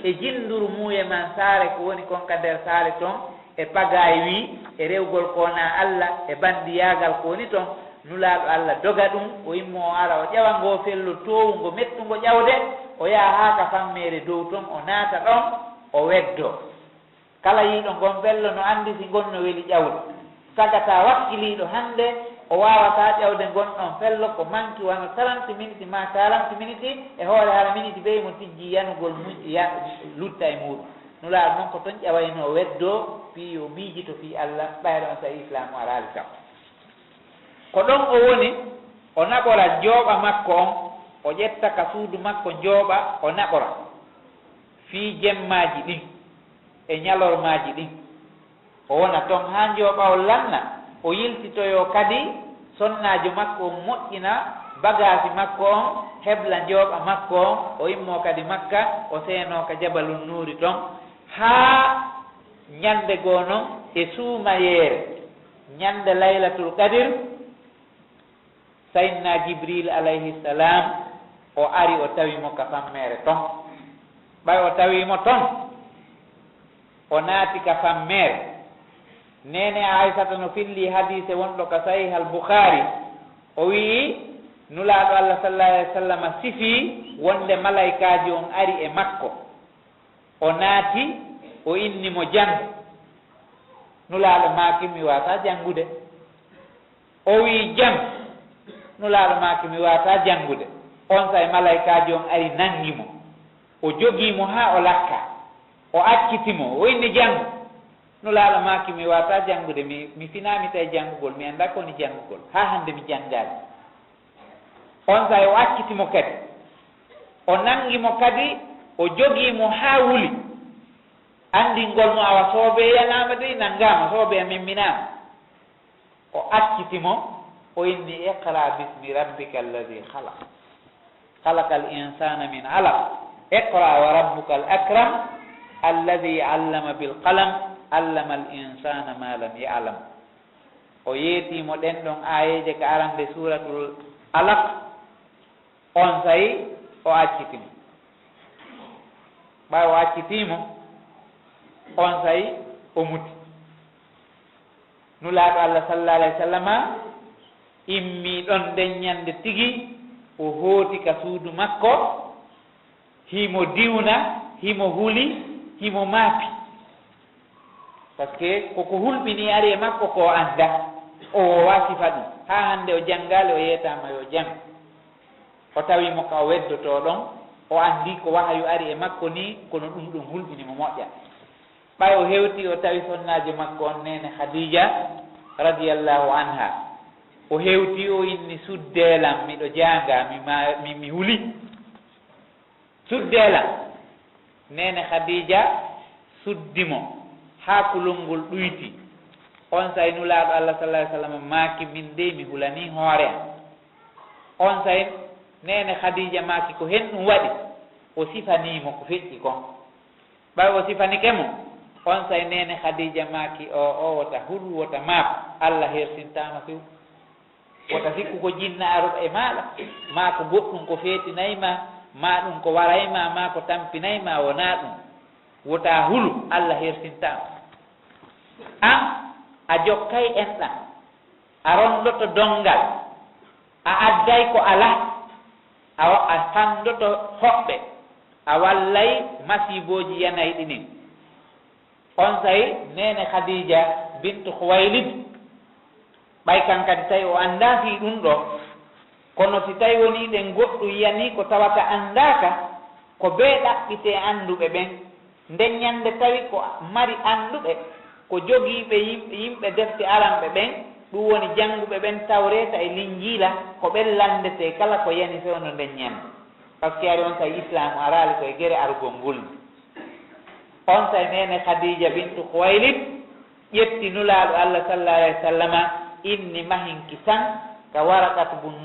Speaker 4: e jinduru muuye man saare ko woni kon ka nder saare toon e pagaye wi e rewgol kona Allah e bandiyagal ko woni toon nulaaɗo Allah doga ɗum o yimmo o ara o ƴawa ngo fello towungo mettungo ƴawde o yaha haa ka fammere dow toon o naata ɗon o weddo kala yiiɗo ngon bello no anndi si gonno weli ƴawde sagata wakkiliiɗo hannde o wawata ƴawde gonɗon fello ko manki wano 30 minutes ma 40 minutes e hoore hara minute ɓey mo tijji yanugol lutta e muɗum nulaaɗo noon ko toon ƴawayno weddo fi o miijito fi Allah ɓayre on sa islamu araali kam ko ɗon o woni o naɓora jooɓa makko on o ƴetta ka suudu makko jooɓa o naɓora fi jemmaji ɗin e ñalormaji ɗin o wona toon ha jooɓa o lanna o yiltitoyo kadi sonnajo makko o moƴƴina bagasi makko on hebla jooɓa makko on o immo kadi makka o seeno ka jabalun nuuri ton haa ñande goo noon e suumayeere ñande laylatul qadir sayyidina jibril alayhi salam o ari o tawimo ka fammere ton ɓay o tawimo ton o naati ka fammere nene aissata no filli hadise wonɗo ka sahih al boukhari o wii nulaaɗo allah sallallahu alayhi wa sallam sifii wonde malaikaji on ari e makko o naati o innimo janngu nulaaɗo maaki mi wata janngude o wii jam nulaaɗo maaki mi wata janngude on say malaikaji on ari nangimo o jogiimo haa o lakka o accitimo o inni janngu nulaaɗo maaki mi wata janngude mi finaami tawi janngugol mi annda koni janngugol haa hannde mi janngaali on say o accitimo kadi o nangimo kadi o jogiimo haa wuli anndingol mo awa soobeyanama de nanngama soobeya mimminama o accitimo o inni iqra bismi rabbika alladi halaq halaqa al insana min alaq iqra wa rabbuka al akram alladi allama bilqalam allama al insana ma lam yalam o yeetimo ɗen ɗon ayeje ka arande suratul alaq on sayi o accitimo ɓay o accitimo on sayi o muti nulaaɗo allah sallallahu alayhi wa sallama immi ɗon nden ñande tigi o hooti ka suudu makko himo diwna himo huli himo maapi par ce que koko hulɓini ari e makko ko annda o wasifa ɗum haa hannde o janngaali o yeetama yo jang o tawimo ka o weddoto ɗon o anndi ko wahayu ari e makko ni kono ɗum ɗum hulɓinimo moƴƴa ɓay o hewti o tawi sonnaji makko on nene khadija radiallahu anha o hewti o inni suddeelam miɗo janga mi huli suddeelam nene khadija suddimo haa kulolngol ɗuyti on say nulaaɗo allah sallallahu alih w sallam maaki min de mi hulani hoore am on say nene khadija maaki ko hen ɗum waɗi o sifanimo ko feƴƴi kon ɓay o sifanike mo on say nene khadija maaki o wota hulu wota maap allah hersintama few wota sikku ko jinna aroɓa e maɗa ma ko goɗɗum ko feetinayma ma ɗum ko warayma ma ko tampinayma wona ɗum wota hulu allah hersintama an a jokkay enɗam a rondoto dongal a adday ko ala a fandoto hoɓɓe a wallay masiboji yanayi ɗinin on say nene khadija bintu khuwaylid ɓay kan kadi tawi o annda fi ɗum ɗo kono si tawi woni ɗen goɗɗum yani ko tawata anndaka ko be ɗaɓɓite annduɓe ɓen nden ñande tawi ko mari annduɓe ko jogiiɓe yimɓe defte aranɓe ɓen ɗum woni jannguɓe ɓen tawreta e linjiila ko ɓen landete kala ko yani fewno nden ñande par ce que ari on tawi islamu araali koye gere arugol ngol on say nene khadija bintu khuwaylid ƴetti nulaaɗo allah sallallahu alayhi wa sallama inni mahinki tan ka warakat bun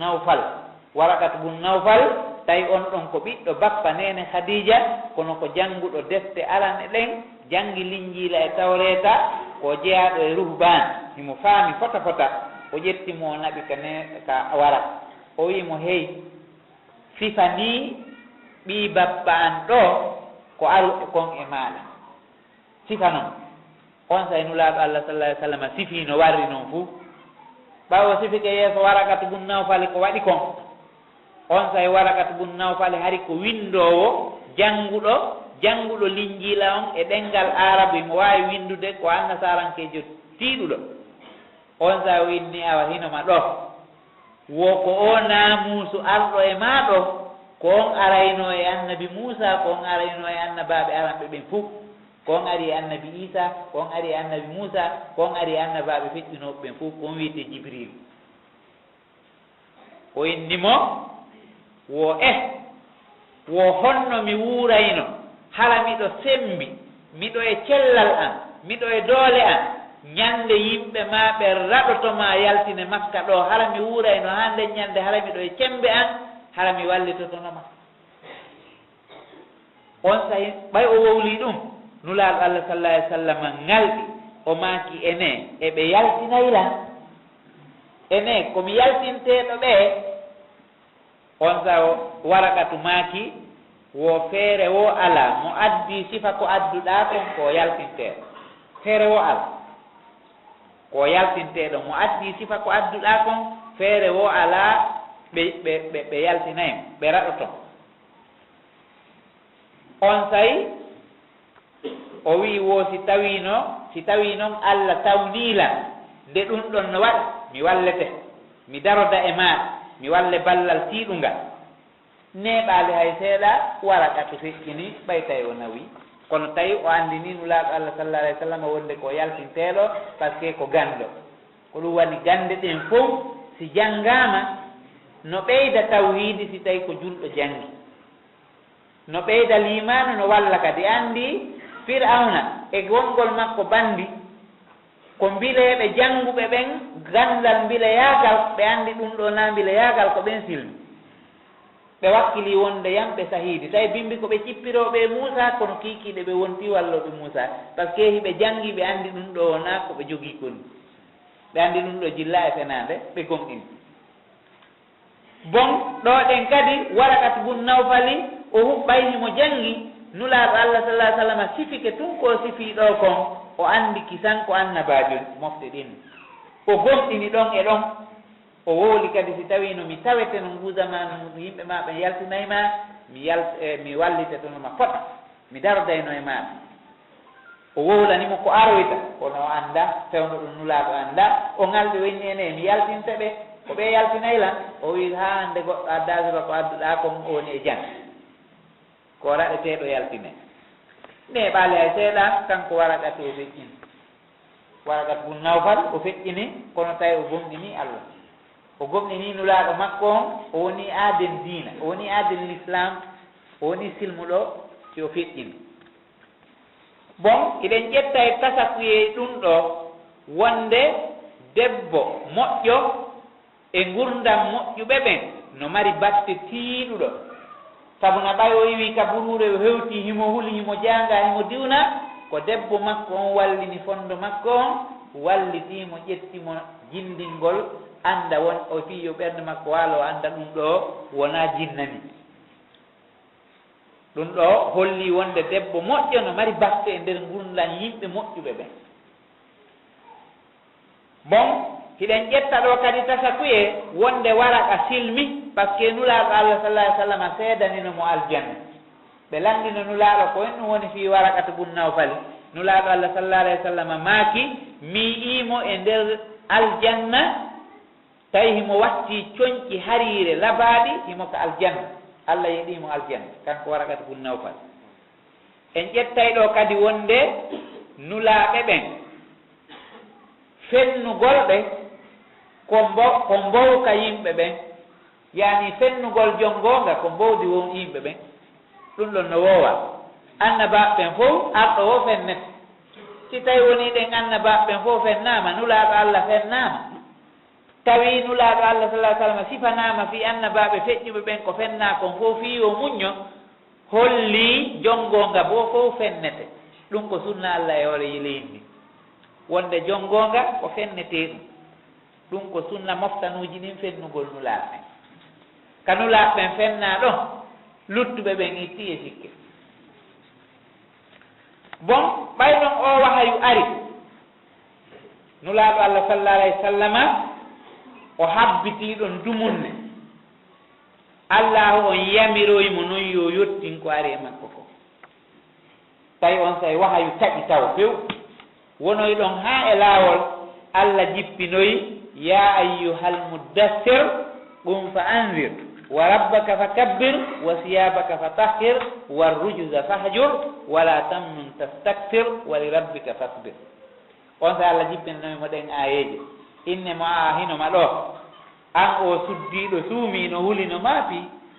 Speaker 4: nawfal tawi on ɗon ko ɓiɗɗo bappa nene khadija kono ko jannguɗo defte aranɗe ɗen janngi linjiila e tawreta ko jeyaaɗo e ruhban himo faami fota fota o ƴettimo o naɓi ka wara o wiimo hey fifa ni ɓii bappa an ɗo ko aruɓe kon e maaɗa sifa noon on say nulaaɗo allah sallallahu alih w sallam sifii no warri noon fuu ɓawo sifike yeeso warakatu bun nawfale ko waɗi kon on say warakatu bun nawfale hari ko windoowo jannguɗo linjiila on e ɗenngal arabe mo waawi windude ko annasarankejo tiiɗuɗo on say o inni awa hinoma ɗo wo ko o naamuusu arɗo e maa ɗo ko on arayno e annabi Muusa ko on arayno e annabaaɓe aranɓe ɓen fof ko on ari e annabi Isa ko on ari e annabi Muusa ko on ari e annabaaɓe feƴƴinooɓe ɓen fof ko on wiyete Jibril o innimo wo honno mi wuurayno hala miɗo sembi miɗo e cellal am miɗo e doole am ñande yimɓe ma ɓe raɗotoma yaltine makka ɗo hara mi wuura no hande ñande hara mi ɗo e cembe an hara mi wallitotonoma on sahi ɓay o wowli ɗum nulaaɗo Allah sallallahu alaihi wasallam ngalɗi o maaki ene eɓe yaltinayla ene komi yaltinteɗo ɓe on sa warakatu maaki wo feere wo ala mo addi sifa ko adduɗa kon ko yaltinteɗo feere wo ala ko yaltinteɗo mo addi sifa ko adduɗa kon feere wo ala ɓe yaltinaymo ɓe raɗoton on sayi o wi wo si tawi noon Allah tawnila nde ɗum ɗon no waɗi mi wallete mi daroda e maɗa mi walle ballal tiiɗungal neɓaali hay seeɗa warakatu feƴƴini ɓay tawi o nawi kono tawi o andini nulaaɗo Allah sallallahu alayhi wa sallam wonde ko yaltinteɗo par ce que ko ganndo ko ɗum woni gande ɗen fof si janngama no ɓeyda tawhidi si tawi ko julɗo jangi no ɓeyda limanu no walla kadi andi Fir'auna e wongol makko bandi ko mbileɓe jannguɓe ɓen gandal mbileyagal ɓe andi ɗum ɗo na mbileyagal ko ɓen silmi ɓe wakkili wonde yamɓe sahidi tawi bimbi ko ɓe cippiroɓe Musa kono kikiɗe ɓe wonti walloɓe Musa par ce que hiɓe jangi ɓe andi ɗum ɗo wona ko ɓe jogii koni ɓe andi ɗum ɗo jilla e fenade ɓe gonɗini bon ɗo ɗen kadi Warakat bun Nawfali o huɓɓayni mo jangi nulaaɗo Allah sallallahu alaihi wasallam sifike tun ko sifi ɗo kon o andi kisan ko annabajo mofte ɗin o gonɗini ɗon e ɗon o wowli kadi si tawi no mi tawete no nguusama no yimɓe ma ɓe yaltinayma mi wallite to noma poɗa mi darodayno e maɓe o wowlanimo ko aroyta kono o anda fewno ɗum nulaaɗo anda o ngalɗi wenni ene mi yaltinta ɓe ko ɓe yaltinayla o wi ha hande goɗɗo addasiba ko adduɗa kon o woni e jang ko raɗeteɗo yaltine ne ɓaali hay seeɗa kanko Warakat o feƴƴini Warakat bun Nawfal o feƴƴini kono tawi o gomɗini Allah o gomɗini nulaaɗo makko on o woni aaden diina o woni aaden l'islam o woni silmuɗo si o feƴƴini bon eɗen ƴetta e tasakuye ɗum ɗo wonde debbo moƴƴo e gurdam moƴƴuɓe ɓen no mari batte tiiɗuɗo sabu na ɓay o iwi ka burure o hewti himo huli himo janga himo diwna ko debbo makko on wallini fondo makko on wallitimo ƴettimo jindingol anda won o fiyo ɓernde makko waalo anda ɗum ɗo wona jinnani ɗum ɗo holli wonde debbo moƴƴo no mari batte e nder gurdam yimɓe moƴƴuɓe ɓen bon hiɗen ƴetta ɗo kadi tasakuye wonde Waraka silmi par ce que nulaaɗo Allah sallallahu alaihi wasallam seedanino mo aljanna ɓe landino nulaaɗo ko en ɗum woni fi Warakat bun Nawfal nulaaɗo Allah sallallahu alaihi wasallam maaki mi'imo e nder aljanna tawi himo watti coñƴi hariire labaaɗi himo ko aljanna Allah yeɗimo aljanna kanko Warakat bun Nawfal en ƴettay ɗo kadi wonde nulaaɓe ɓen fennugol ɓe ko mbowka yimɓe ɓen yani fennugol jongonga ko mbowdi won yimɓe ɓen ɗum ɗon no woowa annabaɓe ɓen fof arɗo wo fennete si tawi woni ɗen annabaɓe ɓen fof fennama nulaaɗo Allah fennama tawi nulaaɗo Allah sallallahu alaihi wasallam sifanama fi annabaɓe feƴƴuɓe ɓen ko fenna kon fof fi o muñño holli jongonga bo fof fennete ɗum ko sunna Allah e hoore yilindi wonde jongonga ko fennete ɗum ko sunna moftanuji ɗin fennugol nulaaɓe ɓen ka nulaaɓe ɓen fenna ɗon luttuɓe ɓen itti e sikke bon ɓay ɗon o wahayu ari nulaaɗo Allah sallallahu alayhi wa sallama o habbiti ɗon dumunne Allah on yamiroymo non yo yottin ko ari e makko ko tawi on say wahayu taƴi taw few wonoy ɗon ha e laawol Allah jippinoyi ya ayyuhal muddassir qum fa anzir wa rabbaka fakabbir wa siyabaka fatahhir wa rujza fahjur wala tamnun tastakthir wa li rabbika fasbir on sa Allah jippinoyi mo ɗen ayeje inne mo a hinoma ɗo an o suddiɗo suumino hulino maapi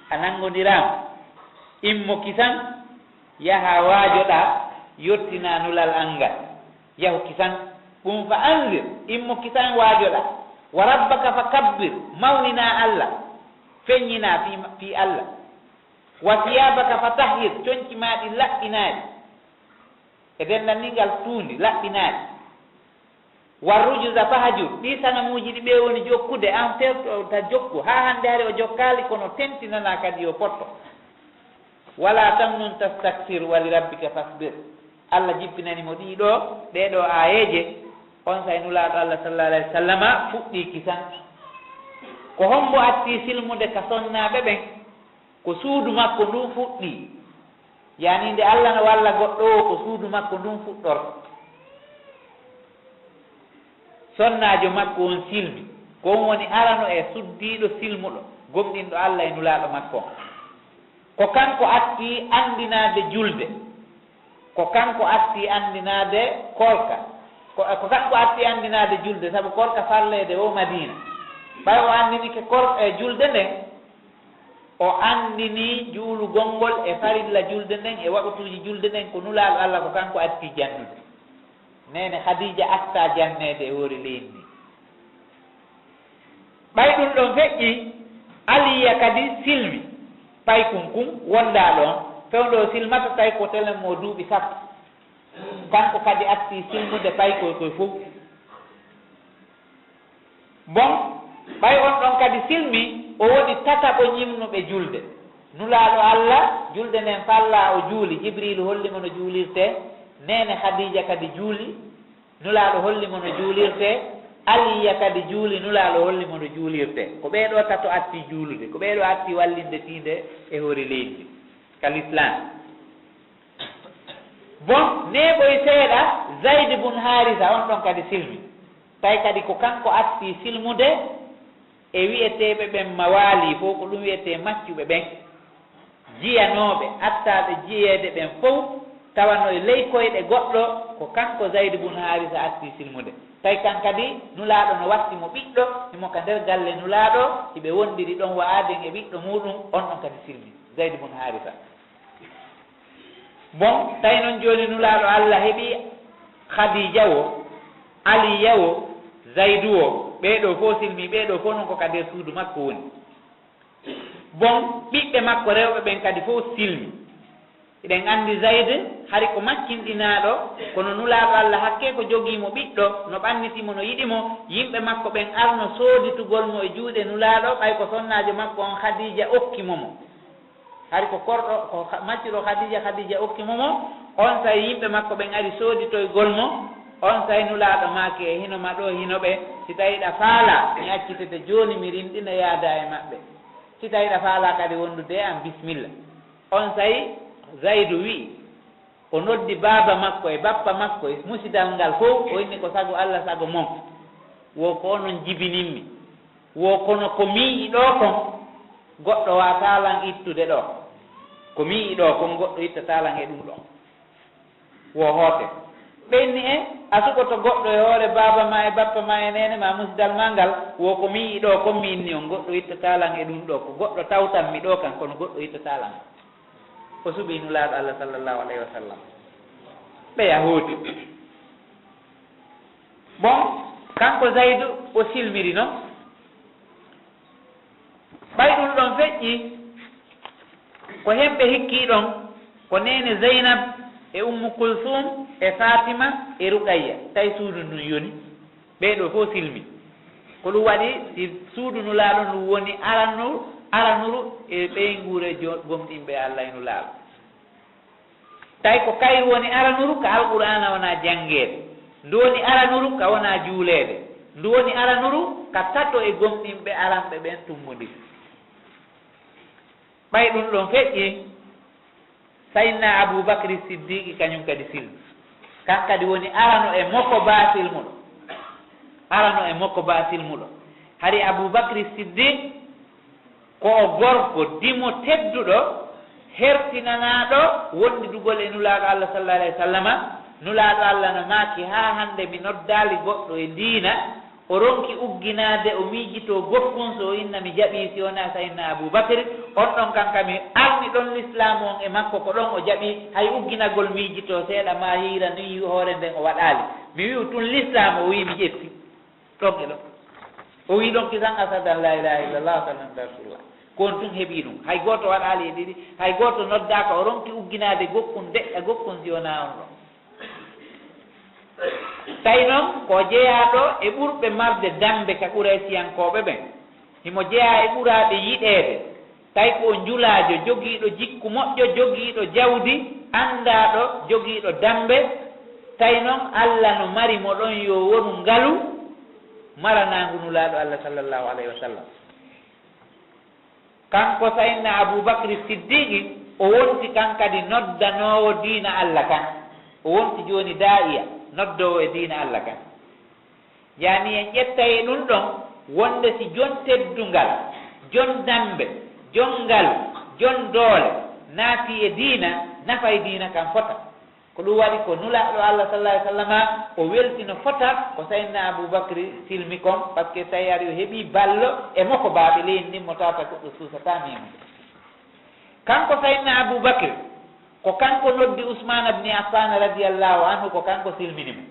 Speaker 4: a nangodirama immo kisan yaha waajoɗa yottina nulal angal yahu kisan ɗum fa anzir immo kitan waajoɗa wa rabbaka fa kabbir mawnina Allah feññina fi Allah wa siyabaka fa tahhir coñci maɗi laɓɓinaaɗi e denndanningal tuundi laɓɓinaaɗi wa rujusa fa hajur ɗi sanamuji ɗi ɓe woni jokkude an fewta jokku ha hannde hari o jokkaali kono tentinana kadi yo potto wala tamnun tastakfir wa li rabbika fasbir Allah jippinanimo ɗeɗo ayeje on saynulaaɗo Allah sallallahu alayhi wa sallama fuɗɗi kisan ko hombo atti silmude ka sonnaaɓe ɓen ko suudu makko ndun fuɗɗi yani nde Allah no walla goɗɗo o ko suudu makko ndun fuɗɗorto sonnaajo makko on silmi ko on woni arano e suddiiɗo silmuɗo gomɗinɗo Allah e nulaaɗo makko on ko kanko atti anndinaade julde ko kanko atti anndinaade korka ko kanko atti anndinaade julde sabu korka farleede o Madina ɓay o anndinike julde nden o anndini juulugol ngol e farilla julde nden e waɓatuuji julde nden ko nulaaɗo Allah ko kanko atti jannude nene Khadija atta janneede e hoore leydi ndi ɓay ɗum ɗon feƴƴi Aliya kadi silmi pay kunkum wondaa ɗon fewndo silmata tawi ko telen mo duuɓi sappo kanko kadi atti silmude pay koy fof bon ɓay on ɗon kadi silmi o woni tataɓo ñimnuɓe julde nulaaɗo Allah julde nden falla o juuli Jibrilu hollimo no juulirte nene Khadija kadi juuli nulaaɗo hollimo no juulirte Aliya kadi juuli nulaaɗo hollimo no juulirte ko ɓeeɗo tato atti juulude ko ɓeeɗo atti wallinde tiinde e hoore leydi ka l'islam bon neɓoye seeɗa Zayd bun Harisa on ɗon kadi silmi tawi kadi ko kanko atti silmude e wiyeteɓe ɓen mawali fof ko ɗum wiyete maccuɓe ɓen jiyanooɓe attaaɓe jiyeede ɓen fof tawano e ley koyɗe goɗɗo ko kanko Zayd bun Harisa atti silmude tawi kan kadi nulaaɗo no wattimo ɓiɗɗo imo ka nder galle nulaaɗo hiɓe wondiri ɗon wa'aden e ɓiɗɗo muɗum on ɗon kadi silmi Zayd bun Harisa bon tawi noon jooni nulaaɗo Allah heɓi Khadija o Aliya o Zaydu o ɓeeɗo fof silmi ɓeeɗo fof noon ko ka nder suudu makko woni bon ɓiɓɓe makko rewɓe ɓen kadi fof silmi eɗen anndi Zayd hari ko makkinɗinaaɗo kono nulaaɗo Allah hakke ko jogiimo ɓiɗɗo no ɓannitimo no yiɗimo yimɓe makko ɓen arno sooditugol mo e juuɗe nulaaɗo ɓay ko sonnaajo makko on Khadija okkimomo hari ko korɗo ko maccuɗo Khadija okkimomo on tawi yimɓe makko ɓen ari sooditoygol mo on tawi nulaaɗo maake e hino ma ɗo hinoɓe si tawiɗa faala mi accitete jooni mi rinɗina yaada e maɓɓe si tawiɗa faala kadi wondude an bisimilla on tawi Zaydu wi o noddi baaba makko e bappa makko e musidal ngal fof o inni ko sago Allah sago mon wo ko onon jibininmi wo kono ko miiƴi ɗo kon goɗɗo watalan ittude ɗo ko miiƴi ɗo kon goɗɗo ittatalan e ɗum ɗo wo hoote ɓenni en a suɓoto goɗɗo e hoore baaba ma e bappa ma e nene ma musidal ma ngal wo ko miiƴi ɗo kon mi inni on goɗɗo ittatalan e ɗum ɗo ko goɗɗo tawtanmi ɗo kan kono goɗɗo ittatalan ko suɓi nulaaɗo Allah sallallahu alayhi wa sallam ɓe yahuudi bon kanko Zaydu o silmiri noon ɓay ɗum ɗon feƴƴi ko hemɓe hikkii ɗon ko nene Zeynab e Ummu Kulsum e Fatima e Ruqayya tawi suudu ndun yoni ɓeeɗo fof silmi ko ɗum waɗi si suudu nulaaɗo ndu woni aranuru e ɓeyngure gomɗinɓe Allah e nulaaɗo tawi ko kay woni aranuru ka alqur'ana wona janngeede ndu woni aranuru ka wona juuleede ndu woni aranuru ka tato e gomɗinɓe aranɓe ɓen tummodiri ɓay ɗum ɗon feƴƴi sayyidina Aboubacry Siddiqi kañum kadi silmi kan kadi woni arano e mokko baasilmuɗo arano e mokko baasilmuɗo hari Aboubacry Siddiq ko o gorko dimo tedduɗo hertinanaɗo wondidugol e nulaaɗo Allah sallallahu alayhi wa sallama nulaaɗo Allah no maaki ha hande mi noddaali goɗɗo e diina o ronki ugginaade o miijito gokkun so inna mi jaɓii si wona sayyidina Aboubacry on ɗon kanka mi arni ɗon l'islam on e makko ko ɗon o jaɓii hay ugginagol miijito seeɗa ma hiira ni hoore nden o waɗaali mi wi tun l'islam o wi mi ƴetti ɗon e ɗon o wi ɗon kisan asada la ilaha illallah sallallahu alaihi wasallam kon tun heɓi ɗum hay goto waɗali e ɗiɗi hay goto noddaka o ronki ugginade gokkun deƴƴa gokkun siwona on ɗon tawi noon ko jeeyaɗo e ɓurɓe marde dambe ka Quraysiyankoɓe ɓen himo jeeya e ɓuraɓe yiɗede tawi ko njulajo jogiiɗo jikku moƴƴo jogiiɗo jawdi anndaɗo jogiiɗo dambe tawi noon Allah no mari mo ɗon yo wonu ngalu maranangu nulaaɗo Allah sallllahu alayhi wa sallam kanko sayidna Aboubacry Siddiqi o wonti kankadi noddanowo diina Allah kan o wonti joni da'iya noddowo e diina Allah kan yani en ƴetta e ɗum ɗon wonde si jon teddungal jon dambe jon ngalu jon doole naati e diina nafay diina kan fota ko ɗum waɗi ko nulaaɗo Allah sallallahu alaihi wasallam o weltino fota ko sayidna Aboubacry silmi kon par ce que tawi ari o heeɓi ballo e makko baaɓe leydi ndin mo tawata goɗɗo suusata mimo kanko sayidna Aboubacry ko kanko noddi Ousmane ibn Affan radiyallahu anhu ko kanko silminimo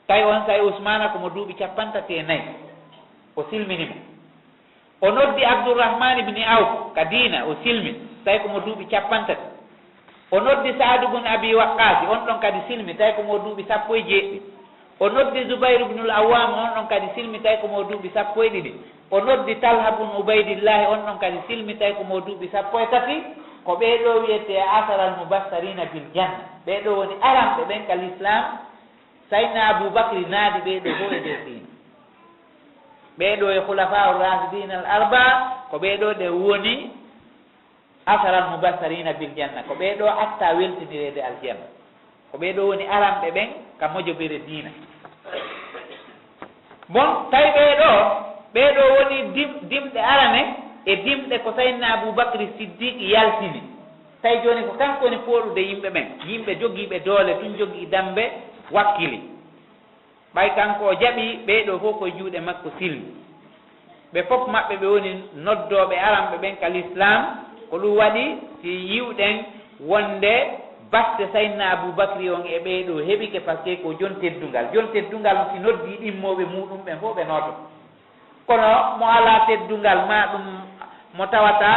Speaker 4: tawi on sayi Ousmane komo duuɓi 54 o silminimo o noddi Abdourahmane ibn Awf ka diina o silmi tawi komo duuɓi 30 o noddi Saad ibn Abi Waqqas on ɗon kadi silmi tawi komo duuɓi 17 o noddi Zubayr ibn al-Awwam on ɗon kadi silmi tawi komo duuɓi 12 o noddi Talha ibn Ubaydillahi on ɗon kadi silmi tawi komo duuɓi 13 ko ɓeeɗo wiyete asara al-mubassarina bil janna ɓeeɗo woni aramɓe ɓen ka l'islam sayidna Aboubacry naadi ɓeeɗo fof e nder diina ɓeeɗo e khulafa ar-rashidin al-arba ko ɓeeɗo ɗe woni asara al-mubassarina bil janna ko ɓeeɗo atta weltinirede aljanna ko ɓeeɗo woni aramɓe ɓen ka mojobere diina bon tawi ɓeeɗo woni dimɗe arane e dimɗe ko sayidna Aboubacry Siddiqi yaltini tawi joni ko kanko woni pooɗude yimɓe ɓen yimɓe jogiiɓe doole tun jogii dambe wakkili ɓay kanko o jaɓi ɓeeɗo fof koye juuɗe makko silmi ɓe fof maɓɓe ɓe woni noddooɓe aramɓe ɓen ka l'islam ko ɗum waɗi si yiwɗen wonde batte sayidna Aboubacry on e ɓeeɗo heɓike par ce que ko jon teddungal si noddi ɗimmooɓe muɗum ɓen fof ɓe nooto kono mo ala teddungal ma ɗum mo tawata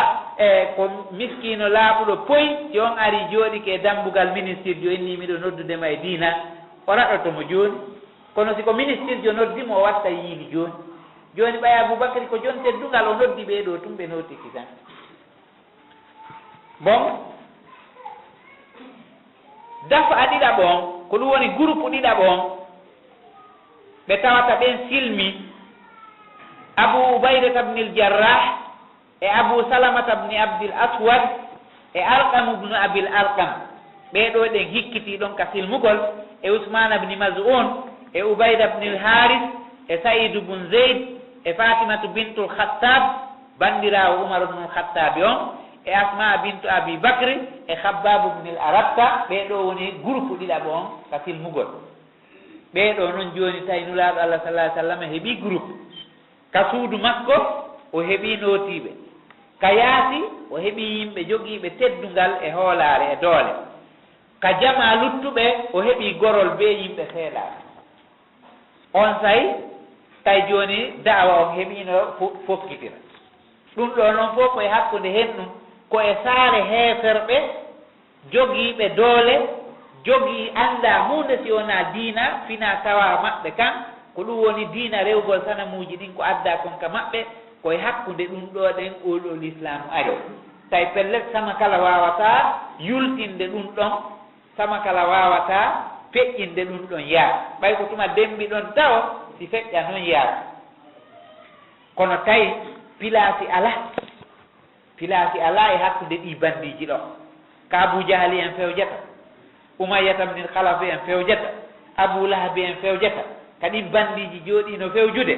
Speaker 4: ko miskino laaɓuɗo poy si on ari jooɗike dambugal ministre jo inni miɗo noddudema e diina o raɗotomo jooni kono siko ministre jo noddimo o watta yiili jooni ɓay Aboubacry ko jon teddungal o noddi ɓeeɗo tum ɓe notiki tan bon dafa ɗiɗaɓon ko ɗum woni groupe ɗiɗaɓon ɓe tawata ɓen silmi Abou Ubaydata ibn al-Jarrah e Abou Salamata ibn Abdil Aswad e Arqam ibn Abil Arqam ɓeeɗo ɗen hikkiti ɗon ka silmugol e Ousmane ibn Maz'un e Ubayda ibn al-Haris e Saïd ibn Zayd e Fatimatu bintul Khattab bandirawo Umar ibn al-Khattab on e Asma bintu Abi Bakri e Khabbab ibn al-Aratta ɓeeɗo woni groupe ɗiɗaɓo on ka silmugol ɓeeɗo noon joni tawi nulaaɗo Allah sallallahu alaihi wasallam heeɓi groupe ka suudu makko o heeɓi nootiɓe ka yaasi o heeɓi yimɓe jogiiɓe teddungal e hoolaare e doole ka jama luttuɓe o heeɓi gorol be yimɓe seeɗaaɓe on sayi tawi jooni da'wa on heeɓino fokkitira ɗum ɗo noon fof koye hakkude hen ɗum ko e saare heeferɓe jogiiɓe doole jogii annda hunde si wona diina fina tawa maɓɓe kan ko ɗum woni diina rewgol sanamuuji ɗin ko adda kon ka maɓɓe koye hakkude ɗum ɗo ɗen oɗo l'islamu ari tawi pellet sama kala wawata yultinde ɗum ɗon sama kala wawata feƴƴinde ɗum ɗon yaara ɓay ko tuma dembi ɗon taw si feƴƴa noon yaara kono tawi pilasi ala e hakkude ɗi bandiji ɗo ka Abou Jahali en fewjata Umayyata ibn al-Khalaf en fewjata Abou Lahabi en fewjata kadi bandiji jooɗino fewjude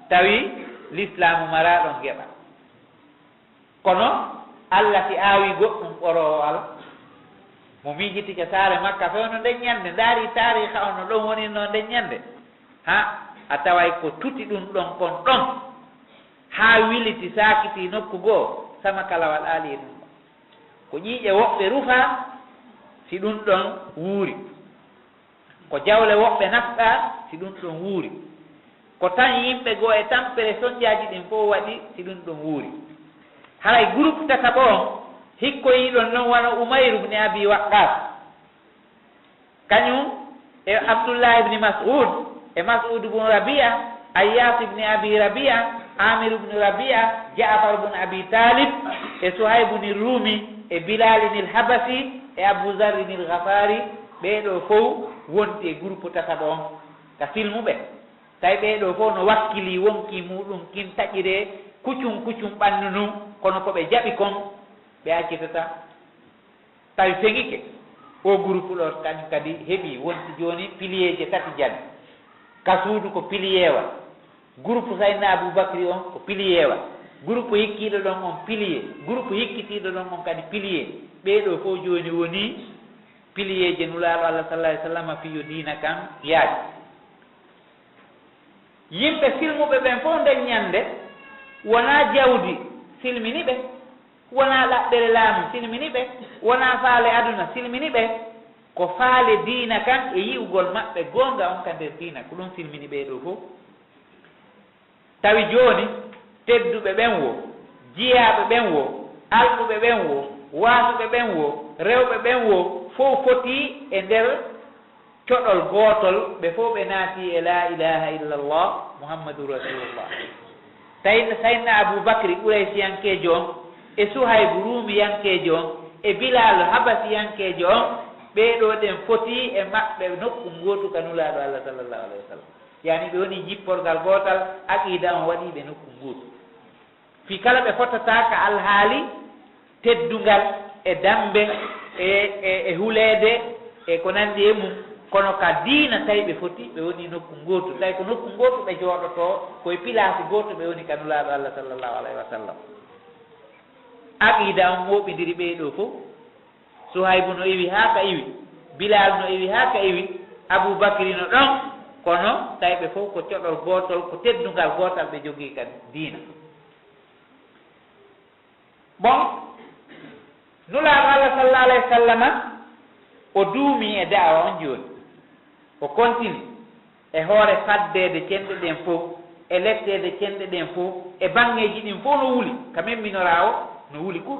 Speaker 4: tawi l'islamu mara ɗon geɓa kono Allah si aawi goɗɗum ɓorowo ala mo miijitike saare makka fewno nden ñande ndaari tariha ono ɗon wonino nden ñande a taway ko tuti ɗum ɗon kon ɗon haa wiliti saakiti nokku goo sama kala waɗaali e ɗum ko ƴiiƴe woɓɓe rufa si ɗum ɗon wuuri ko jawle woɓɓe nafɗa si ɗum ɗon wuuri ko tan yimɓe goo e tampere soñdiaji ɗin fof waɗi si ɗum ɗon wuuri haray groupe tataɓo on hikko yiɗon noon wona Umayr ibn Abi Waqqas kañum e Abdullah ibn Mas'ud e Mas'ud ibn Rabia Ayyas ibn Abi Rabia Amir ibn Rabia Ja'far ibn Abi Talib e Suhayb ibn Rumi e Bilal ibn al-Habasi e Abu Zarr ibn al-Ghafari ɓeeɗo fof wonti e groupe tataɓo on ka filmuɓe tawi ɓeeɗo fof no wakkili wonki muɗum kin taƴire kuccum ɓandu nu kono ko ɓe jaɓi kon ɓe accitata tawi feŋike o groupe ɗo kañum kadi heeɓi wonti joni pilier je tati jani ka suudu ko pilier groupe Sayyidina Aboubacry on ko pilier groupe hikkiɗo ɗon on pilier groupe hikkitiɗo ɗon on kadi pilier ɓeeɗo fof joni woni pilier je nulaaɗo Allah sallallahu alaihi wasallam fiyo diina kan yaaji yimɓe silmuɓe ɓen fof nden ñande wona jawdi silmini ɓe wona ɗaɓɓere laamu silmini ɓe wona faale aduna silmini ɓe ko faale diina kan e yi'ugol maɓɓe goonga on ka nder diina ko ɗum silmini ɓeeɗo fof tawi jooni tedduɓe ɓen wo jiyaaɓe ɓen wo alɗuɓe ɓen wo waasuɓe ɓen wo rewɓe ɓen wo fof foti e nder coɗol gootol ɓe fof ɓe naati e la ilaha illallah muhammadu rasulullah Sayyidina Aboubacry Quraysiyankejo on e Suhayb Rumiyankejo on e Bilal Habasiyankejo on ɓeeɗo ɗen foti e maɓɓe nokku gootu ka nulaaɗo Allah sallallahu alaihi wa sallam yani ɓe woni jipporgal gootal aqida on waɗi ɓe nokku gootu fi kala ɓe fottata ka alhaali teddungal e dambe e huleede e ko nanndi e mum kono ka diina tawi ɓe foti ɓe woni nokku gootu tawi ko nokku gootu ɓe jooɗoto koye pilaasi gootu ɓe woni ka nulaaɗo Allah sallallahu alaihi wa sallam aqida on moɓidiri ɓeeɗo fof Suhaybu no iwi haa ka iwi Bilal no iwi haa ka iwi Aboubacry no ɗon kono tawi ɓe fof ko coɗol gootol ko teddungal gootal ɓe jogii ka diina bon nulaaɗo Allah sallallahu alaihi wa sallama o duumi e da'awa on jooni o continue e hoore faddeede cenɗe ɗen fof e letteede cenɗe ɗen fof e banŋeeji ɗin fof no wuli ka memminora o no wuli ɓur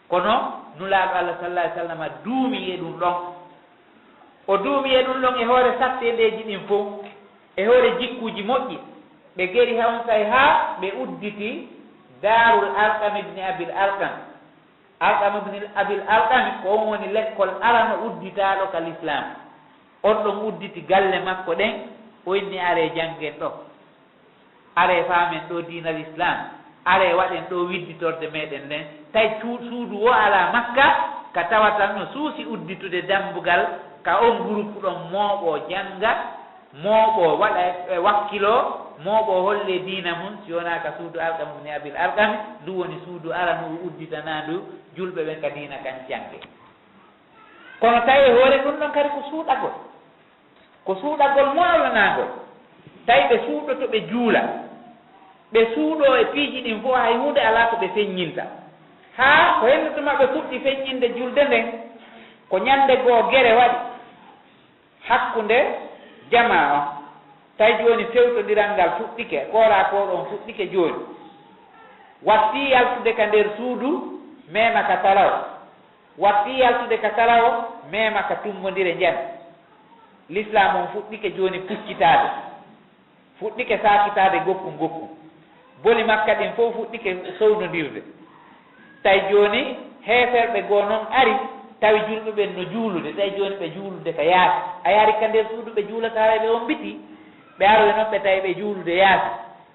Speaker 4: kono nulaaɗo Allah sallallahu alaihi wa sallam duumi e ɗum ɗon o duumi e ɗum ɗon e hoore satteedeeji ɗin fof e hoore jikkuuji moƴƴi ɓe geri on kay haa ɓe udditi Daarul Arqam ibn Abil Arqam ibn Abil Arqam ko on woni l'école arano udditaaɗo ka l'islam on ɗon udditi galle makko ɗen o inni are janngen ɗo are faamen ɗo diinal islam are waɗen ɗo widditorde meɗen nden tawi suudu o ala makka ka tawatan no suusi udditude dambugal ka on groupe ɗon mooɓo jannga mooɓo waɗa wakkilo mooɓo holle diina mum si wona ka suudu Arqam ibn Abil Arqam ndu woni suudu arano udditanandu julɓe ɓen ka diina kan jannge kono tawi hoore ɗum ɗon kadi ko suuɗagol mawlanagol tawi ɓe suuɗoto ɓe juula ɓe suuɗo e piiji ɗin fof hay hunde ala ko ɓe feññinta haa ko hennude maɓɓe fuɗɗi feññinde julde nden ko ñande goo gere waɗi hakkunde jama on tawi jooni fewtodiral ngal fuɗɗike koora koɗon fuɗɗike jooni watti yaltude ka nder suudu mema ka talaw watti yaltude ka talaw mema ka tummodire njan l'islam on fuɗɗike jooni puccitaade fuɗɗike saakitaade gokku boli makka ɗin fof fuɗɗike sownodirde tawi jooni heeferɓe goo noon ari tawi julɓe ɓen no juulude tawi jooni ɓe juulude ka yaasi a yaari ka nder suudu ɓe juulata ɓe on biti ɓe aroye noon ɓe tawi ɓe juulude yaasi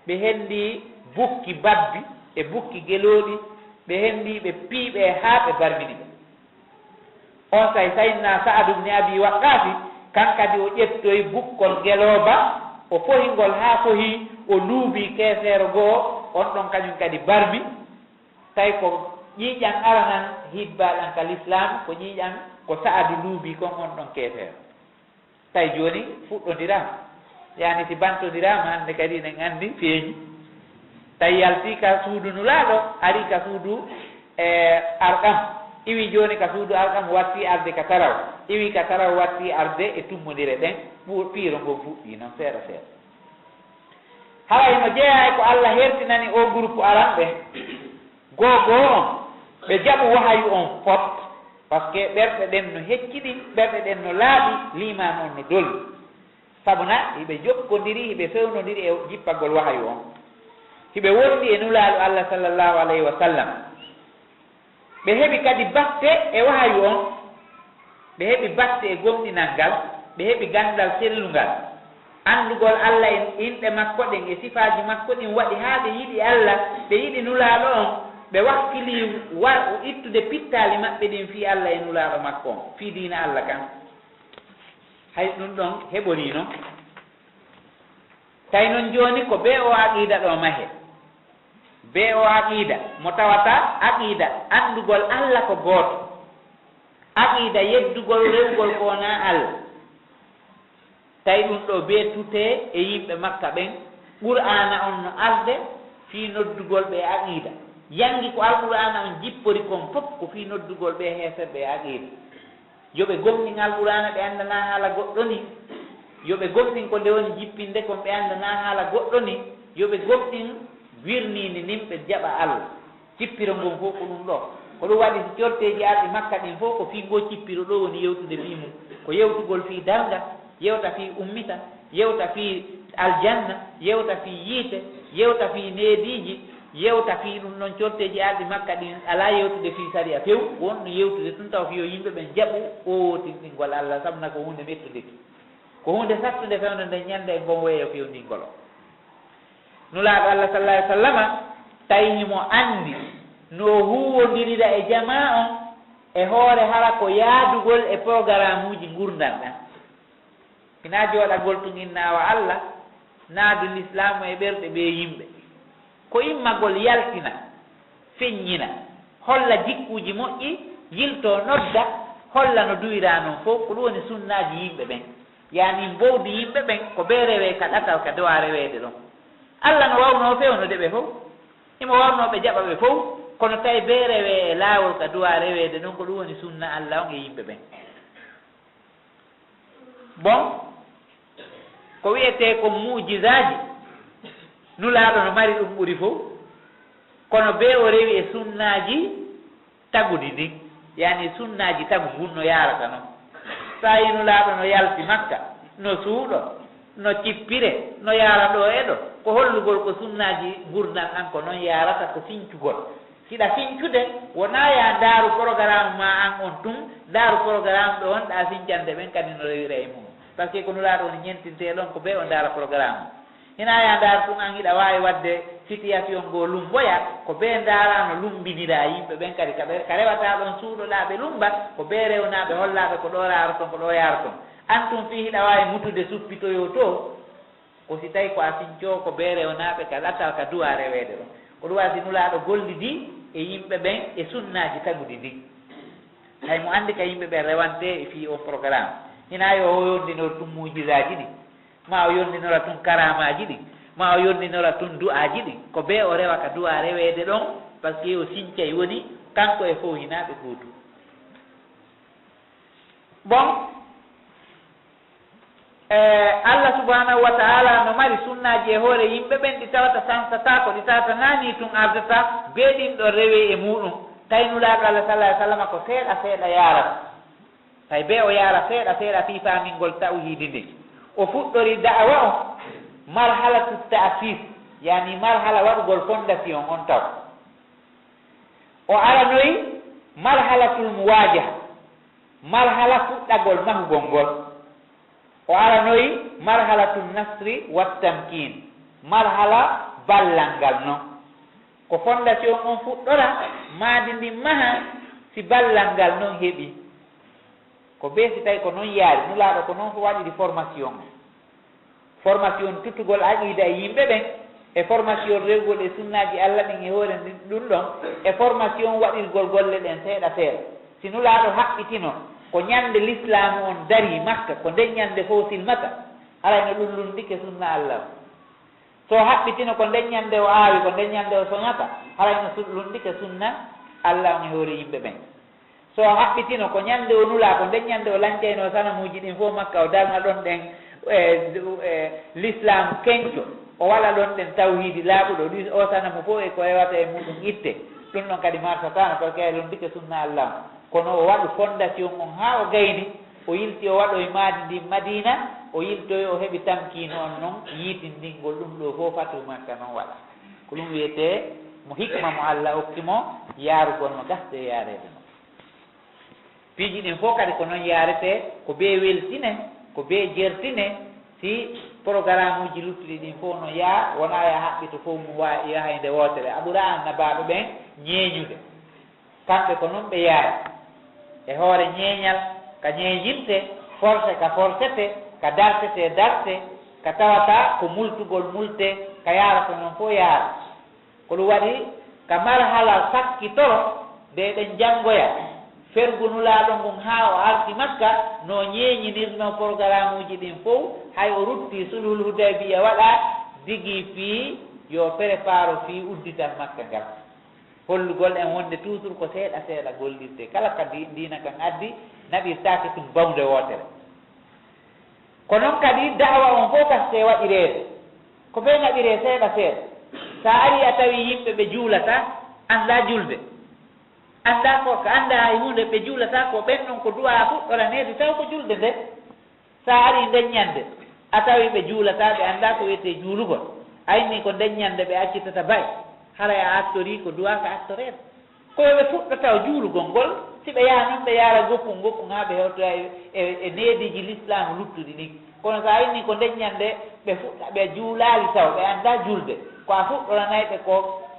Speaker 4: ɓe henndi bukki babbi e bukki gelooɗi ɓe henndi ɓe piiɓe haa ɓe barmini ɓe on tawi Sayyidina Sa'ad ibn Abi Waqqas kan kadi o ƴettoyi bukkol gelooba o fohingol haa fohi o luubii keeseero goo on ɗon kañum kadi barmi tawi ko ƴiiƴan aranan hibbaaɗan ka l'islam ko ƴiiƴan ko Sa'adu luubii kon on ɗon keeseero tawi jooni fuɗɗondirama yaani si bantodirama hannde kadi enen anndi feeñi tawi yaltii ka suudu nulaaɗo arii ka suudu Arqam iwi jooni ka suudu Arqam watti arde ka taraw iwi ka tara watti arde e tummodire ɗen piiro ngon fuɗɗi noon seeɗa seeɗa haray no jeeya ko Allah hertinani o groupe aranɓe gogoo on ɓe jaɓu wahayu on fot par ce que ɓerɗe ɗen no hecciɗi ɓerɗe ɗen no laaɓi liman on no dolli sabuna hiɓe jokkodiri hiɓe fewnodiri e jippagol wahayu on hiɓe wondi e nulaaɗo Allah sallllahu alayhi wa sallam ɓe heɓi kadi batte e wahayu on ɓe heɓi batte e gomɗinal ngal ɓe heɓi gandal sellungal andugol Allah en inɗe makko ɗen e sifaji makko ɗin waɗi haa ɓe yiɗi Allah ɓe yiɗi nulaaɗo on ɓe wakkili ittude pittali maɓɓe ɗin fi Allah e nulaaɗo makko on fi diina Allah kan hay ɗum ɗon heɓorino tawi noon joni ko be o aqida ɗo mahe be o aqida mo tawata aqida andugol Allah ko gooto aqida yeddugol rewgol ko wona Allah tawi ɗum ɗo be tute e yimɓe makka ɓen qur'ana on no arde fi noddugol ɓe aqida yangi ko alqur'ana on jippori kon fof ko fi noddugol ɓe heeserɓe aqida yoɓe gomɗin alqur'ana ɓe andana haala goɗɗo ni yoɓe gomɗin ko nde woni jippinde kon ɓe andana haala goɗɗo ni yoɓe gomɗin wirninde nin ɓe jaɓa Allah cippiro ngon fof ko ɗum ɗo ko ɗum waɗi so corteji arɗi makka ɗin fof ko fi ngo cippiro ɗo woni yewtude fi mum ko yewtugol fi darga yewta fi ummita yewta fi aljanna yewta fi yiite yewta fi neediji yewta fi ɗum noon corteji arɗi makka ɗin ala yewtude fi sariya few wonɗo yewtude tun taw fiyo yimɓe ɓen jaɓu owotinɗingol Allah sabuna ko hunde mettude ko hunde sattude fewde nde ñande e gon weeyo fewndingol o nulaaɗo Allah sallallahu alih w sallama tawimo andi no huwodirira e jama on e hoore hara ko yaadugol e programme uji gurdal ɗan hina jooɗagol tun innawa Allah naadu l'islamu e ɓerɗe ɓe yimɓe ko immagol yaltina feññina holla jikkuji moƴƴi yilto nodda holla no duwira noon fof ko ɗum woni sunnaji yimɓe ɓen yani mbowdi yimɓe ɓen ko ɓe rewe ka ɗatal ka dowa rewede ɗon Allah no wawno fewnode ɓe fof imo wawnoɓe jaɓa ɓe fof kono tawi ɓe rewe e laawol ka dowa rewede ɗon ko ɗum woni sunna Allah on e yimɓe ɓen bon ko wiyete ko mujisaji nulaaɗo no mari ɗum ɓuri fof kono ɓe o rewi e sunnaji tagudi ndin yani sunnaji tagu ngun no yarata noon sa yi nulaaɗo no yalti makka no suuɗo no cippire no yara ɗo e ɗo ko hollugol ko sunnaji gurdal an ko noon yarata ko fincugol siɗa fincude wona ya daaru programme ma an on tun daaru programme ɗo on ɗa fincande ɓen kadi no rewira e mum par ce que ko nulaaɗo woni ñentinte ɗon ko ɓe o daara programme hina ya ndaar tun an hiɗa wawi wadde situation ngo lumboya ko ɓe daarano lumbinira yimɓe ɓen kadi ka rewata ɗon suuɗoɗaɓe lumba ko ɓe rewnaɓe hollaɓe ko ɗo raara ton ko ɗo yaara ton an tun fi hiɗa wawi mutude suppitoyo to ko si tawi ko a finco ko ɓe rewnaɓe ka ɗatal ka duwa rewede ɗon ko ɗum wasi nulaaɗo gollidi e yimɓe ɓen e sunnaji tagudi ndi hay mo andi ka yimɓe ɓen rewante e fi o programme hina yo o yondinor tum mujisaji ɗi ma o yondinora tun karamaji ɗi ma o yondinora tun du'aji ɗi ko ɓe o rewa ka du'a rewede ɗon par ce que o sincay woni kanko e fof hinaɓe gootu bon Allah subhanahu wa ta'ala no mari sunnaji e hoore yimɓe ɓen ɗi tawata sansata ko ɗi tawata nani tun ardata beeɗin ɗo rewe e muɗum tawi nulaaɗo Allah sallallahu alih w sallam ko seeɗa seeɗa yarata tawi be o yara seeɗa seeɗa fi famingol tawhidi ndi o fuɗɗori da'wa o marhalatu ta'sis yani marhala waɗugol fondation on taw o aranoyi marhalatul muwajaha marhala fuɗɗagol mahugol ngol o aranoyi marhalatul nasri wattamkin marhala ballangal noon ko fondation on fuɗɗora maadi ndi maha si ballangal noon heeɓi ko ɓe si tawi ko noon yaari nulaaɗo ko noon fo waɗiri formation tuttugol aqida e yimɓe ɓen e formation rewgol e sunnaji Allah ɗin e hoore ɗum ɗon e formation waɗirgol golle ɗen seeɗa seeɗa si nulaaɗo haɓɓitino ko ñande l'islam on dari makka ko nden ñande fof silmata arayno ɗum lundike sunna Allah so haɓɓitino ko nden ñande o aawi ko nden ñande o soñata harayno lundike sunna Allah on e hoore yimɓe ɓen so haɓɓitino ko ñande o nula ko nden ñande o lanceyno sanamuji ɗin fof makka o darna ɗon ɗen l'islam kenco o waɗa ɗon ɗen tawhidi laaɓuɗo ɗi o sanamu fof e ko hewata e muɗum itte ɗum ɗon kadi martatano par ce que ɗum ndike sunna allah kono o waɗu fondation on ha o gayni o yilti o waɗoye maadi ndi madina o yiltoye o heɓi tamkino on noon yiitindingol ɗum ɗo fof fatu makka noon waɗa ko ɗum wiyete mo hikma mo allah hokkimo yaarugol no gasde e yaarede noon piiji ɗin fof kadi ko noon yaarete ko be weltine ko be jertine si programme uji luttuɗi ɗin fof no yaa wona ya haɓɓito fof mum wawi yaha nde wootere a ɓura annabaɓe ɓen ñeeñude kamɓe ko noon ɓe yaari e hoore ñeeñal ka ñeeñinte forcé ka forcete ka dartete darte ka tawata ko multugol multe ka yarata noon fof yaara ko ɗum waɗi ka marhala sakkitoro nde ɗen janngoya fergunulaaɗo ngun haa o arti makka no ñeeñinirno programme uji ɗin fof hay o rutti sulhul hudaybiya waɗa digi fii yo prépare fii udditan makka ngal hollugol en wonde toujours ko seeɗa seeɗa gollirte kala ka diina kan addi naɓirtaake tum bawde wootere ko noon kadi da'wa on fof kaste waɗireede ko ɓe naɓiree seeɗa seeɗa sa ari a tawi yimɓe ɓe juulata annda julde annda ko annda hay hunde ɓe juulata ko ɓen ɗon ko duwa fuɗɗoraneede taw ko julde nde sa ari ndeññande a tawi ɓe juulata ɓe annda ko wiyete juulugol ayni ko ndeññande ɓe accitata bay hara a attori ko duwa ko attoreede koyo ɓe fuɗɗata o juulugol ngol si ɓe yaha noon ɓe yaara goppum goppum haa ɓe hewtoya e neediji l'islam luttuɗi ɗin kono so ayni ko ndeññande ɓe fuɗɗa ɓe juulaali taw ɓe annda julde ko a fuɗɗoranayɓe ko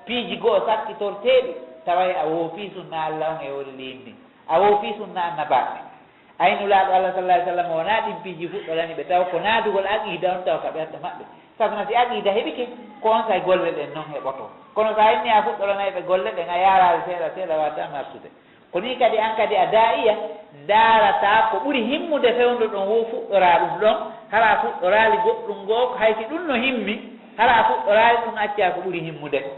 Speaker 4: piiji goo sakkitorteeɗi taway a woofi sunna allah on e wori leydi a woofi sunna annabaɓe aynulaaɗo allah sallah alih sallam wona ɗin piiji fuɗɗorani ɓe taw ko naadugol aqida on taw ka ɓerde maɓɓe sabu no si aqida heɓike ko on say golle ɗen noon heɓoto kono so aynni a fuɗɗoranayɓe golle ɗen a yaaraade seeɗa seeɗa wawata artude ko ni kadi an kadi a daa'iya ndaarata ko ɓuri himmude fewndo ɗon wo fuɗɗora ɗum ɗon hara fuɗɗoraali goɗɗum goo haysi ɗum no himmi hara fuɗɗoraali ɗum acca ko ɓuri himmude ko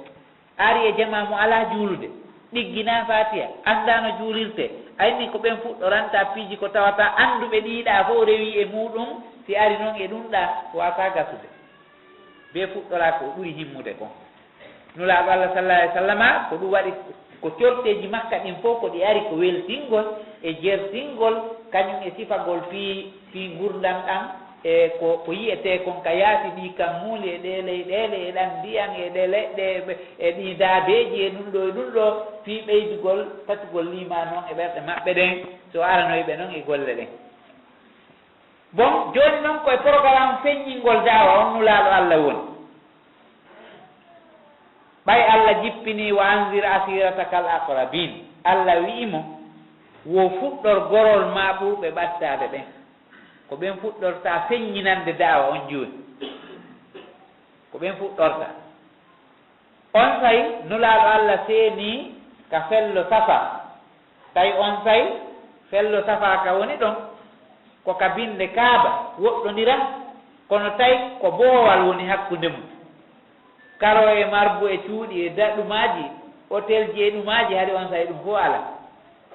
Speaker 4: ari e jama mo alaa juulude ɗiggina fatiha anndano juulirte ayni ko ɓen fuɗɗoranta piiji ko tawata annduɓe ɗiiɗa fof rewi e muɗum si ari noon e ɗum ɗa wata gasude be fuɗɗora ko ɓuri himmude ko nulaaɗo allah sallah alih sallama ko ɗum waɗi ko corteji makka ɗin fof ko ɗi ari ko weltingol e jertingol kañum e sifagol fii gurdam ɗam e ko yiyete kon ka yaasi ɗi kam muuli e ɗe leyɗele e ɗan ndiyan e ɗe leɗɗe e ɗi daabeji e ɗum ɗo fii ɓeydugol tatugol lima noon e ɓerɗe maɓɓe ɗen so aranoyɓe noon e golle ɗen bon joni noon koye programme feññingol dawa on nulaaɗo allah woni ɓay allah jippini wa anzir asirataka al aqrabin allah wi'imo wo fuɗɗor gorol ma ɓurɓe ɓattade ɓen ko ɓen fuɗɗorta feññinande daawa on jooni ko ɓen fuɗɗorta on tawi nulaaɗo allah seeni ka fello safa tawi on tawi fello safa ka woni ɗon ko ka binde kaaba woɗɗondira kono tawi ko boowal woni hakkunde mum karo e marbu e cuuɗi e daɗɗumaji hôtel ji e ɗumaji hari on tawi ɗum fof ala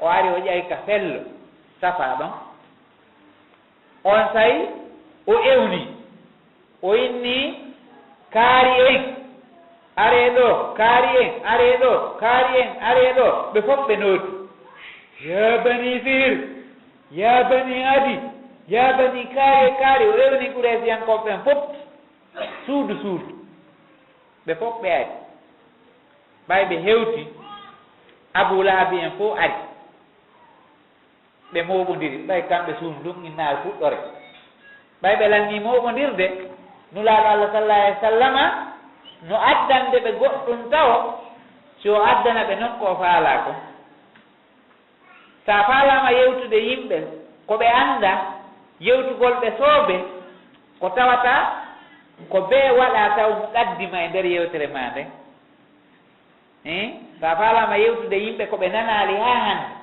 Speaker 4: o ari o ƴawi ka fello safa ɗon on tawi o ewni o inni kaari en are ɗo kaari en are ɗo kaari en are ɗo ɓe fof ɓe nooti ya bani fihir ya bani adi ya bani kaari o ewni Quraysiyankoɓe ɓen fof suudu ɓe fof ɓe ari ɓay ɓe hewti Abou Lahabi en fof ari ɓe moɓodiri ɓay kamɓe suum ɗum innaare fuɗɗore ɓay ɓe lanni moɓodirde nulaaɗo allah sallah alih sallama no addande ɓe goɗɗum taw si o addana ɓe noon ko faala ko sa faalama yewtude yimɓe ko ɓe annda yewtugol ɓe soobe ko tawata ko bee waɗa taw ɗaddima e nder yewtere ma nde sa faalama yewtude yimɓe ko ɓe nanaali haa hannde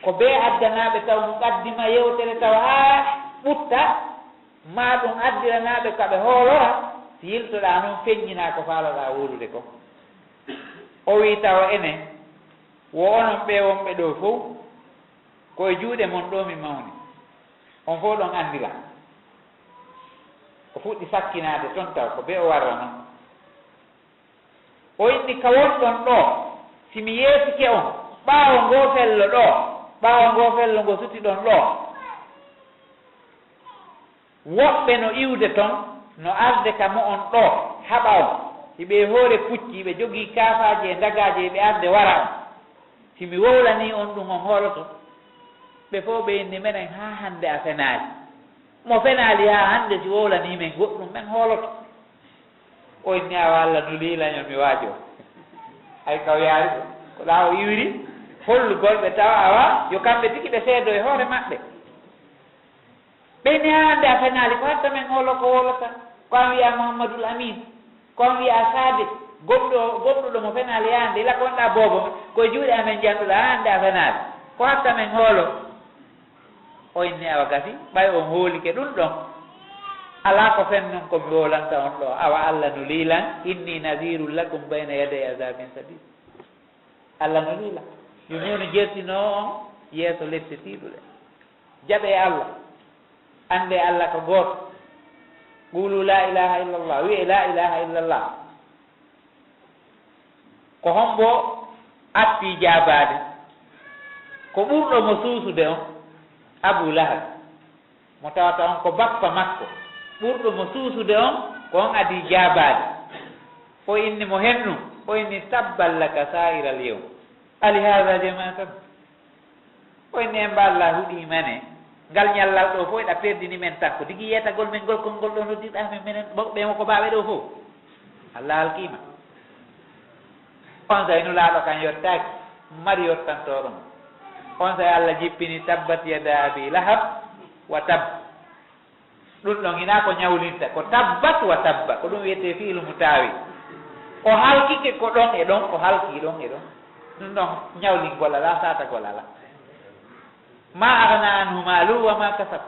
Speaker 4: ko bee addanaɓe taw mu qaddima yewtere taw haa ɓutta ma ɗum addiranaɓe kaɓe hoolora si yiltoɗa noon feññina ko faaloɗa wolude ko o wi taw enen wo onon ɓe wonɓe ɗo fof koye juuɗe mon ɗo mi mawni on fof ɗon anndira o fuɗɗi sakkinaade toon taw ko be o warra noon o inni ka wonɗon ɗo si mi yeesike on ɓaawo ngoo fello ɗo ɓaawo ngoo fello ngo suti ɗon ɗo woɓɓe no iwde toon no arde ka mo on ɗo haɓa on hiɓe hoore pucci ɓe jogii kaafaaji e ndagaaji e ɓe arde wara on si mi wowlanii on ɗum on hooloto ɓe fof ɓe inni menen haa hannde a fenaali mo fenaali haa hannde si wowlanii men goɗɗum men hooloto o inni awa Allah no liilañon mi waajo hay kaw yaari ɗo ko ɗaa o iwri hollugol ɓe tawa awa yo kamɓe tigi ɓe seedo e hoore maɓɓe ɓe inni haa hannde a fenaali ko hatta men hoolo ko wolata ko an wiya Mouhamadoul Amine ko an wiya Saade gomɗuɗo mo fenaali yaande ila konɗa boobo koye juuɗe amen janɗuɗa haa hannde a fenaali ko hatta men hoolo o inni awa gasi ɓay on hoolike ɗum ɗon alaa ko fen noon komi wolanta on ɗo awa Allah no liilan inni nadirul lakum bayna yaday azabin sadid Allah no liila yumi ono jertinoo on yeeso lettetiiɗuɗe jaɓe Allah annde Allah ko gooto qulu la ilaha illallah wiye la ilaha illallah ko hombo atti jaabaade ko ɓurɗo mo suusude on Abu Lahab mo tawata on ko bappa makko ɓurɗo mo suusude on ko on adi jaabaade o inni mo hennu o inni tabballaka sa'ira al yawm ali hada jama'atan o inni en mballa huɗimane ngal ñallal ɗo fof eɗa perdini men tan ko digi yetagol men ngol konngol ɗo noddirɗa men minen ɓemo ko mbaɓe ɗo fof Allah alkima on saynu laaɗo kan yottaki mari yottantoɗon on say Allah jippini tabbat yada abi lahab wa tab ɗum ɗon ina ko ñawlinta ko tabbat wa tabba ko ɗum wiyete fiilu mutawi o halkike ko ɗon e ɗon ko halki ɗon e ɗon ɗum ɗon ñawlingol ala satagol ala ma agna anhu malu wa ma kasab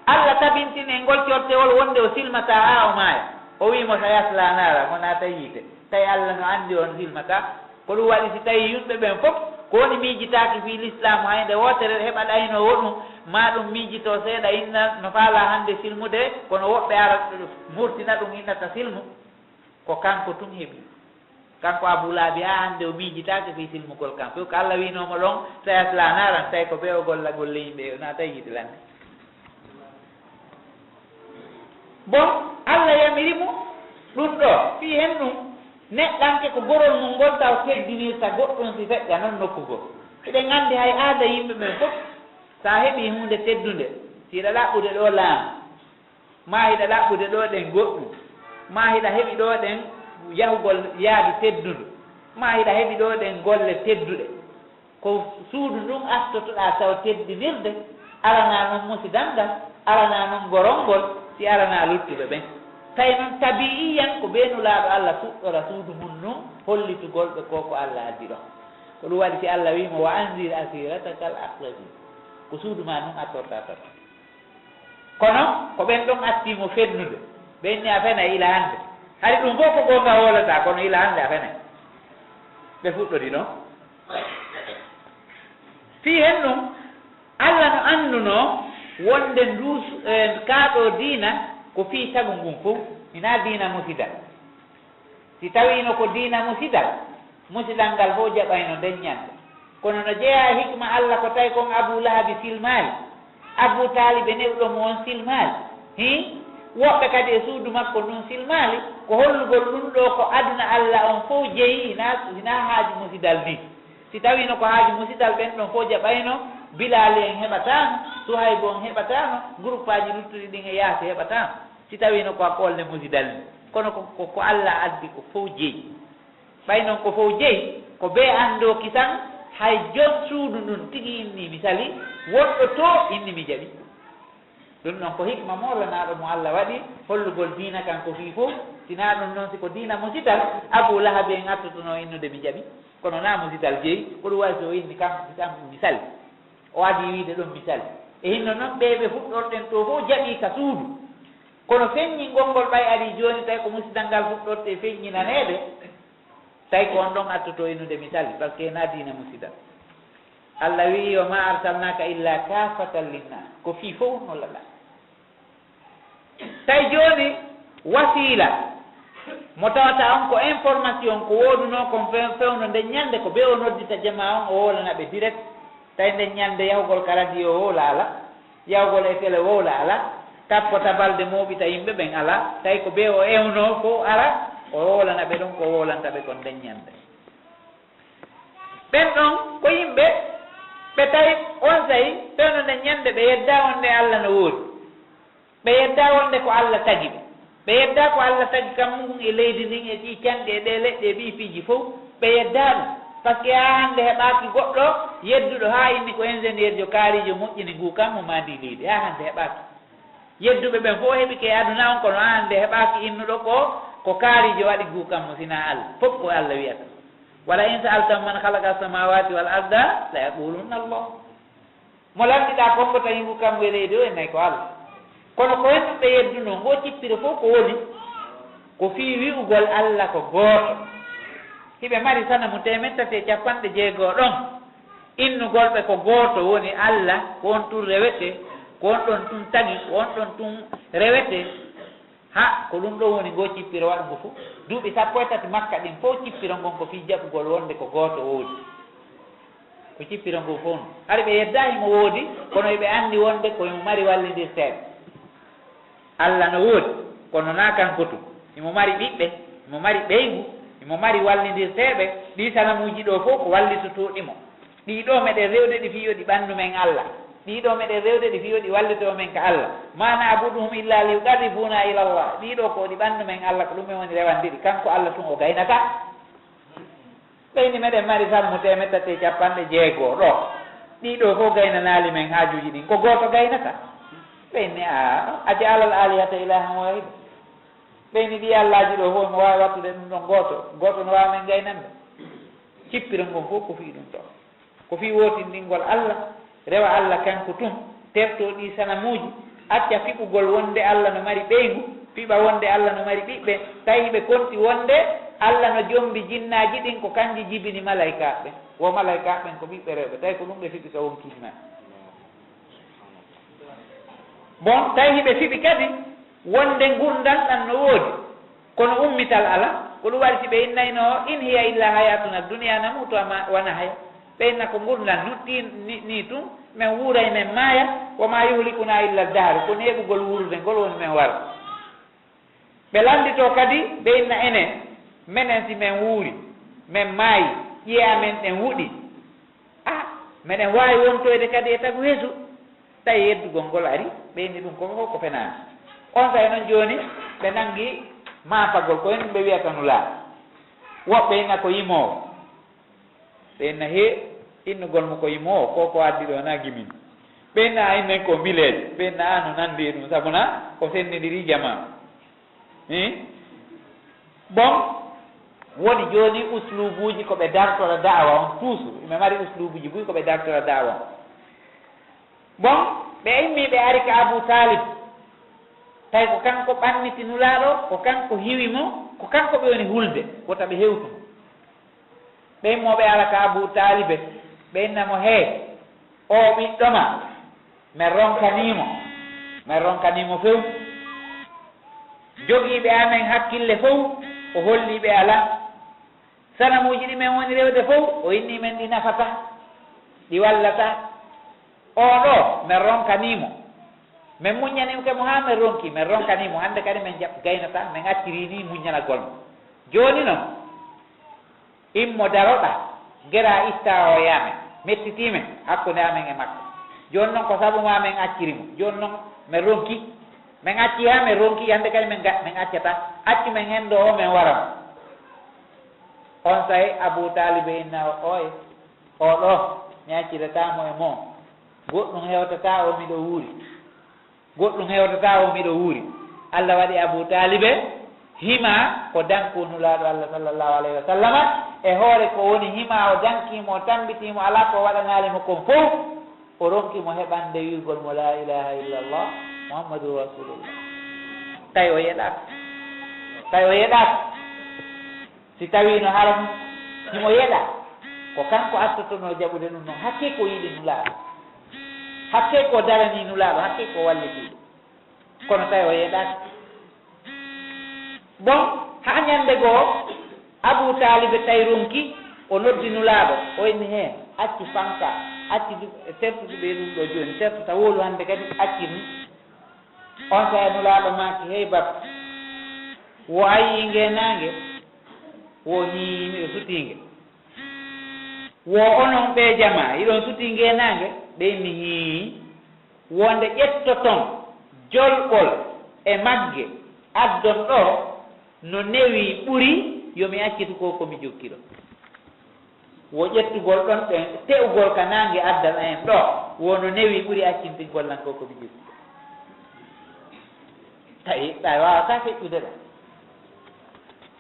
Speaker 4: Allah tabintine ngol cortewol wonde o silmata ha o maaya o wimo sayasla nara mo naata yiite tawi Allah no andi on silmata ko ɗum waɗi si tawi yimɓe ɓen fof ko woni miijitaaki fi l'islam hayde wotere heɓa ɗayno woɗum ma ɗum miijito seeɗa inna no faala hannde silmude kono woɓɓe ara murtina ɗum innata silmu ko kanko tun heɓi kanko Abou Lahabi ha hannde o miijitaaki fi silmugol kan fof ko Allah winoma ɗon sayasla naran tawi ko ɓewo golle yimɓe na tawi yiɗi lande bon Allah yamirimo ɗum ɗo fi hen ɗum neɗɗanke ko gorol mum ngol taw teddinirta goɗɗum si feƴƴa noon nokkugol eɗen nganndi hay aada yimɓe ɓen fof sa heɓi hunde teddunde si hiɗa ɗaɓɓude ɗo laamu ma hiɗa ɗaɓɓude ɗo ɗen goɗɗum ma hiɗa heɓi ɗo ɗen yahugol yaadi teddundu ma hiɗa heɓi ɗo ɗen golle tedduɗe ko suudu ndun astotoɗa taw teddinirde arana noon musidandal arana noon gorolngol si arana luttuɓe ɓen tawi noon tabi'iyan ko ɓeenulaaɗo Allah fuɗɗora suudu mum nun hollitugol ɓe ko ko Allah addi ɗon ko ɗum waɗi si Allah wiimo wa anzir asirataka al aqrabin ko suudu ma nun attorta tan kono ko ɓen ɗon attimo fennude ɓenni a fena ila hannde hari ɗum fof ko gonga hoolata kono ila hannde a fena ɓe fuɗɗori ɗon fi hen ɗum Allah no annduno wonde nduusu kaaɗo diina ko fii tagu ngun fof ina diina musidal si tawino ko diina musidal musidal ngal fof jaɓayno nden ñande kono no jeeya hikma Allah ko tawi kon Abou Lahabi silmaali Abou Talibe newɗo mo on silmaali woɓɓe kadi e suudu makko ɗum silmaali ko hollugol ɗum ɗo ko aduna Allah on fof jeeyi hina haaji musidal ni si tawino ko haaji musidal ɓen ɗon fof jaɓayno Bilali en heɓatano Suhaybo en heɓatano groupe aji luttuɗi ɗin e yaasi heɓatano si tawino ko a ɓolne musidal ni kono ko Allah addi ko fof jeeyi ɓay noon ko fof jeeyi ko be anndo kisan hay jon suudu ndun tigi inni mi sali wonɗo to inni mi jaɓi ɗum noon ko hikma molanaɗo mo Allah waɗi hollugol diina kan ko fii fof sina ɗum noon siko diina musidal Abou Lahabi en attotono innude mi jaɓi kono na musidal jeeyi ko ɗum waɗi so inni kam mi sali o adi wiide ɗon misali e hinno noon ɓeɓe fuɗɗorɗen to fof jaɓi ka suudu kono feññingol ngol ɓay ari joni tawi ko musidal ngal fuɗɗorte feññinaneɓe tawi ko on ɗon attoto innude misali par ce que na dina musidal Allah wi wa ma arsalnaka illa kafatan linnas ko fi fof no lala tay joni wasila mo tawata on ko information ko woduno ko fewno nde ñande ko be o noddita jama on o wolana ɓe direct tay nde ñande yawgol ka radio o laala yawgol e télé o laala tappota balde moɓita yimɓe ɓen ala tay ko be o ewno fo ara o wolana ɓe ɗon ko wolanta ɓe kon nde ñande ɓen ɗon ko yimɓe ɓe tawi on sayi fewno nde ñande ɓe yedda wonde Allah no woodi ɓe yedda wonde ko Allah tagi ɓe ɓe yedda ko Allah tagi kam mum e leydi ndin e ɗi canɗi e ɗe leɗɗe e ɓiipiiji fof ɓe yedda ɗum par ce que ha hannde heɓaaki goɗɗo yedduɗo ha inni ko ingénieur jo kaarijo moƴƴini ngu kam mo mandi leydi ha hannde heɓaaki yedduɓe ɓen fof heɓi ke aduna on kono ha hannde heɓaaki innuɗo ko kaarijo waɗi ngu kam mo sina Allah fof ko Allah wiyata wala in sa'altam man khalaqa samawati wal arda la yaqulunna Allah mo lamdiɗa kongo tawi ngu kam e leydi o en nayi ko Allah kono ko hen ɓe yedduno ngo cippire fof ko woni ko fii wi'ugol Allah ko gooto hiɓe mari sanamu 350 ɗon innugol ɓe ko gooto woni Allah ko on tun rewete ko on ɗon tun tagi ko on ɗon tun rewete ha ko ɗum ɗo woni ngo cippire waɗugo fof duuɓi 13 makka ɗin fof cippiro ngon ko fii jaɓugol wonde ko gooto woodi ko cippiro ngon fof no hari ɓe yeddahimo woodi kono eɓe anndi wonde koyemo mari wallidirteɓe Allah no woodi kono na kanko tum imo mari ɓiɓɓe imo mari ɓeygu imo mari wallidirteɓe ɗi sanamuji ɗo fof ko wallitotoɗimo ɗiɗo meɗen rewde ɗi fiyo ɗi ɓanndu men Allah ɗiɗo meɗen rewde ɗi fiyo ɗi wallito men ka Allah mana abuduhum illa li yuqarribuna ila Allah ɗiɗo ko ɗi ɓanndu men Allah ko ɗum e woni rewandiɗi kanko Allah tun o gaynata ɓeyni meɗen mari salmu 350 ɗo ɗiɗo fof gaynanali men haajuji ɗin ko goto gaynata ɓeyni a ja'ala al alihata ilahan wahida ɓeyni ɗi allaji ɗo fof mo wawi wattude ɗum ɗon goto no wawa men gaynande cippiro ngon fof ko fi ɗum ɗo ko fi wotindingol Allah rewa Allah kanko tum tefto ɗi sanamuji acca fiɓugol wonde Allah no mari ɓeygu fiɓa wonde Allah no mari ɓiɓɓe tawi ɓe konti wonde Allah no jombi jinnaji ɗin ko kanji jibini malaikaɓe wo malaikaɓen ko ɓiɓɓe rewɓe tawi ko ɗum ɓe fiɓi ka wonkisma bon tawi hiɓe fiɓi kadi wonde gurdal ɗan no woodi kono ummital ala ko ɗum waɗi si ɓe innayno in hiya illa hayatuna duniya namutu ama wona haya ɓeyna ko gurdal nutti ni tum min wuuray men maaya woma yuhlikuna illa dahar ko neɓugol wurde ngol woni men wara ɓe landito kadi ɓe inna enen menen si men wuuri men maayi ƴiya men ɗen wuɗi meɗen wawi wontoyde kadi e tagu heesu tawi yeddugol ngol ari ɓeyni ɗum ko fof ko fenani on tawi noon joni ɓe nangi mafagol ko hen ɓe wiyata no laa woɓɓe inna ko yimowo ɓe inna he innugol mo ko yimowo ko addi ɗo na gimin ɓe inna a innen ko mbileje ɓe inna a no nandi ɗum sabuna ko sennidiri jama bon woni joni uslubuji ko ɓe dartora da'wa on toujours ɓe mari uslubuji buy ko ɓe dartora da'wa on bon ɓe immi ɓe ari ka Abu Talib tawi ko kanko ɓanniti nulaaɗo ko kanko hiwi mo ko kanko ɓe woni hulde wota ɓe hewtumo ɓe immoɓe ala ka Abu Talibe ɓe innamo he o ɓiɗɗoma min ronkanimo few jogiiɓe amen hakkille fof o holliɓe ala sanamuji ɗi men woni rewde fof o inni men ɗi nafata ɗi wallata o ɗo min ronkanimo min muñanimo kemo ha min ronki min ronkanimo hande kadi min gaynata min acciri ni muñanagol mo joni noon immo daroɗa gera itta o yamen mettitimen hakkude amen e makko joni noon ko sabu ma min accirimo joni noon min ronki min acci ha min ronki hande kadi min accata acci men hen ɗo o min waramo on sayi Abu Talibe inna oye o ɗo mi acciratamo e mo goɗɗum hewtata o miɗo wuuri Allah waɗi Abu Talibe hima ko danko nulaaɗo Allah sallallahu alayhi wa sallama e hoore ko woni hima o dankimo o tambitimo ala ko waɗanalimo kon fof o ronkimo heɓande wiigol mo la ilaha illallah muhammadu rasulullah tawi o yeɗaka si tawi no haram himo yeɗa ko kanko attotono jaɓude ɗum noon hakke ko yiɗi nulaaɗo hakke ko darani nulaaɗo hakke ko wallitiɗo kono tawi o yeɗaki bon ha ñande goo Abu Talibe tawi ronki o noddi nulaaɗo o inni heen acci fanka acci sertude ɓe ɗum ɗo jooni sertuta wolu hannde kadi acci ni on saha nulaaɗo maaki hey bab wo ayi ngenaange wo hiimi e sutiinge wo onon ɓe jama iɗon sutii ngenaange ɓe inni hii wonde ƴettoton jolɓol e magge addon ɗo no newi ɓuri yomi accitu ko komi jokkiɗo wo ƴettugol ɗon ɗen te'ugol ka nangue addal en ɗo wono newi ɓuri accintingol nan ko komi jokkiɗo tawi ɗa wawata feƴƴude ɗo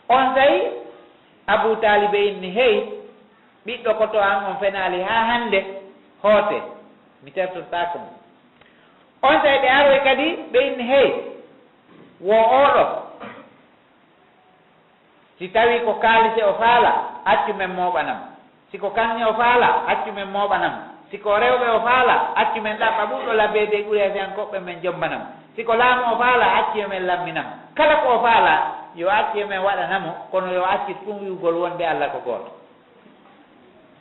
Speaker 4: on tawi Abu Talibe inni hey ɓiɗɗo koto an on fenali ha hande hoote mi tertotako mo on tawi ɓe aroy kadi ɓe inni hey wo oɗo si tawi ko kaalise o faala accu men moɓanam siko kanne o faala accu men moɓanam siko rewɓe o faala accu men ɗaɓɓa ɓurɗo labbede ɓuri asiyankoɓɓe men jombanam siko laamu o faala accu men lamminam kala ko o faala yo accu men waɗanamo kono yo acci ɗum wiwgol wonde Allah ko gooto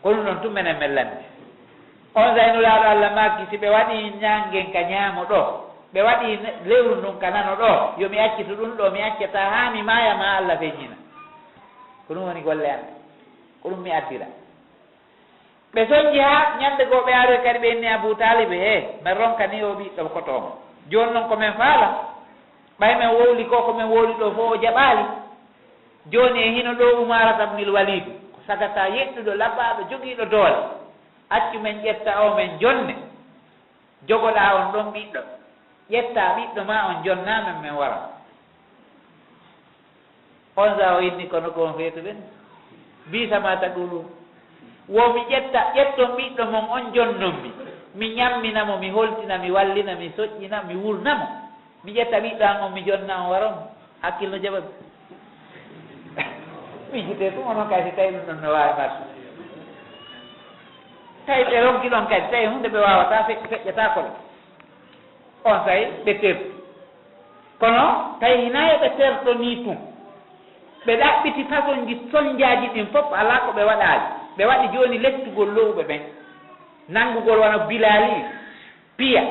Speaker 4: kono noon tum menen men landi on zaynulaaɗo Allah makki si ɓe waɗi ñangen ka ñaamo ɗo ɓe waɗi lewru ndun ka nano ɗo yomi accito ɗum ɗo mi accata ha mi maaya ma Allah feññina ko ɗum woni golle am ko ɗum mi addira ɓe soñji ha ñande goo ɓe aroy kadi ɓe inni Abu Talibe he min ronka ni o ɓiɗɗo kotomo joni noon komin faala ɓay men wowli ko komin wowli ɗo fof o jaɓali joni e hino ɗo Umarata ibnul Walid ko sagata yeɗɗuɗo labbaɗo jogiiɗo doole accu men ƴetta o men jonne jogoɗa on ɗon ɓiɗɗo ƴetta ɓiɗɗo ma on jonnamen min wara on sa o inni kono kon feetuɓen bisama taɗulu womi ƴetton ɓiɗɗo mon on jonnonmi mi ñamminamo mi holtina mi wallina mi soƴƴina mi wurnamo mi ƴetta ɓiɗɗo an on mi jonna on waromo hakkille no jaɓami mijite ɗum onon kadi si tawi ɗum ɗon no wawi marde tawi ɓe ronki ɗon kadi tawi hunde ɓe wawata feƴƴata kono on tawi ɓe tertu kono tawi hinayo ɓe terto ni tum ɓe ɗaɓɓiti façon ji soñdiaji ɗin fof ala ko ɓe waɗali ɓe waɗi joni lettugol lowɓe ɓen nanngugol wono bilali piya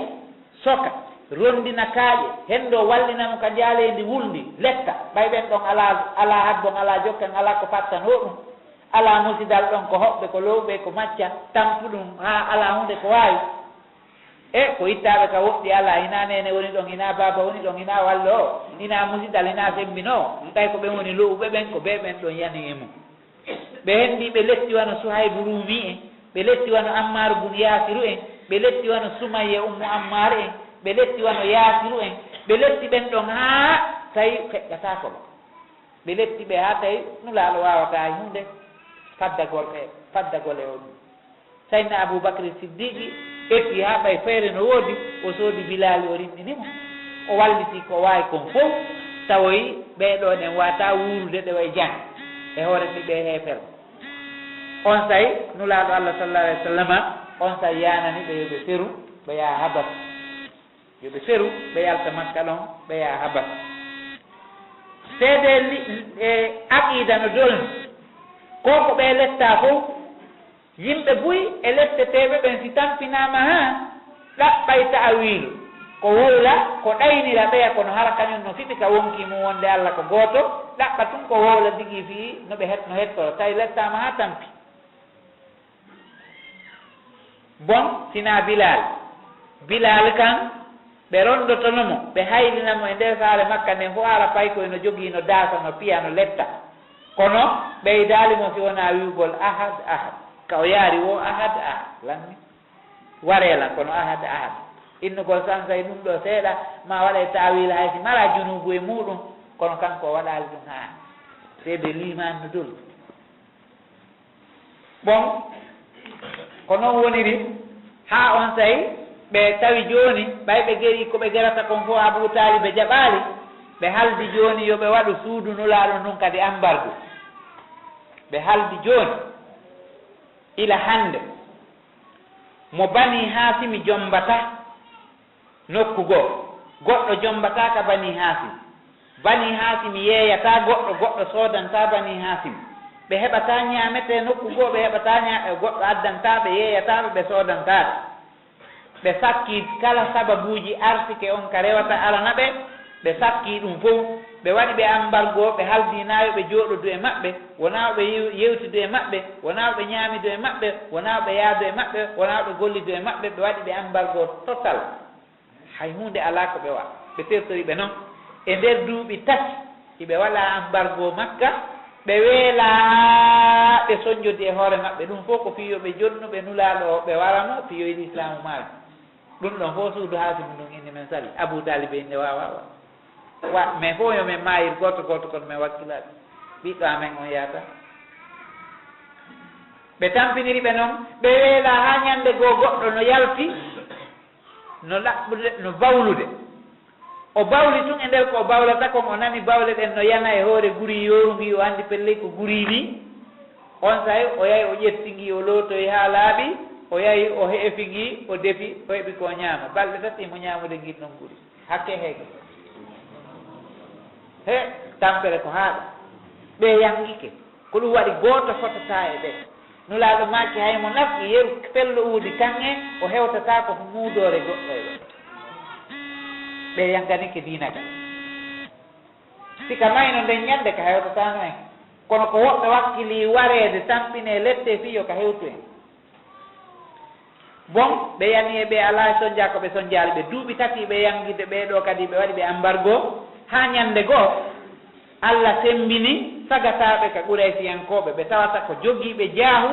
Speaker 4: soka rondina kaaƴe hendo wallinamo ka jaaledi wulndi letta ɓay ɓen ɗon ala haddon ala jokken ala ko fattan hoɗum ala musidal ɗon ko hoɓɓe ko lowɓe ko macca tampu ɗum ha ala hunde ko wawi e ko ittaɓe ka woɗɗi ala hina nene woni ɗon hina baba woni ɗon hina wallo o hina musidal hina sembino tawi ko ɓen woni lowɓe ɓen ko ɓe ɓen ɗon yani e mum ɓe hendi ɓe letti wano Suhaybu Rumi en ɓe letti wano Ammar bun Yasiru en ɓe letti wano Sumayya ummu Ammar en ɓe letti wano Yasiru en ɓe letti ɓen ɗon ha tawi feƴƴata ko ɓe letti ɓe ha tawi nulaaɗo wawata hunde faddagol e o ɗum sayna Aboubacry Siddiqui etti ha ɓay feere no woodi o soodi Bilali o rimɗinimo o walliti ko wawi kon fof tawoyi ɓeɗo ɗen wata wurude ɗe way jang e hoore ɓiɓɓe heefere on sayi nulaaɗo Allah sallallahu alayhi wa sallam on sayi yanani ɓe yoɓe feru ɓe yaha Habas yoɓe feru ɓe yalta Makka ɗon ɓe yaha Habas seede e aqida no dolni ko ko ɓe letta fof yimɓe buy e letteteɓe ɓen si tampinama ha ɗaɓɓay ta'awilu ko wowla ko ɗaynira ɓeya kono hara kañum no fiɓi ka wonki mum wonde Allah ko gooto ɗaɓɓa tum ko wowla digi fi no ɓe no hettoro tawi lettama ha tampi bon sina Bilal kan ɓe rondotonomo ɓe haylinamo e nder saare Makka nden fo ara pay koye no jogii no daasa no piya no letta kono ɓeydalimo si wona wiwgol ahad ka o yaari wo ahad lanni warelan kono ahad innugol sansay ɗum ɗo seeɗa ma waɗa e tawil haysi mara junubu e muɗum kono kanko o waɗali ɗum ha seede liman no dol bon ko noon woniri ha on sayi ɓe tawi joni ɓay ɓe geri koɓe gerata kon fof Abou Talib ɓe jaɓali ɓe haldi joni yoɓe waɗu suudu nulaaɗo ndun kadi ambardu ɓe haldi joni ila hande mo bani hasimi jombata nokku goo goɗɗo jombata ka bani hasim yeeyata goɗɗo sodanta bani hasim ɓe heɓata ñamete nokku goo ɓe heɓata goɗɗo addantaɓe yeeyataɓe ɓe sodantaɓe ɓe sakki kala sababuji arsike on ka rewata alana ɓe sakki ɗum fof ɓe waɗi ɓe embargo ɓe haldinayo ɓe jooɗodu e maɓɓe wona ɓe yewtidu e maɓɓe wona ɓe ñaamidu e maɓɓe wona ɓe yaadu e maɓɓe wona ɓe gollidu e maɓɓe ɓe waɗi ɓe embargo total hay hunde ala ko ɓe wa ɓe tertori ɓe noon e nder duuɓi tati hiɓe waɗa embargo makka ɓe weela ɓe soñjodi e hoore maɓɓe ɗum fof ko fiyoɓe jonnuɓe nulaaɗo ɓe warano fiyoyi l'islamu maaji ɗum ɗon fof suudu haasimu ɗum inde men sali abou talibe inde wawa wa mais fof yo men mayir goto kono men wakkilaɓe ɓiɗɗo amen on yahata ɓe tampiniri ɓe noon ɓe weela ha ñande goo goɗɗo no yalti no laɓɓude no bawlude o bawli tun e nder ko o bawlata kon o nani bawle ɗen no yana e hoore guri yorungi o andi pelley ko guri ni on sahi o yahi o ƴettingi o lootoyi ha laaɓi o yahi o heefingi o defi o heɓi ko ñaama balɗe tati mo ñaamude ngir ɗon guri hakke heege he tampere ko haaɗa ɓe yangike ko ɗum waɗi gooto fotata e ɓe nulaaɗo makki haymo nafki yeru pello uudi kanŋe o hewtata ko muudoore goɗɗo e ɓe yanganike diina ka sika mayno nden ñande ka hewtatano en kono ko woɓɓe wakkili wareede tampine lette fiyo ka hewtu en bon ɓe yani e ɓe ala sonja ko ɓe sonjaali ɓe duuɓi tati ɓe yangide ɓeeɗo kadi ɓe waɗi ɓe embargo ha ñande goo Allah sembini sagataɓe ka Quraysiyankoɓe ɓe tawata ko jogiiɓe jaahu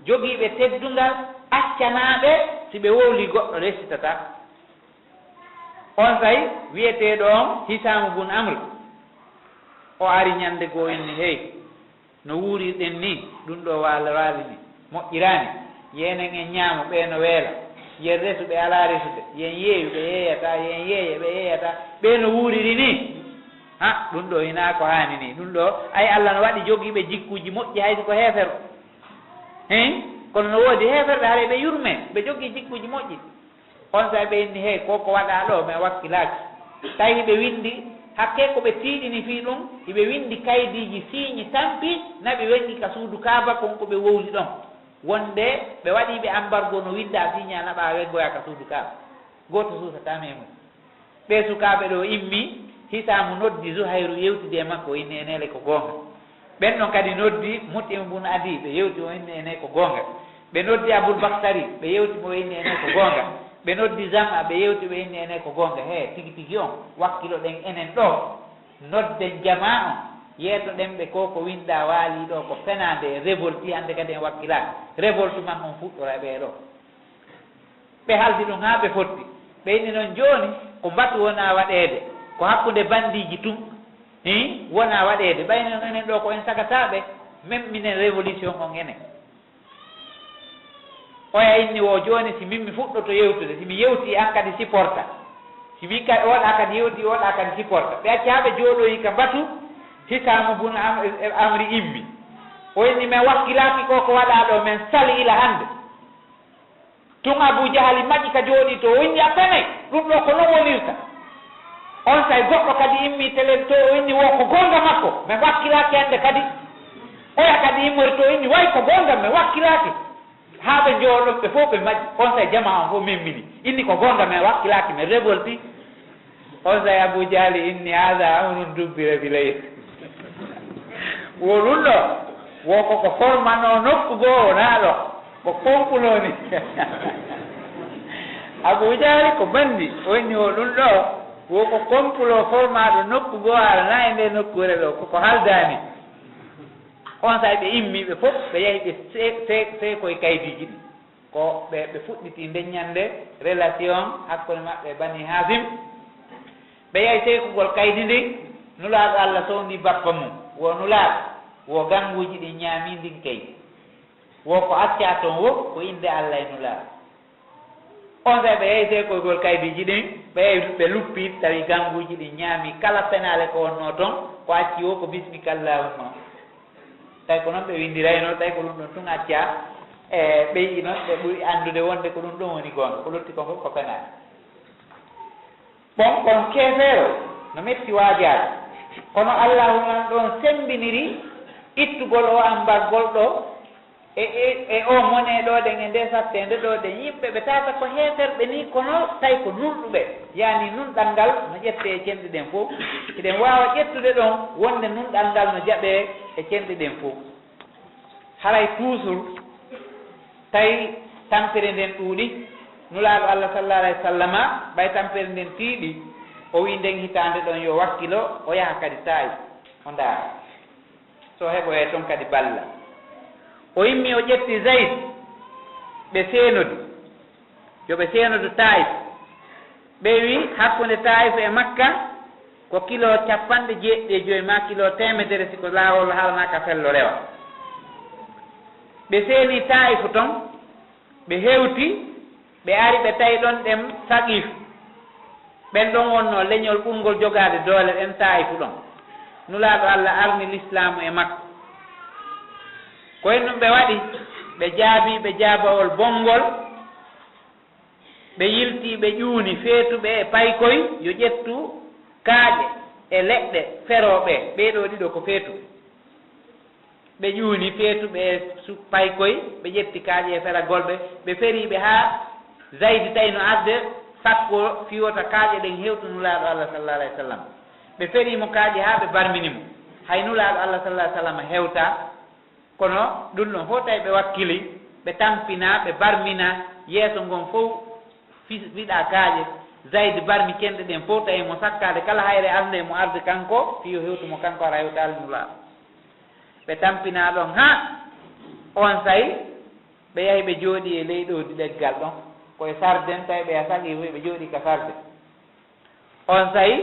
Speaker 4: jogiiɓe teddungal accanaɓe si ɓe wowli goɗɗo resitata on sayi wiyeteɗo on Hisamu bun Amr o ari ñande goo inni hey no wuurirɗen ni ɗum ɗo waali ni moƴƴirani yenen en ñaamo ɓe no weela yen resu ɓe ala resude yen yeeyu ɓe yeeyata yen yeeye ɓe yeeyata ɓe no wuuriri ni ha ɗum ɗo hina ko haani ni ɗum ɗo ay Allah no waɗi jogiiɓe jikkuji moƴƴi hayso ko heefero hen kono no woodi heeferɓe haɗa ɓe yurme ɓe jogii jikkuji moƴƴi on sa ɓe inni hey koko waɗa ɗo min wakkilaaki tawi hiɓe windi hakke ko ɓe tiiɗini fii ɗum hiɓe windi kaydiji siiñi tampi naɓe weñƴi ka suudu kaaba kon ko ɓe wowli ɗon wonde ɓe waɗiɓe embargo no winda siiña naɓa weggoya ka suudu kaaba goto suusatama e mum ɓe sukaaɓe ɗo immi Hisamu noddi Zuhayru yewtide e makko o inni enele ko goonga ɓen ɗon kadi noddi Mut'im bun Adi ɓe yewti o inni ene ko goonga ɓe noddi Abul Bakhtari ɓe yewti mo inni ene ko goonga ɓe noddi Zama ɓe yewti ɓe inni ene ko goonga he tigi tigi on wakkilo ɗen enen ɗo nodden jama on yeeto ɗen ɓe ko winda waali ɗo ko penade révolte hande kadi en wakkilaki révolte man on fuɗɗora ɓe ɗo ɓe haldi ɗum ha ɓe fotti ɓe inni noon joni ko mbatu wona waɗede ko hakkude bandiji tun wona waɗede ɓayni noon enen ɗo ko en sagataɓe même minen révolution on enen oya inni wo joni si min mi fuɗɗoto yewtude si mi yewti an kadi supporta si min kadi oɗa kadi yewti oɗa kadi supporta ɓe acci haɓe jooɗoyi ka mbatu Hisamu bun Amri immi o inni min wakkilaki ko waɗa ɗo min sali ila hande tun Abou Jahali maƴi ka jooɗi to o inni a penay ɗum ɗo ko non wonirta on say goɗɗo kadi immi télé to o inni wo ko gonga makko min wakkilaki hande kadi oya kadi immori to inni way ko gonga min wakkilaki ha ɓe jooɗon ɓe fof ɓe maƴi on say jama on fof mimmini inni ko gonga min wakkilaki min révolti on say Abou Jahali inni hada amrun dubbira bilay wo ɗum ɗo wo koko formano nokku goo na ɗo ko konkunoni Abou Jahali ko bandi o inni wo ɗum ɗo wo ko complot formaɗo nokku goo alana e nde nokkure ɗo koko haldani on sa ɓe immi ɓe fof ɓe yahi ɓe seekoye kaydiji ɗi ko ɓe fuɗɗiti ndeññande relation hakkude maɓɓe bani Hasim ɓe yahi seekugol kaydi ndi nulaaɗo Allah sowndi bappa mum wo nulaaɗo wo ganguji ɗi ñaami ndin kaydi wo ko acca toon wo ko inde Allah e nulaaɗo on sa ɓe yahi seekoygol kaydiji ɗin ɓe yahi ɓe luppi tawi ganguji ɗi ñaami kala penale ko wonno toon ko acci wo ko bismikallahumma tawi ko noon ɓe windirayno tawi ko ɗum ɗon tun acca ɓeyi noon ɓe ɓuri anndude wonde ko ɗum ɗum woni goonga ko lutti ko fof ko penaani bon kono keefeero no metti waajaade kono allahu nan ɗon sembiniri ittugol o ambargol ɗo e o mone ɗo ɗen e nde sattende ɗo ɗen yimɓe ɓe tata ko heeferɓe ni kono tawi ko nunɗuɓe yaani nunɗal ngal no ƴette e cenɗi ɗen fof eɗen wawa ƴettude ɗon wonde nunɗal ngal no jaɓe e cenɗi ɗen fof haray toujours tawi tampere nden ɗuuɗi nulaaɗo Allah sallallahu alayhi wa sallama ɓay tampere nden tiiɗi o wi nden hitande ɗon yo wakkilo o yaha kadi taayi o ndaara so heɓoye toon kadi balla o yimmi o ƴetti Zayd ɓe seenodu yoɓe seenodu Taif ɓe wi hakkunde Taif e Makka ko kilo 95 ma kilo 100 siko laawol haalanaka fello rewa ɓe seeni Taif toon ɓe hewti ɓe ari ɓe tawi ɗon ɗen Saqif ɓen ɗon wonno leñol ɓurgol jogaade doole ɗen Taif ɗon nulaaɗo Allah arni l'islamu e Makka ko en ɗum ɓe waɗi ɓe jaabi ɓe jaabawol bonngol ɓe yilti ɓe ƴuuni feetuɓe e paykoy yo ƴettu kaaƴe e leɗɗe ferooɓe ɓeeɗo ɗiɗo ko feetu ɓe ƴuuni feetuɓe e paykoy ɓe ƴetti kaaƴe e feragolɓe ɓe feriiɓe haa Zaydi tawi no arde sakko fiwota kaaƴe ɗen hewtu nulaaɗo Allah sallallahu alayhi wa sallam ɓe feriimo kaaƴe haa ɓe barminimo hay nulaaɗo Allah sallallahu alayhi wa sallam hewta kono ɗum ɗon fof tawi ɓe wakkili ɓe tampina ɓe barmina yeeso ngon fof wiɗa kaaƴe Zaydi barmi kenɗe ɗen fof tawi mo sakkade kala hayre arde mo arde kanko fiyo hewtumo kanko ara hewta alnulaaɗo ɓe tampina ɗon ha on sayi ɓe yahi ɓe jooɗi e leyɗodi leggal ɗon koye sarden tawi ɓe saqi ɓe jooɗi ka sarde on sayi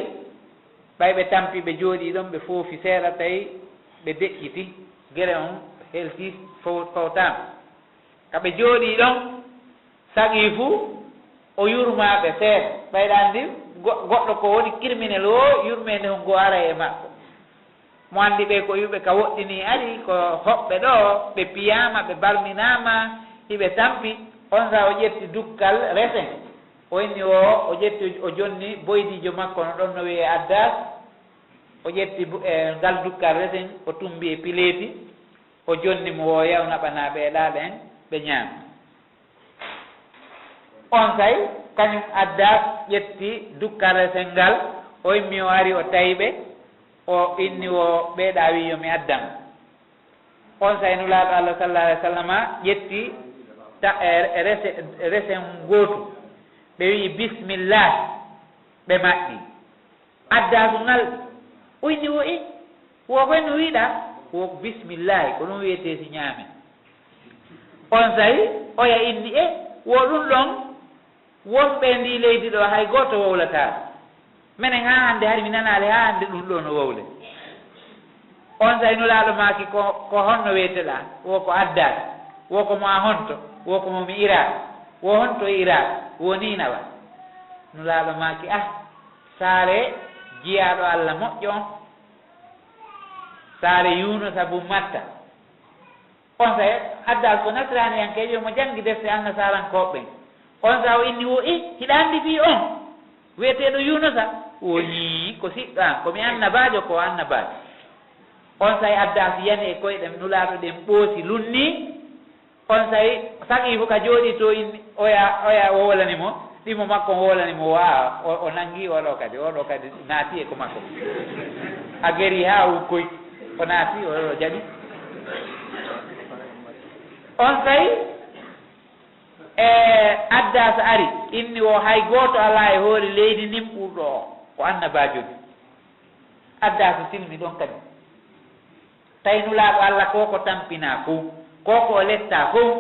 Speaker 4: ɓay ɓe tampi ɓe jooɗi ɗon ɓe foofi seeɗa tawi ɓe deƴƴiti gere on helti fawtama kaɓe jooɗi ɗon saqi fuu o yurmaɓe seeɗa ɓayɗa andi goɗɗo ko woni criminel o yurmede hon go ara e makko mo andi ɓe ko yuɓe ka woɗɗini ari ko hoɓɓe ɗo ɓe piyama ɓe barminama hiɓe tampi on sa o ƴetti dukkal resen o inni o ƴetti o jonni boydijo makko no ɗon no wiye addas o ƴetti ngal dukkal resen o tumbi e pileeti o jonni mo wo yawna ɓana ɓeeɗa ɓen ɓe ñaami on say kañum addas ƴetti dukkal resen ngal o immi o ari o tawiɓe o inni o ɓeeɗa wi yomi addam on say nulaaɗo Allah sallallahu alayhi wa sallam ƴetti resen gootu ɓe wi bisimillah ɓe maɓɓi addasu ngal o inni o wo koye no wiiɗa wo bisimillahi ko ɗum wiyete si ñaame on sayi oya inni wo ɗum ɗon wonɓe ndi leydi ɗo hay gooto wowlata minen ha hannde hari mi nanaale ha hannde ɗum ɗo no wowle on sayi nulaaɗo maaki ko honno weeteɗa wo ko addaɗa wo ko mo a honto wo ko momi iraɗ wo honto iraɗ wo ninawa nulaaɗo maaki saare jiyaaɗo Allah moƴƴo on saare yuno sabu matta on sa addal ko nasrani yankejo mo jangi defte annasarankoɓe on sa o inni wo hiɗa andi fi on wiyeteɗo yunusa woni ko siɗɗa komi annabajo ko annabajo on say addas yani e koyɗen nulaɗo ɗen ɓoosi lunni on say saqi fo ka jooɗi to inni oya wowlanimo ɗimo makko wowlanimo wa o nangi oɗo kadi naati e ko makko a geri ha ukkoy o naati o jaɓi on say addas ari inni o hay goto ala e hoore leydi nimɓuɗo o ko annabajoni addas silmi ɗon kadi tawi nulaɗo Allah koko tampina fof koko letta fof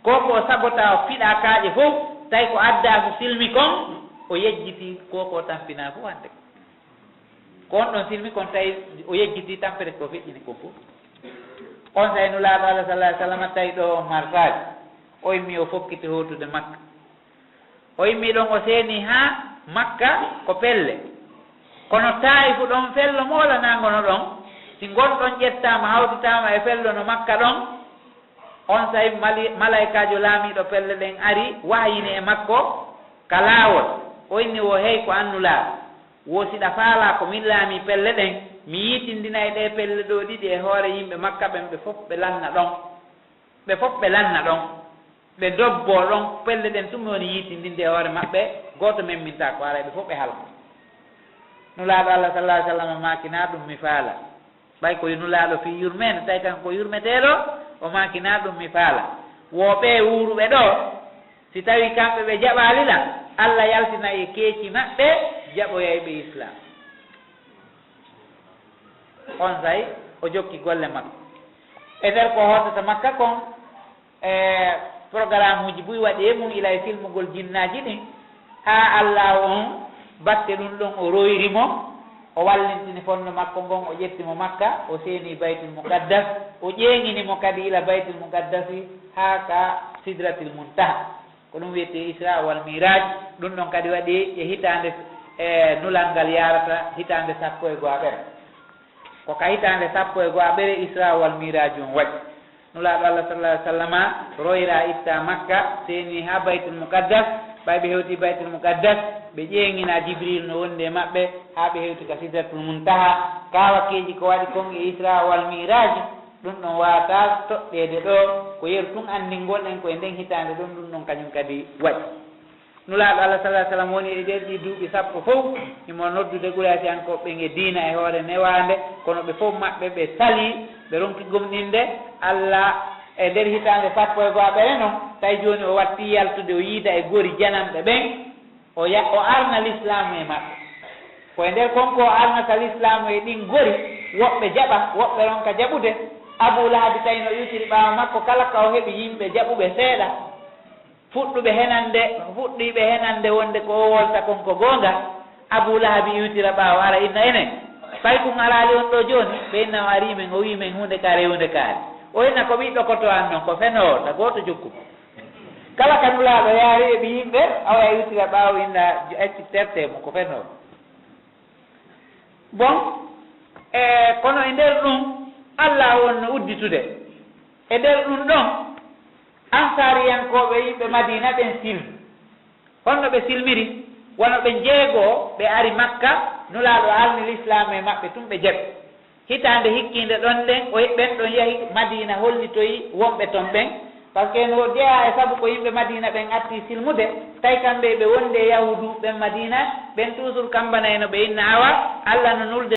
Speaker 4: koko sabota o fiɗa kaaƴe fof tawi ko addaso silmi kon o yejjiti koko tampina fof hande ko on ɗon silmi kon tawi o yejjiti tampere ko feƴƴini ko fof on tawi nulaɗo Allah sallallahu alih w sallam tawi ɗo marsaji o immi o fokkiti hotude Makka o immi ɗon o seeni ha Makka ko pelle kono Taifu ɗon fello moolanagono ɗon si gonɗon ƴettama hawtitama e fello no Makka ɗon on sahi malaikajo laamiɗo pelle ɗen ari wahayini e makko ka laawol o inni wo hey ko annulaaɗo wo siɗa faala ko min laami pelle ɗen mi yiitindina e ɗe pelle ɗo ɗiɗi e hoore yimɓe makka ɓen ɓe fof ɓe lanna ɗon ɓe fof ɓe lanna ɗon ɓe dobbo ɗon pelle ɗen tum woni yiitindinde e hoore maɓɓe gooto memminta ko ara ɓe fof ɓe halko nulaaɗo Allah sallallahu alaihi wasallam maakina ɗum mi faala ɓay koye nulaaɗo fi yurmene tawi tan ko yurmeteeɗo o maakina ɗum mi faala woɓe wuuruɓe ɗo si tawi kamɓe ɓe jaɓalila Allah yaltina e keeci maɓɓe jaɓoyayɓe islam on sayi o jokki golle makko e nder ko hoddata makka kon programme uji buy waɗi e mum ila e filmugol jinnaji ɗin ha Allah on batte ɗum ɗon o royrimo o wallintini fonno makko ngon o ƴettimo makka o seeni baytul muqaddas o ƴeeŋinimo kadi ila baytul muqaddasi ha ka sidratil muntaha ko ɗum wiyete isra wal miraj ɗum ɗon kadi waɗi e hitande e nulal ngal yarata hitande 12 ko ka hitande 12 isra wal miraj on waɗi nulaaɗo Allah sallallahu alaihi wasallam royra itta makka seeni ha baytul muqaddas ɓay ɓe hewti baytul muqaddas ɓe ƴeeŋina jibril no wonde maɓɓe ha ɓe hewti ka sidratul muntaha kawakeji ko waɗi kon e isra wal miraj ɗum ɗon wawata toɗɗede ɗo ko yeru tun andingol ɗen koye nden hitande ɗum ɗum ɗon kañum kadi waɗi nulaaɗo Allah sallallahu alaihi wasallam woni e nder ɗi duuɓi sappo fof imo noddude ɓurati an ko ɓen e diina e hoore newande kono ɓe fof maɓɓe ɓe sali ɓe ronki gomɗinde Allah e nder hitande 12 noon tawi joni o watti yaltude o yiida e gori janamɓe ɓen o arna l'islamu e maɓɓe koye nder konko o arnata l'islamu e ɗin gori woɓɓe jaɓa woɓɓe ronka jaɓude Abu Lahabi tawi no yutiri ɓaawa makko kala ka o heɓi yimɓe jaɓuɓe seeɗa fuɗɗiɓe henande wonde ko o wolta konko goonga Abu Lahabi yutira ɓaawa ara inna enen fay kum arali on ɗo joni ɓe innama ari men o wi men hunde kaare o inna ko ɓiɗɗo koto an noon ko fenowo ta goto jokku kala ka nulaaɗo yaari e ɓi yimɓe awaya yutira ɓaawo inna acci tertemo ko fenowo bon kono e nder ɗum Allah wonno udditude e nder ɗum ɗon ansariyankoɓe yimɓe Madina ɓen silmi honno ɓe silmiri wono ɓe jeegoo ɓe ari Makka nulaaɗo arni l'islam e maɓɓe tum ɓe jaɓi hitande hikkinde ɗon ɗen o ɓen ɗon yahi Madina hollitoyi wonɓe ton ɓen par ce que no jeeya e sabu ko yimɓe Madina ɓen atti silmude tawi kamɓe ɓe wonde yahudu ɓen Madina ɓen toujours kambanayno ɓe inna awa Allah no nulde